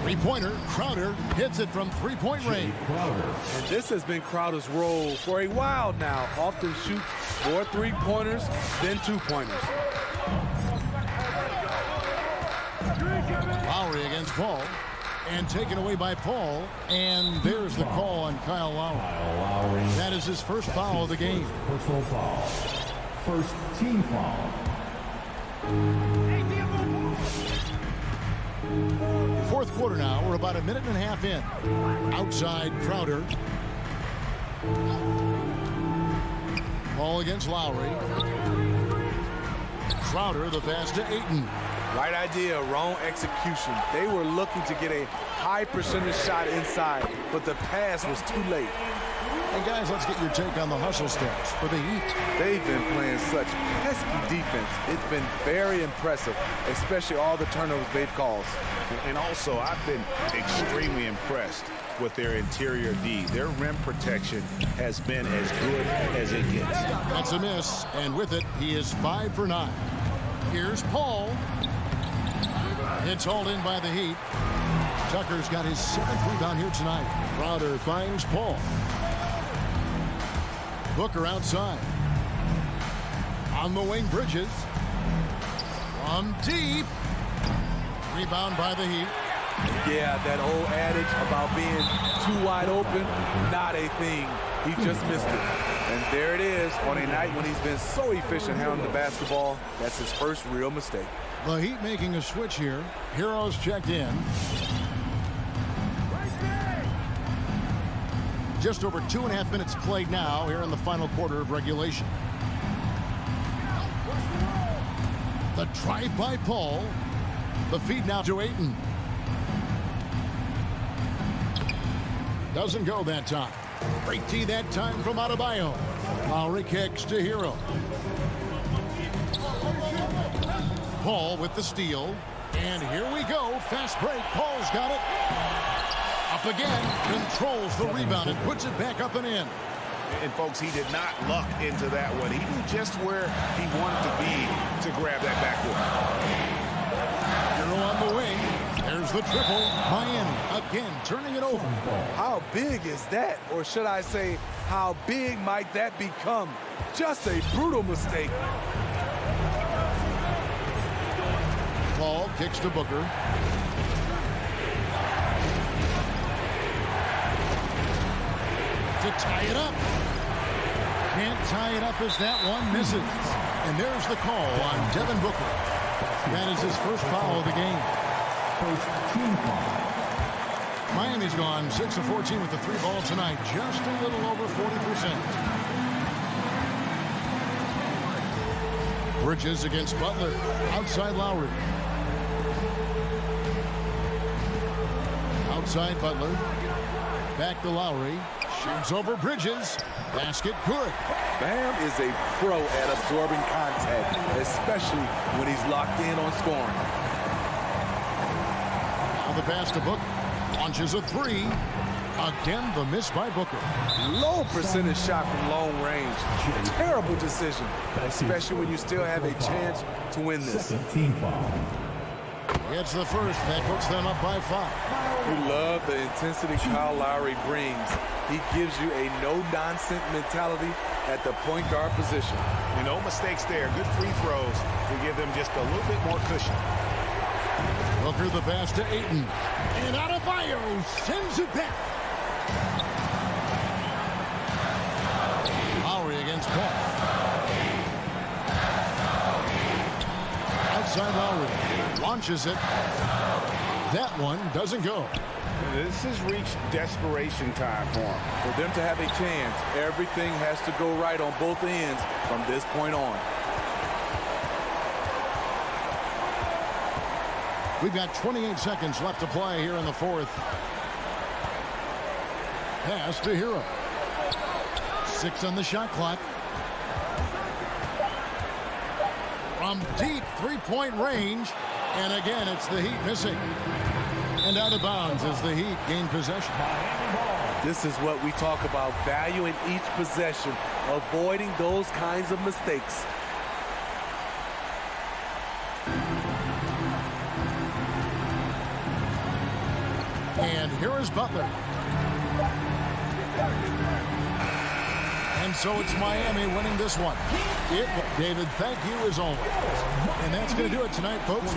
Three-pointer. Crowder hits it from three-point range. And this has been Crowder's role for a while now. Often shoots 4 3-pointers, then 2-pointers. Lowry against Paul. And taken away by Paul. And there's the call on Kyle Lowry. That is his first foul of the game. Personal foul. First team foul. Fourth quarter now. We're about a minute and a half in. Outside Crowder. Ball against Lowry. Crowder, the pass to Ayton. Right idea, wrong execution. They were looking to get a high percentage shot inside, but the pass was too late. And guys, let's get your take on the hustle stats for the Heat. They've been playing such pesky defense. It's been very impressive, especially all the turnovers they've caused. And also, I've been extremely impressed with their interior D. Their rim protection has been as good as it gets. That's a miss, and with it, he is 5 for 9. Here's Paul. It's hauled in by the Heat. Tucker's got his 7th rebound here tonight. Crowder finds Paul. Booker outside. On the wing, Bridges. From deep. Rebound by the Heat. Yeah, that old adage about being too wide open, not a thing. He just missed it. And there it is on a night when he's been so efficient handling the basketball. That's his first real mistake. The Heat making a switch here. Heroes checked in. Just over 2.5 minutes played now here in the final quarter of regulation. The drive by Paul. The feed now to Ayton. Doesn't go that time. Great D that time from Adebayo. Lowry kicks to Hero. Paul with the steal. And here we go. Fast break. Paul's got it. Up again. Controls the rebound and puts it back up and in. And, folks, he did not luck into that one. He knew just where he wanted to be to grab that backboard. Hero on the wing. There's the triple. Miami again turning it over. How big is that? Or should I say, how big might that become? Just a brutal mistake. Paul kicks to Booker. To tie it up. Can't tie it up as that one misses. And there's the call on Devin Booker. That is his first foul of the game. First team foul. Miami's gone 6 of 14 with the 3 ball tonight. Just a little over 40%. Bridges against Butler. Outside Lowry. Outside Butler. Back to Lowry. Shoots over Bridges. Basket good. Bam is a pro at absorbing contact, especially when he's locked in on scoring. Now the pass to Booker. Launches a 3. Again, the miss by Booker. Low percentage shot from long range. Terrible decision, especially when you still have a chance to win this. Second team foul. It's the first. That puts them up by 5. You love the intensity Kyle Lowry brings. He gives you a no-nonsense mentality at the point guard position. You know, mistakes there. Good free throws to give them just a little bit more cushion. Booker the pass to Ayton. And Adebayo sends it back. Lowry against Paul. Outside Lowry. Launches it. That one doesn't go. This has reached desperation time for him. For them to have a chance, everything has to go right on both ends from this point on. We've got 28 seconds left to play here in the fourth. Pass to Hero. 6 on the shot clock. From deep three-point range. And again, it's the Heat missing. And out of bounds as the Heat gain possession. This is what we talk about, valuing each possession, avoiding those kinds of mistakes. And here is Butler. And so it's Miami winning this one. David, thank you as always. And that's going to do it tonight, folks.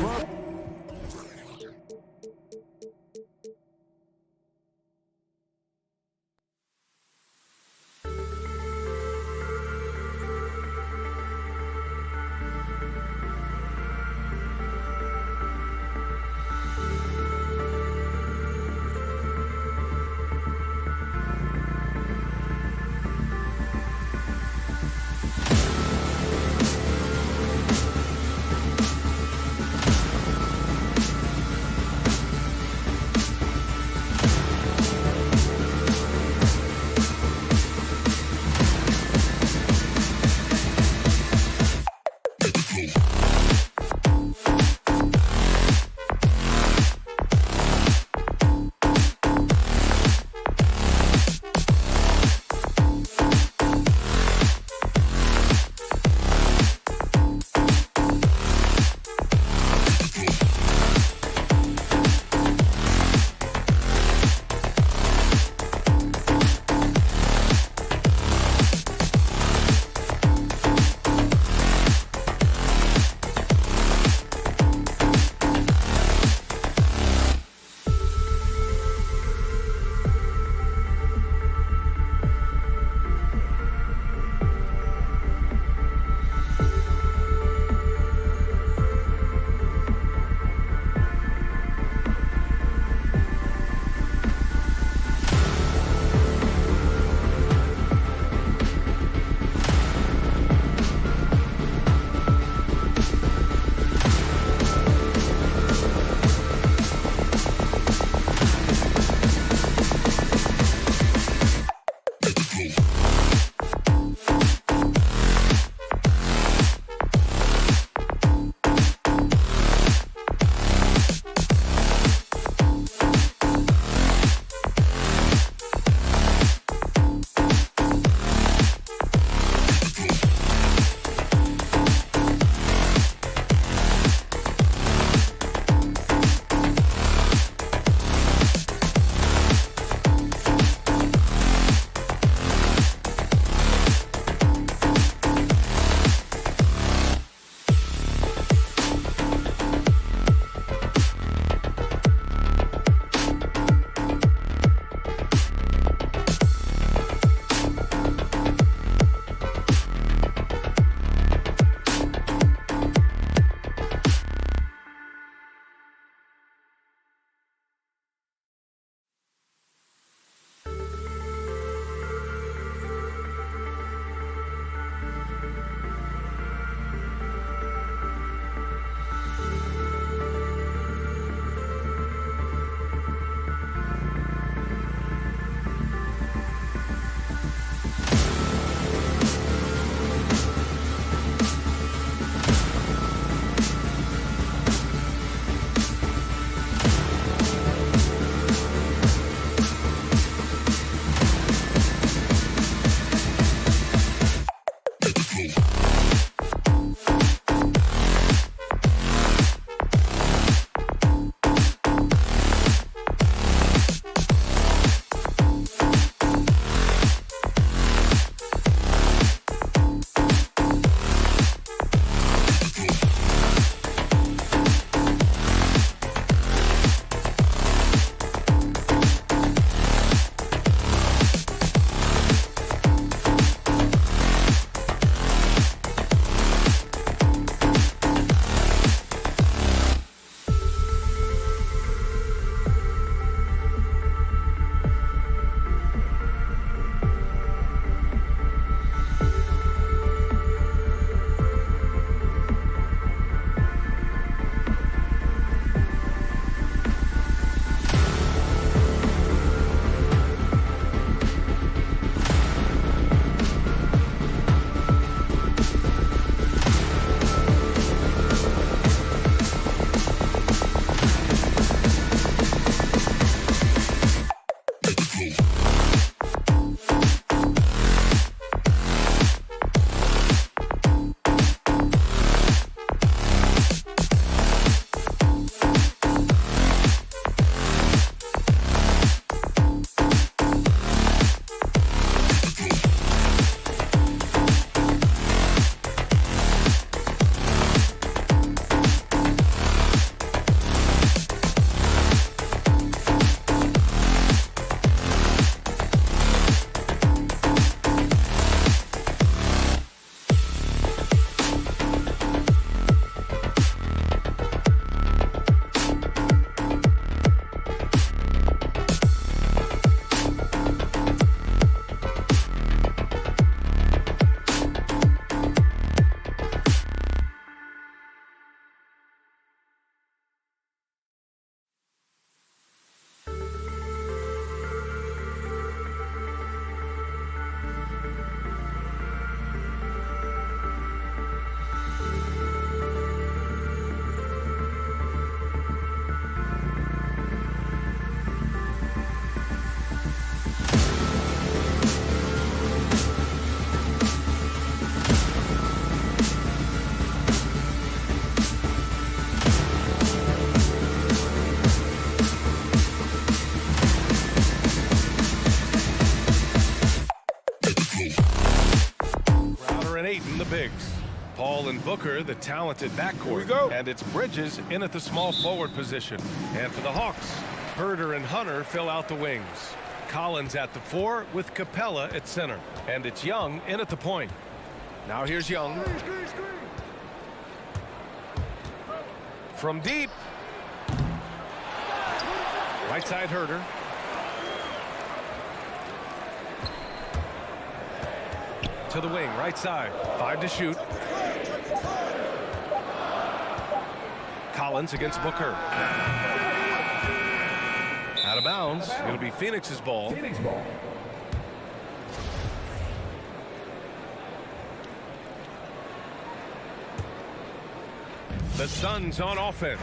Paul and Booker, the talented backcourt. Here we go. And it's Bridges in at the small forward position. And for the Hawks, Herter and Hunter fill out the wings. Collins at the 4 with Capella at center. And it's Young in at the point. Now here's Young. From deep. Right side Herter. To the wing, right side. 5 to shoot. Collins against Booker. Out of bounds. It'll be Phoenix's ball. Phoenix ball. The Suns on offense.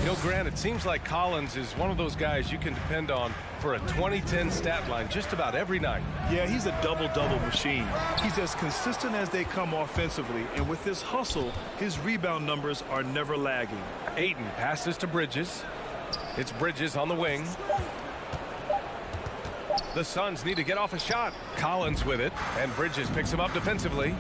You know, Grant, it seems like Collins is one of those guys you can depend on for a 2010 stat line just about every night. Yeah, he's a double-double machine. He's as consistent as they come offensively, and with his hustle, his rebound numbers are never lagging. Ayton passes to Bridges. It's Bridges on the wing. The Suns need to get off a shot. Collins with it, and Bridges picks him up defensively.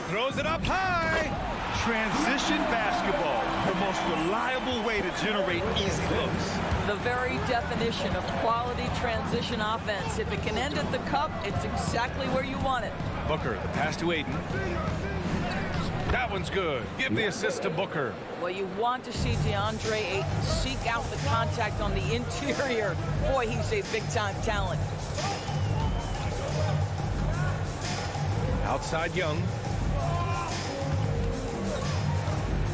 Throws it up high. Transition basketball, the most reliable way to generate easy looks. The very definition of quality transition offense. If it can end at the cup, it's exactly where you want it. Booker, the pass to Ayton. That one's good. Give the assist to Booker. Well, you want to see DeAndre Ayton seek out the contact on the interior. Boy, he's a big-time talent. Outside Young.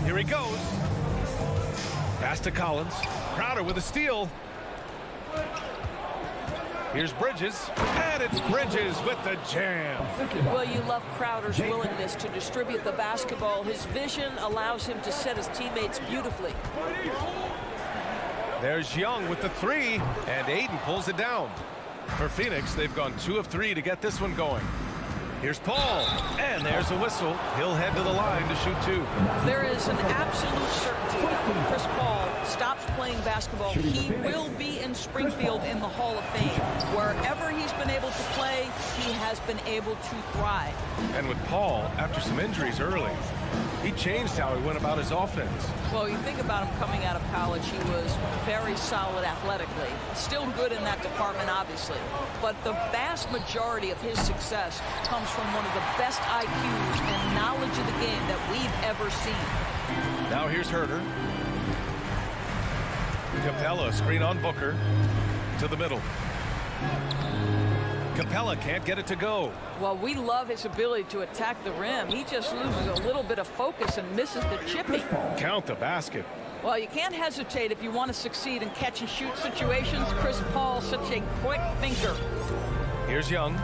Here he goes. Pass to Collins. Crowder with a steal. Here's Bridges. And it's Bridges with the jam. Well, you love Crowder's willingness to distribute the basketball. His vision allows him to set his teammates beautifully. There's Young with the 3. And Ayton pulls it down. For Phoenix, they've gone 2 of 3 to get this one going. Here's Paul, and there's a whistle. He'll head to the line to shoot 2. There is an absolute certainty that when Chris Paul stops playing basketball, he will be in Springfield in the Hall of Fame. Wherever he's been able to play, he has been able to thrive. And with Paul, after some injuries early, he changed how he went about his offense. Well, you think about him coming out of college, he was very solid athletically. Still good in that department, obviously. But the vast majority of his success comes from one of the best IQs and knowledge of the game that we've ever seen. Now here's Herter. Capella, screen on Booker. To the middle. Capella can't get it to go. Well, we love his ability to attack the rim. He just loses a little bit of focus and misses the chipping. Count the basket. Well, you can't hesitate if you want to succeed in catch-and-shoot situations. Chris Paul, such a quick thinker. Here's Young.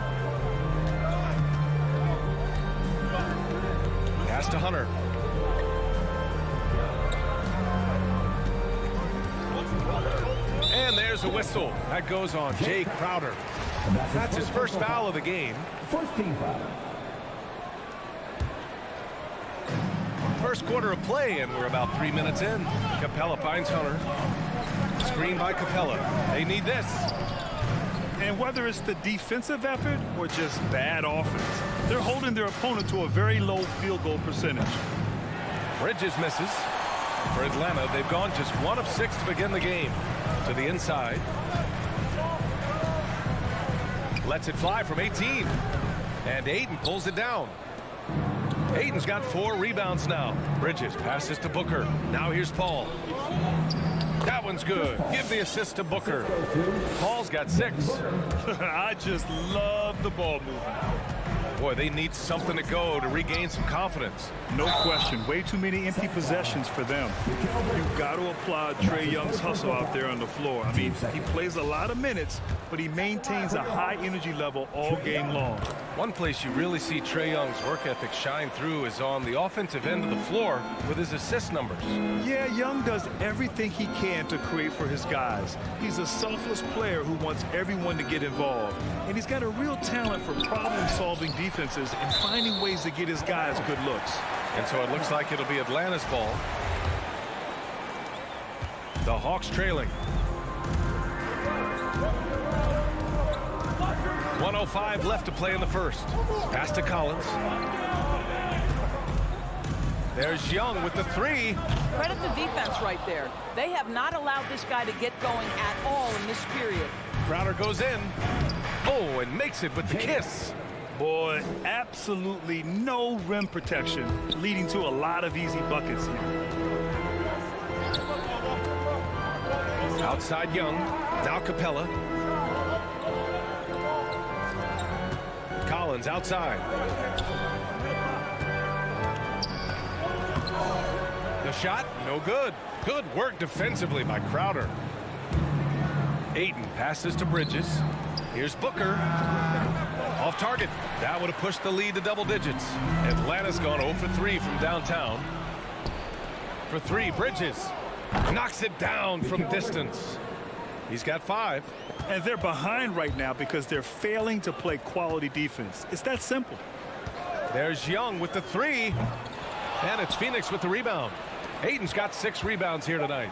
Pass to Hunter. And there's a whistle. That goes on Jay Crowder. That's his first foul of the game. First team foul. First quarter of play, and we're about 3 minutes in. Capella finds Hunter. Screen by Capella. They need this. And whether it's the defensive effort or just bad offense, they're holding their opponent to a very low field goal percentage. Bridges misses. For Atlanta, they've gone just 1 of 6 to begin the game. To the inside. Lets it fly from 18. And Ayton pulls it down. Ayton's got 4 rebounds now. Bridges passes to Booker. Now here's Paul. That one's good. Give the assist to Booker. Paul's got 6. I just love the ball movement. Boy, they need something to go to regain some confidence. No question. Way too many empty possessions for them. You've got to applaud Trae Young's hustle out there on the floor. I mean, he plays a lot of minutes, but he maintains a high energy level all game long. One place you really see Trae Young's work ethic shine through is on the offensive end of the floor with his assist numbers. Yeah, Young does everything he can to create for his guys. He's a selfless player who wants everyone to get involved. And he's got a real talent for problem-solving defenses and finding ways to get his guys good looks. And so it looks like it'll be Atlanta's ball. The Hawks trailing. 1:05 left to play in the first. Pass to Collins. There's Young with the three. Credit the defense right there. They have not allowed this guy to get going at all in this period. Crowder goes in. Oh, and makes it with the kiss. Boy, absolutely no rim protection, leading to a lot of easy buckets here. Outside Young. Now Capella. Collins outside. The shot, no good. Good work defensively by Crowder. Ayton passes to Bridges. Here's Booker. Off target. That would have pushed the lead to double digits. Atlanta's gone 0 for 3 from downtown. For three, Bridges. Knocks it down from distance. He's got 5. And they're behind right now because they're failing to play quality defense. It's that simple. There's Young with the three. And it's Phoenix with the rebound. Ayton's got 6 rebounds here tonight.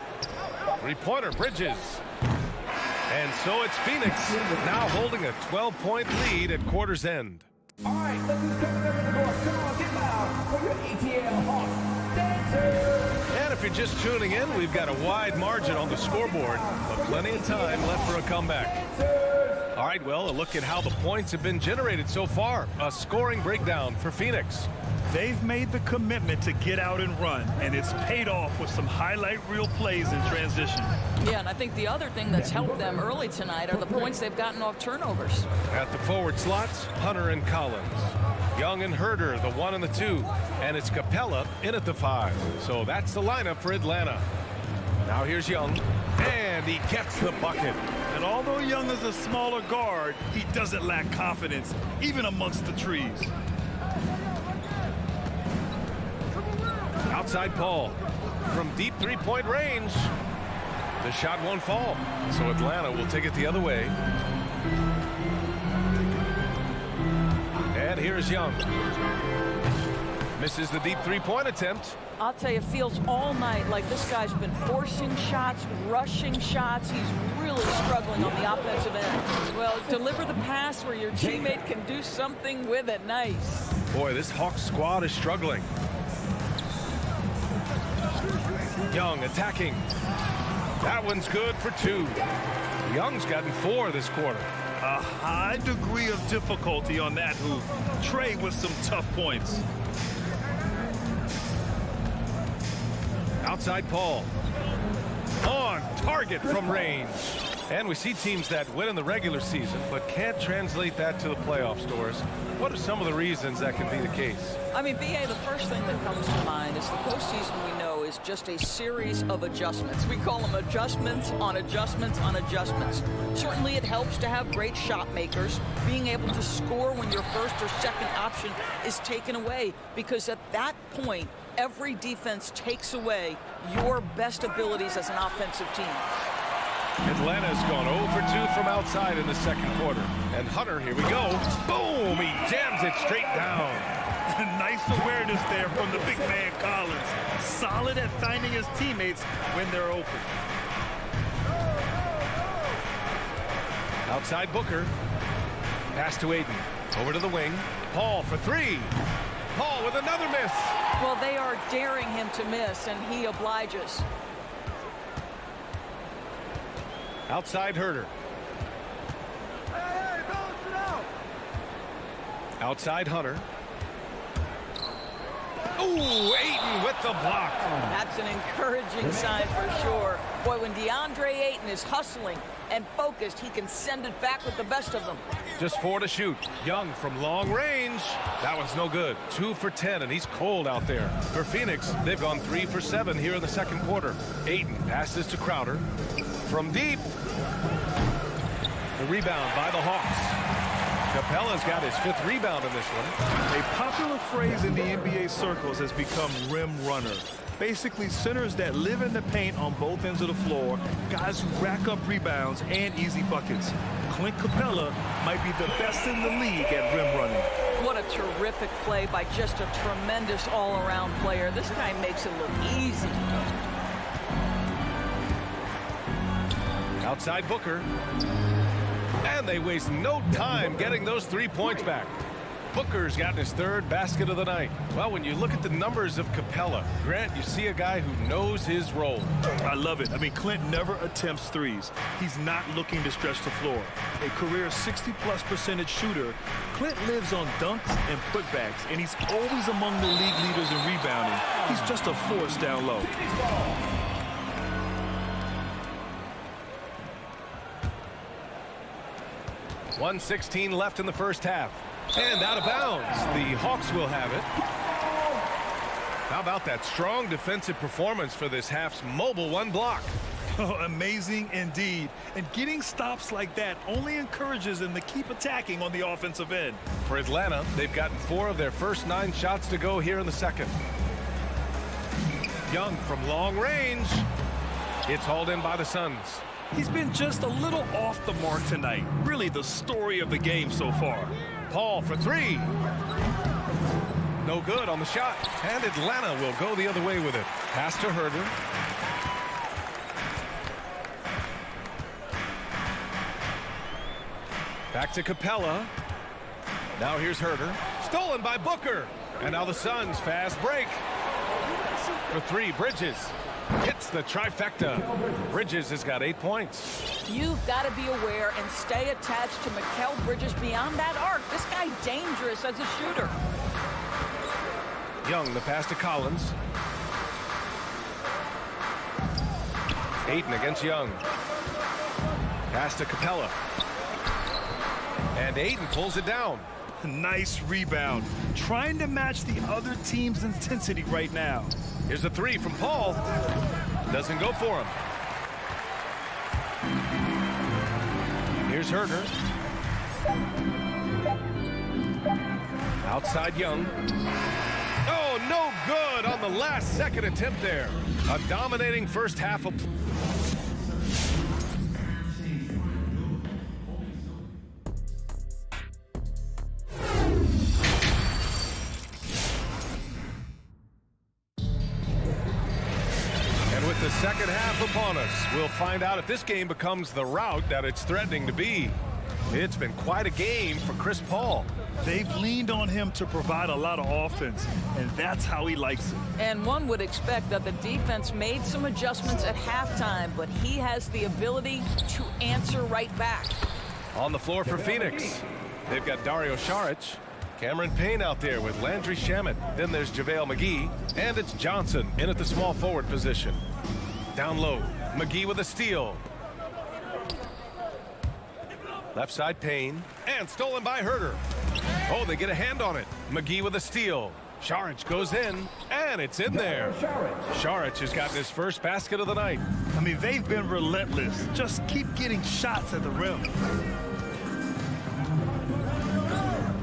Three-pointer, Bridges. And so it's Phoenix now holding a 12-point lead at quarter's end. All right, look who's coming over the court. Come on, get loud for your ATL Hawks dancers. And if you're just tuning in, we've got a wide margin on the scoreboard, but plenty of time left for a comeback. All right, well, a look at how the points have been generated so far. A scoring breakdown for Phoenix. They've made the commitment to get out and run, and it's paid off with some highlight reel plays in transition. Yeah, and I think the other thing that's helped them early tonight are the points they've gotten off turnovers. At the forward slots, Hunter and Collins. Young and Herter, the 1 and the 2. And it's Capella in at the 5. So that's the lineup for Atlanta. Now here's Young, and he gets the bucket. And although Young is a smaller guard, he doesn't lack confidence, even amongst the trees. Outside Paul from deep three-point range. The shot won't fall, so Atlanta will take it the other way. And here's Young. Misses the deep three-point attempt. I'll tell you, it feels all night like this guy's been forcing shots, rushing shots. He's really struggling on the offensive end. Well, deliver the pass where your teammate can do something with it. Nice. Boy, this Hawks squad is struggling. Young attacking. That one's good for 2. Young's gotten 4 this quarter. A high degree of difficulty on that hoop. Trey with some tough points. Outside Paul. On target from range. And we see teams that win in the regular season but can't translate that to the playoffs, Doris. What are some of the reasons that can be the case? I mean, BA, the first thing that comes to mind is the postseason, we know, is just a series of adjustments. We call them adjustments on adjustments on adjustments. Certainly it helps to have great shot makers, being able to score when your first or second option is taken away, because at that point, every defense takes away your best abilities as an offensive team. Atlanta's gone 0 for 2 from outside in the second quarter. And Hunter, here we go. Boom! He jams it straight down. Nice awareness there from the big man Collins. Solid at finding his teammates when they're open. Outside Booker. Pass to Ayton. Over to the wing. Paul for 3. Paul with another miss. Well, they are daring him to miss, and he obliges. Outside Herter. Outside Hunter. Ooh, Ayton with the block. That's an encouraging sign for sure. Boy, when DeAndre Ayton is hustling and focused, he can send it back with the best of them. Just 4 to shoot. Young from long range. That one's no good. 2 for 10, and he's cold out there. For Phoenix, they've gone 3 for 7 here in the second quarter. Ayton passes to Crowder. From deep. The rebound by the Hawks. Capella's got his 5th rebound in this one. A popular phrase in the NBA circles has become rim runner. Basically, centers that live in the paint on both ends of the floor, guys who rack up rebounds and easy buckets. Clint Capella might be the best in the league at rim running. What a terrific play by just a tremendous all-around player. This guy makes it look easy. Outside Booker. And they waste no time getting those 3 points back. Booker's gotten his third basket of the night. Well, when you look at the numbers of Capella, Grant, you see a guy who knows his role. I love it. I mean, Clint never attempts threes. He's not looking to stretch the floor. A career 60+% shooter, Clint lives on dunks and putbacks, and he's always among the league leaders in rebounding. He's just a force down low. .116 left in the first half. And out of bounds. The Hawks will have it. How about that strong defensive performance for this half's mobile one block? Oh, amazing indeed. And getting stops like that only encourages them to keep attacking on the offensive end. For Atlanta, they've gotten 4 of their first 9 shots to go here in the second. Young from long range. It's hauled in by the Suns. He's been just a little off the mark tonight. Really the story of the game so far. Paul for 3. No good on the shot. And Atlanta will go the other way with it. Pass to Herder. Back to Capella. Now here's Herder. Stolen by Booker. And now the Suns fast break. For 3, Bridges. Hits the trifecta. Bridges has got 8 points. You've got to be aware and stay attached to Mikal Bridges beyond that arc. This guy dangerous as a shooter. Young, the pass to Collins. Ayton against Young. Pass to Capella. And Ayton pulls it down. Nice rebound. Trying to match the other team's intensity right now. Here's a 3 from Paul. Doesn't go for him. Here's Herder. Outside Young. Oh, no good on the last second attempt there. A dominating first half of... The second half upon us. We'll find out if this game becomes the rout that it's threatening to be. It's been quite a game for Chris Paul. They've leaned on him to provide a lot of offense, and that's how he likes it. And one would expect that the defense made some adjustments at halftime, but he has the ability to answer right back. On the floor for Phoenix, they've got Dario Saric, Cameron Payne out there with Landry Shamet. Then there's JaVale McGee, and it's Johnson in at the small forward position. Down low, McGee with a steal. Left side Payne, and stolen by Herder. Oh, they get a hand on it. McGee with a steal. Saric goes in, and it's in there. Saric has gotten his first basket of the night. I mean, they've been relentless. Just keep getting shots at the rim.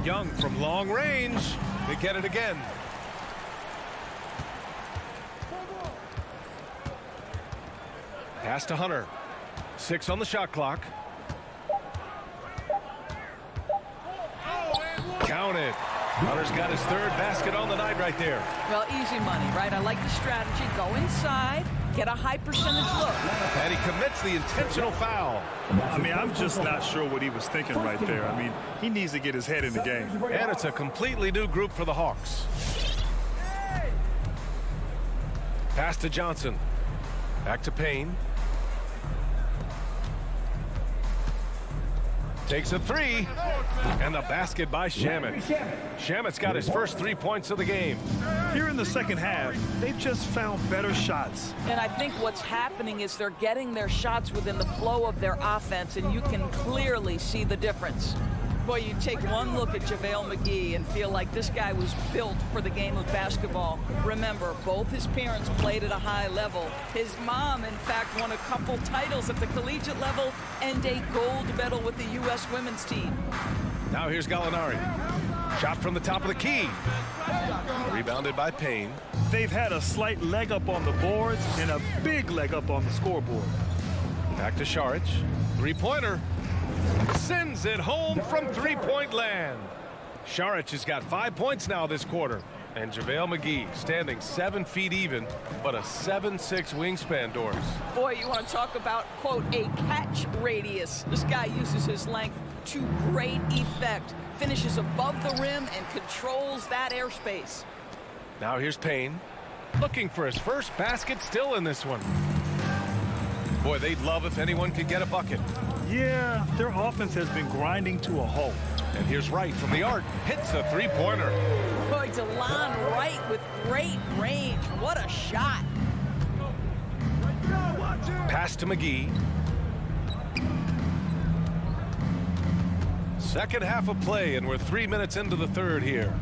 Young from long range. They get it again. Pass to Hunter. 6 on the shot clock. Count it. Hunter's got his 3rd basket on the night right there. Well, easy money, right? I like the strategy. Go inside, get a high percentage look. And he commits the intentional foul. I mean, I'm just not sure what he was thinking right there. I mean, he needs to get his head in the game. And it's a completely new group for the Hawks. Pass to Johnson. Back to Payne. Takes a 3, and the basket by Shamet. Shamet's got his first 3 points of the game. Here in the second half, they've just found better shots. And I think what's happening is they're getting their shots within the flow of their offense, and you can clearly see the difference. Boy, you take one look at JaVale McGee and feel like this guy was built for the game of basketball. Remember, both his parents played at a high level. His mom, in fact, won a couple titles at the collegiate level and a gold medal with the U.S. women's team. Now here's Gallinari. Shot from the top of the key. Rebounded by Payne. They've had a slight leg up on the boards and a big leg up on the scoreboard. Back to Saric. 3-pointer. Sends it home from 3-point land. Saric has got 5 points now this quarter. And JaVale McGee standing 7 feet even, but a 7'6" wingspan, Doris. Boy, you want to talk about, quote, a catch radius. This guy uses his length to great effect. Finishes above the rim and controls that airspace. Now here's Payne. Looking for his first basket, still in this one. Boy, they'd love if anyone could get a bucket. Yeah, their offense has been grinding to a halt. And here's Wright from the arc. Hits a three-pointer. Boy, DeLon Wright with great range. What a shot. Pass to McGee. Second half of play, and we're 3 minutes into the third here.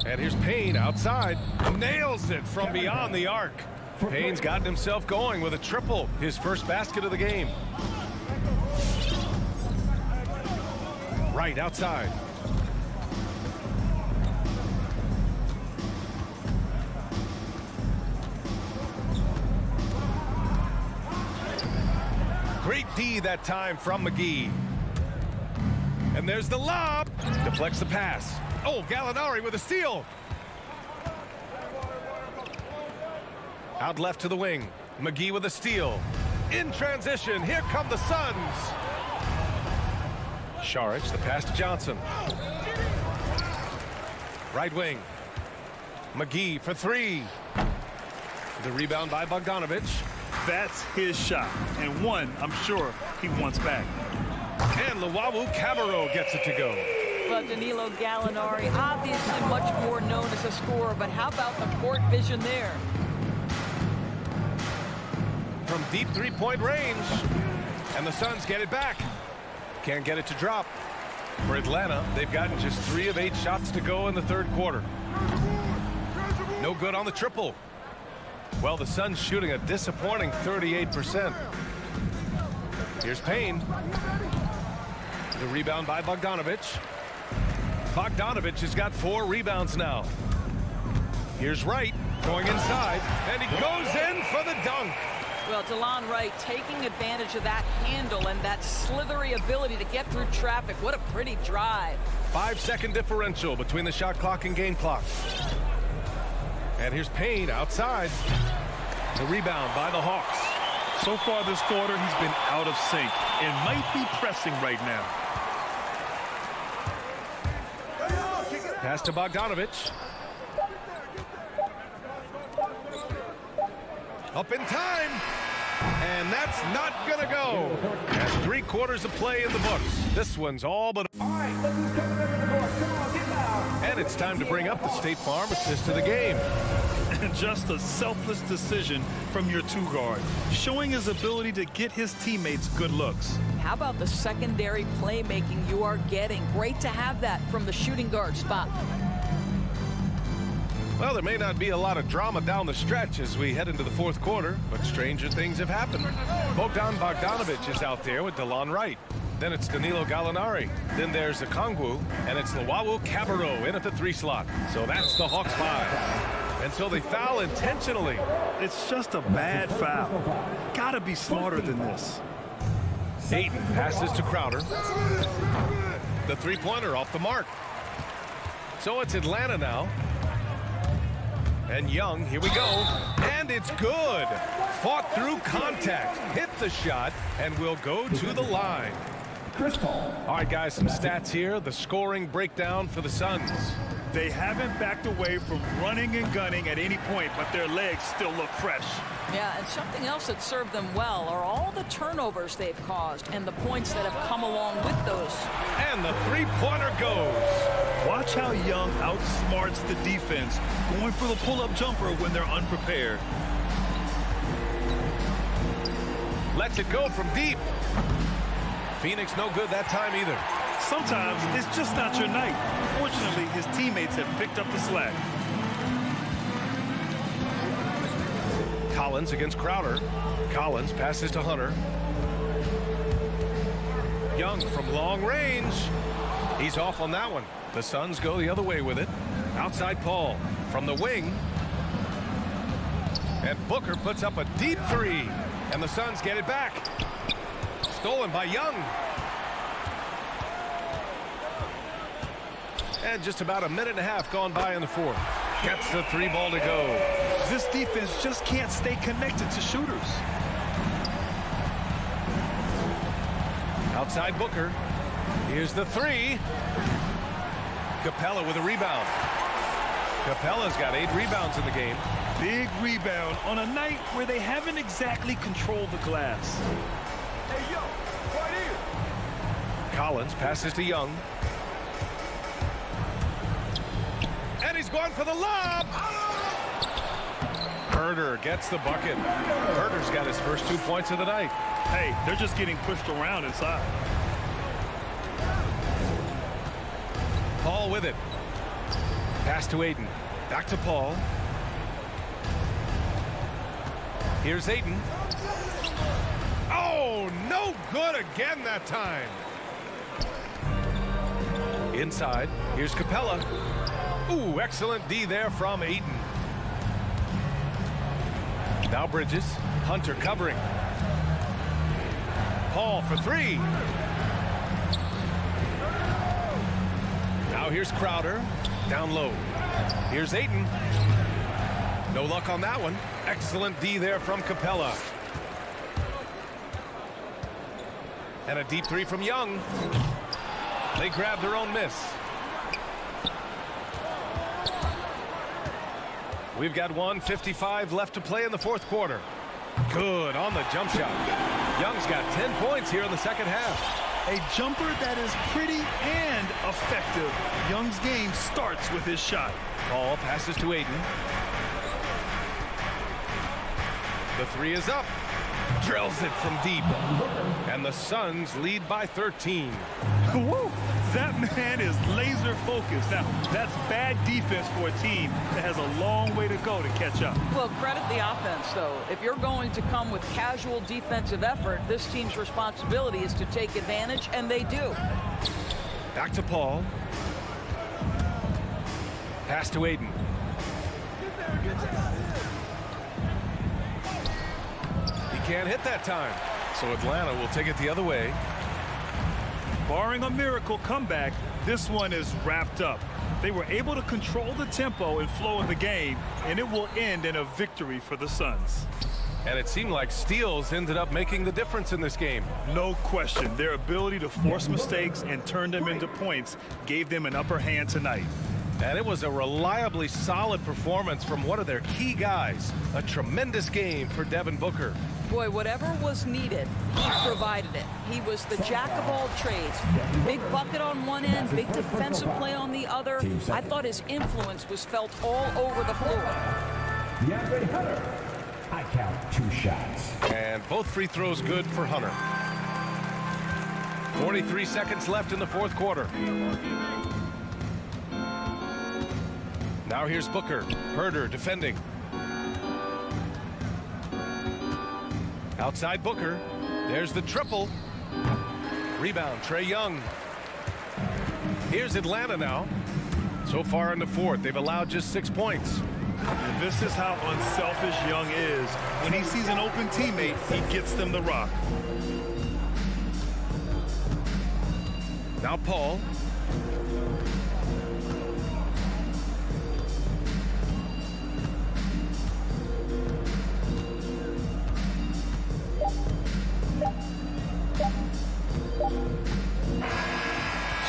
And here's Payne outside. Nails it from beyond the arc. Payne's gotten himself going with a triple. His first basket of the game. Right outside. Great D that time from McGee. And there's the lob. Deflects the pass. Oh, Gallinari with a steal. Out left to the wing. McGee with a steal. In transition, here come the Suns. Saric, the pass to Johnson. Right wing. McGee for three. The rebound by Bogdanovich. That's his shot, and one I'm sure he wants back. And Luwawu Cabarrot gets it to go. Well, Danilo Gallinari, obviously much more known as a scorer, but how about the court vision there? From deep three-point range. And the Suns get it back. Can't get it to drop. For Atlanta, they've gotten just 3 of 8 shots to go in the third quarter. No good on the triple. Well, the Suns shooting a disappointing 38%. Here's Payne. The rebound by Bogdanovich. Bogdanovich has got 4 rebounds now. Here's Wright going inside, and he goes in for the dunk. Well, DeLon Wright taking advantage of that handle and that slithery ability to get through traffic. What a pretty drive. 5-second differential between the shot clock and game clock. And here's Payne outside. The rebound by the Hawks. So far this quarter, he's been out of sync and might be pressing right now. Pass to Bogdanovich. Up in time. And that's not going to go. Has 3 quarters of play in the books. This one's all but... And it's time to bring up the State Farm assist to the game. Just a selfless decision from your 2-guard, showing his ability to get his teammates good looks. How about the secondary playmaking you are getting? Great to have that from the shooting guard spot. Well, there may not be a lot of drama down the stretch as we head into the fourth quarter, but stranger things have happened. Bogdan Bogdanovich is out there with DeLon Wright. Then it's Danilo Gallinari. Then there's Okongwu, and it's Luwawu Cabarrot in at the 3 slot. So that's the Hawks 5. And so they foul intentionally. It's just a bad foul. Gotta be smarter than this. Ayton passes to Crowder. The 3-pointer off the mark. So it's Atlanta now. And Young, here we go. And it's good. Fought through contact. Hit the shot and will go to the line. All right, guys, some stats here. The scoring breakdown for the Suns. They haven't backed away from running and gunning at any point, but their legs still look fresh. Yeah, and something else that served them well are all the turnovers they've caused and the points that have come along with those. And the 3-pointer goes. Watch how Young outsmarts the defense, going for the pull-up jumper when they're unprepared. Lets it go from deep. Phoenix no good that time either. Sometimes it's just not your night. Fortunately, his teammates have picked up the slack. Collins against Crowder. Collins passes to Hunter. Young from long range. He's off on that one. The Suns go the other way with it. Outside Paul from the wing. And Booker puts up a deep 3. And the Suns get it back. Stolen by Young. And just about a minute and a half gone by in the fourth. Gets the 3 ball to go. This defense just can't stay connected to shooters. Outside Booker. Here's the three. Capella with a rebound. Capella's got 8 rebounds in the game. Big rebound on a night where they haven't exactly controlled the glass. Hey, yo, right here. Collins passes to Young. And he's going for the lob. Herder gets the bucket. Herder's got his first 2 points of the night. Hey, they're just getting pushed around inside. Paul with it. Pass to Aiden. Back to Paul. Here's Aiden. Oh, no good again that time. Inside. Here's Capella. Ooh, excellent D there from Aiden. Now Bridges. Hunter covering. Paul for 3. Now here's Crowder. Down low. Here's Aiden. No luck on that one. Excellent D there from Capella. And a deep 3 from Young. They grab their own miss. We've got 1:55 left to play in the fourth quarter. Good on the jump shot. Young's got 10 points here in the second half. A jumper that is pretty and effective. Young's game starts with his shot. Paul passes to Aiden. The 3 is up. Drills it from deep. And the Suns lead by 13. Woo! That man is laser focused. Now, that's bad defense for a team that has a long way to go to catch up. Well, credit the offense, though. If you're going to come with casual defensive effort, this team's responsibility is to take advantage, and they do. Back to Paul. Pass to Aiden. He can't hit that time. So Atlanta will take it the other way. Barring a miracle comeback, this one is wrapped up. They were able to control the tempo and flow of the game, and it will end in a victory for the Suns. And it seemed like steals ended up making the difference in this game. No question. Their ability to force mistakes and turn them into points gave them an upper hand tonight. And it was a reliably solid performance from one of their key guys. A tremendous game for Devin Booker. Boy, whatever was needed, he provided it. He was the jack of all trades. Big bucket on one end, big defensive play on the other. I thought his influence was felt all over the floor. DeAndre Hunter. I count 2 shots. And both free throws good for Hunter. 43 seconds left in the fourth quarter. Now here's Booker. Herder defending. Outside Booker. There's the triple. Rebound, Trae Young. Here's Atlanta now. So far in the fourth, they've allowed just 6 points. And this is how unselfish Young is. When he sees an open teammate, he gets them the rock. Now Paul.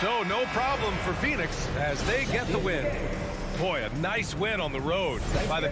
So no problem for Phoenix as they get the win. Boy, a nice win on the road by the